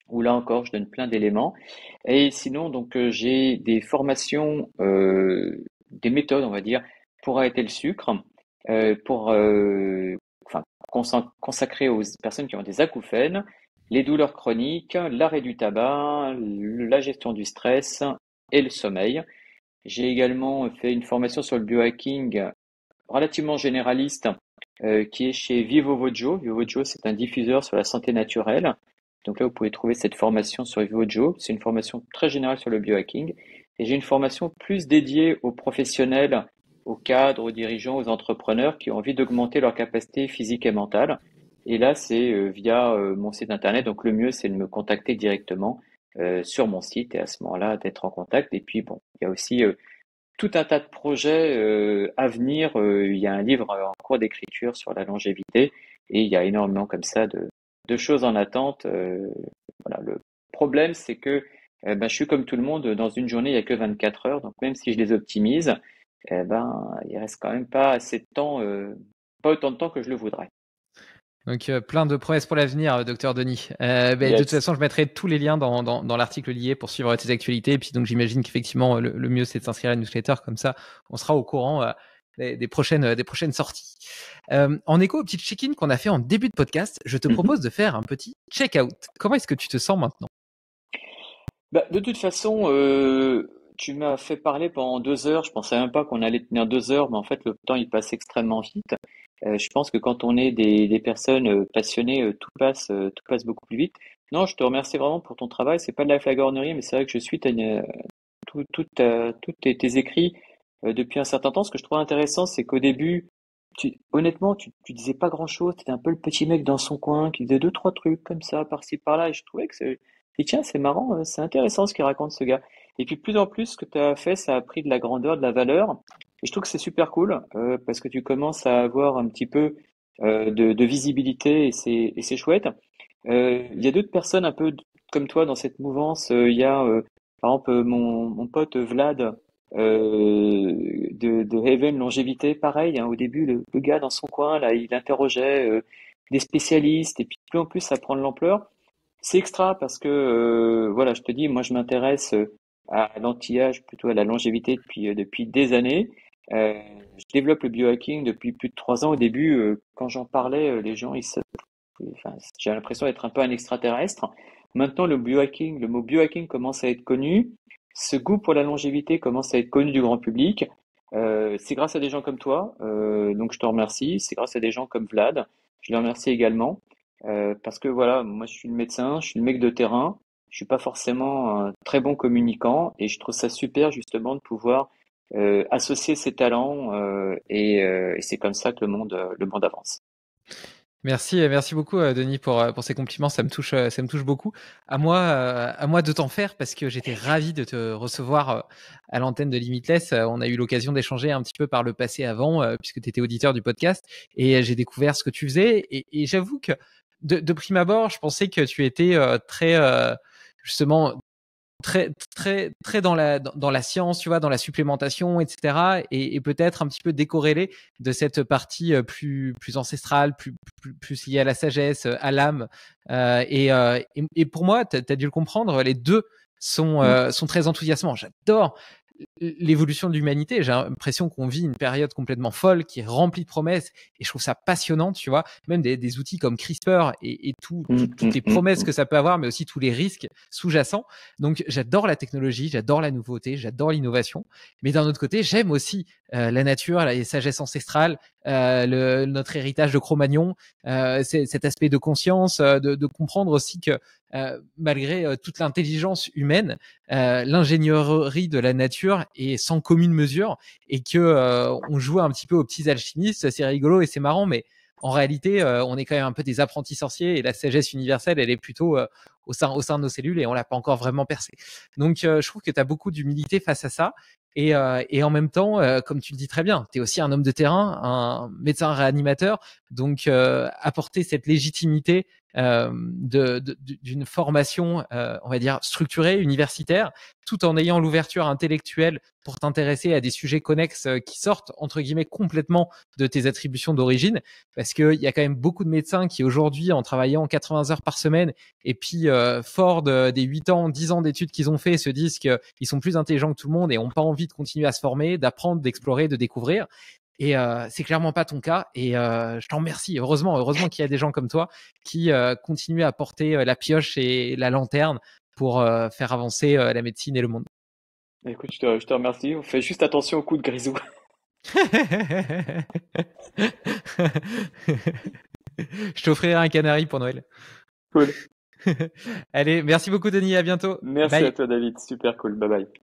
où là encore, je donne plein d'éléments. Et sinon, donc, j'ai des formations, des méthodes, on va dire, pour arrêter le sucre, pour, enfin, consacrées aux personnes qui ont des acouphènes, les douleurs chroniques, l'arrêt du tabac, la gestion du stress et le sommeil. J'ai également fait une formation sur le biohacking relativement généraliste qui est chez Vivovojo. Vivovojo, c'est un diffuseur sur la santé naturelle. Donc là, vous pouvez trouver cette formation sur Vivovojo. C'est une formation très générale sur le biohacking. Et j'ai une formation plus dédiée aux professionnels, aux cadres, aux dirigeants, aux entrepreneurs qui ont envie d'augmenter leur capacité physique et mentale. Et là, c'est via mon site internet. Donc le mieux, c'est de me contacter directement sur mon site et à ce moment-là, d'être en contact. Et puis, bon, il y a aussi tout un tas de projets à venir. Il y a un livre en cours d'écriture sur la longévité et il y a énormément comme ça de choses en attente. Voilà. Le problème, c'est que ben, je suis comme tout le monde, dans une journée, il n'y a que 24 heures. Donc même si je les optimise, ben, il reste quand même pas assez de temps, pas autant de temps que je le voudrais. Donc, plein de promesses pour l'avenir, docteur Denis. De toute Yes. façon, je mettrai tous les liens dans l'article lié pour suivre tes actualités. Et puis, donc, j'imagine qu'effectivement, le mieux, c'est de s'inscrire à la newsletter. Comme ça, on sera au courant des prochaines sorties. En écho au petit check-in qu'on a fait en début de podcast, je te propose de faire un petit check-out. Comment est-ce que tu te sens maintenant? Bah, de toute façon, tu m'as fait parler pendant 2 heures. Je pensais même pas qu'on allait tenir 2 heures, mais en fait, le temps il passe extrêmement vite. Je pense que quand on est des personnes passionnées, tout passe beaucoup plus vite. Non, je te remercie vraiment pour ton travail. C'est pas de la flagornerie, mais c'est vrai que je suis tous tes écrits depuis un certain temps. Ce que je trouve intéressant, c'est qu'au début, honnêtement, tu disais pas grand-chose. Tu étais un peu le petit mec dans son coin qui disait deux, trois trucs comme ça, par-ci, par-là. Et je trouvais que et tiens, c'est marrant, c'est intéressant ce qu'il raconte ce gars. Et puis plus en plus, ce que tu as fait, ça a pris de la grandeur, de la valeur. Et je trouve que c'est super cool parce que tu commences à avoir un petit peu de visibilité et c'est chouette. Il y a d'autres personnes un peu comme toi dans cette mouvance. Il y a par exemple mon pote Vlad de Haven Longévité, pareil. Hein, au début, le gars dans son coin, là, il interrogeait des spécialistes et puis plus en plus ça prend de l'ampleur. C'est extra parce que voilà, je te dis, moi je m'intéresse à l'anti-âge, plutôt à la longévité depuis des années. Euh, je développe le biohacking depuis plus de 3 ans. Au début, quand j'en parlais, les gens, enfin, j'ai l'impression d'être un peu un extraterrestre. Maintenant, le mot biohacking commence à être connu. Ce goût pour la longévité commence à être connu du grand public. C'est grâce à des gens comme toi, donc je te remercie. C'est grâce à des gens comme Vlad. Je le remercie également. Parce que voilà, moi je suis le médecin, je suis le mec de terrain, je suis pas forcément un très bon communicant et je trouve ça super justement de pouvoir associer ses talents et c'est comme ça que le monde avance. Merci beaucoup Denis pour ces compliments, ça me touche beaucoup. À moi de t'en faire parce que j'étais ravi de te recevoir à l'antenne de Limitless. On a eu l'occasion d'échanger un petit peu par le passé avant puisque tu étais auditeur du podcast et j'ai découvert ce que tu faisais et j'avoue que de prime abord, je pensais que tu étais très justement très dans la science, tu vois, dans la supplémentation, etc. Et peut-être un petit peu décorrélé de cette partie plus ancestrale, plus liée à la sagesse, à l'âme. Et pour moi, tu as dû le comprendre, les deux sont très enthousiasmants. J'adore l'évolution de l'humanité. J'ai l'impression qu'on vit une période complètement folle qui est remplie de promesses et je trouve ça passionnant, tu vois. Même des outils comme CRISPR et toutes les promesses que ça peut avoir, mais aussi tous les risques sous-jacents. Donc, j'adore la technologie, j'adore la nouveauté, j'adore l'innovation. Mais d'un autre côté, j'aime aussi la nature, la sagesse ancestrale, notre héritage de Cro-Magnon, cet aspect de conscience, de comprendre aussi que malgré toute l'intelligence humaine, l'ingénierie de la nature est sans commune mesure et que on joue un petit peu aux petits alchimistes, c'est rigolo et c'est marrant, mais en réalité, on est quand même un peu des apprentis sorciers et la sagesse universelle, elle est plutôt au sein de nos cellules et on l'a pas encore vraiment percée. Donc, je trouve que tu as beaucoup d'humilité face à ça. Et en même temps, comme tu le dis très bien, tu es aussi un homme de terrain, un médecin réanimateur. Donc, apporter cette légitimité d'une formation, on va dire structurée, universitaire, tout en ayant l'ouverture intellectuelle pour t'intéresser à des sujets connexes qui sortent entre guillemets complètement de tes attributions d'origine, parce que il y a quand même beaucoup de médecins qui aujourd'hui, en travaillant 80 heures par semaine et puis fort des 8 ans, 10 ans d'études qu'ils ont fait, se disent qu'ils sont plus intelligents que tout le monde et ont pas envie de continuer à se former, d'apprendre, d'explorer, de découvrir. Et c'est clairement pas ton cas. Et je t'en remercie. Heureusement qu'il y a des gens comme toi qui continuent à porter la pioche et la lanterne pour faire avancer la médecine et le monde. Écoute, je te remercie. On fait juste attention au coup de grisou. Je t'offrirai un canari pour Noël. Cool. Allez, merci beaucoup Denis, à bientôt. Merci à Bye. toi, David. Super cool. Bye bye.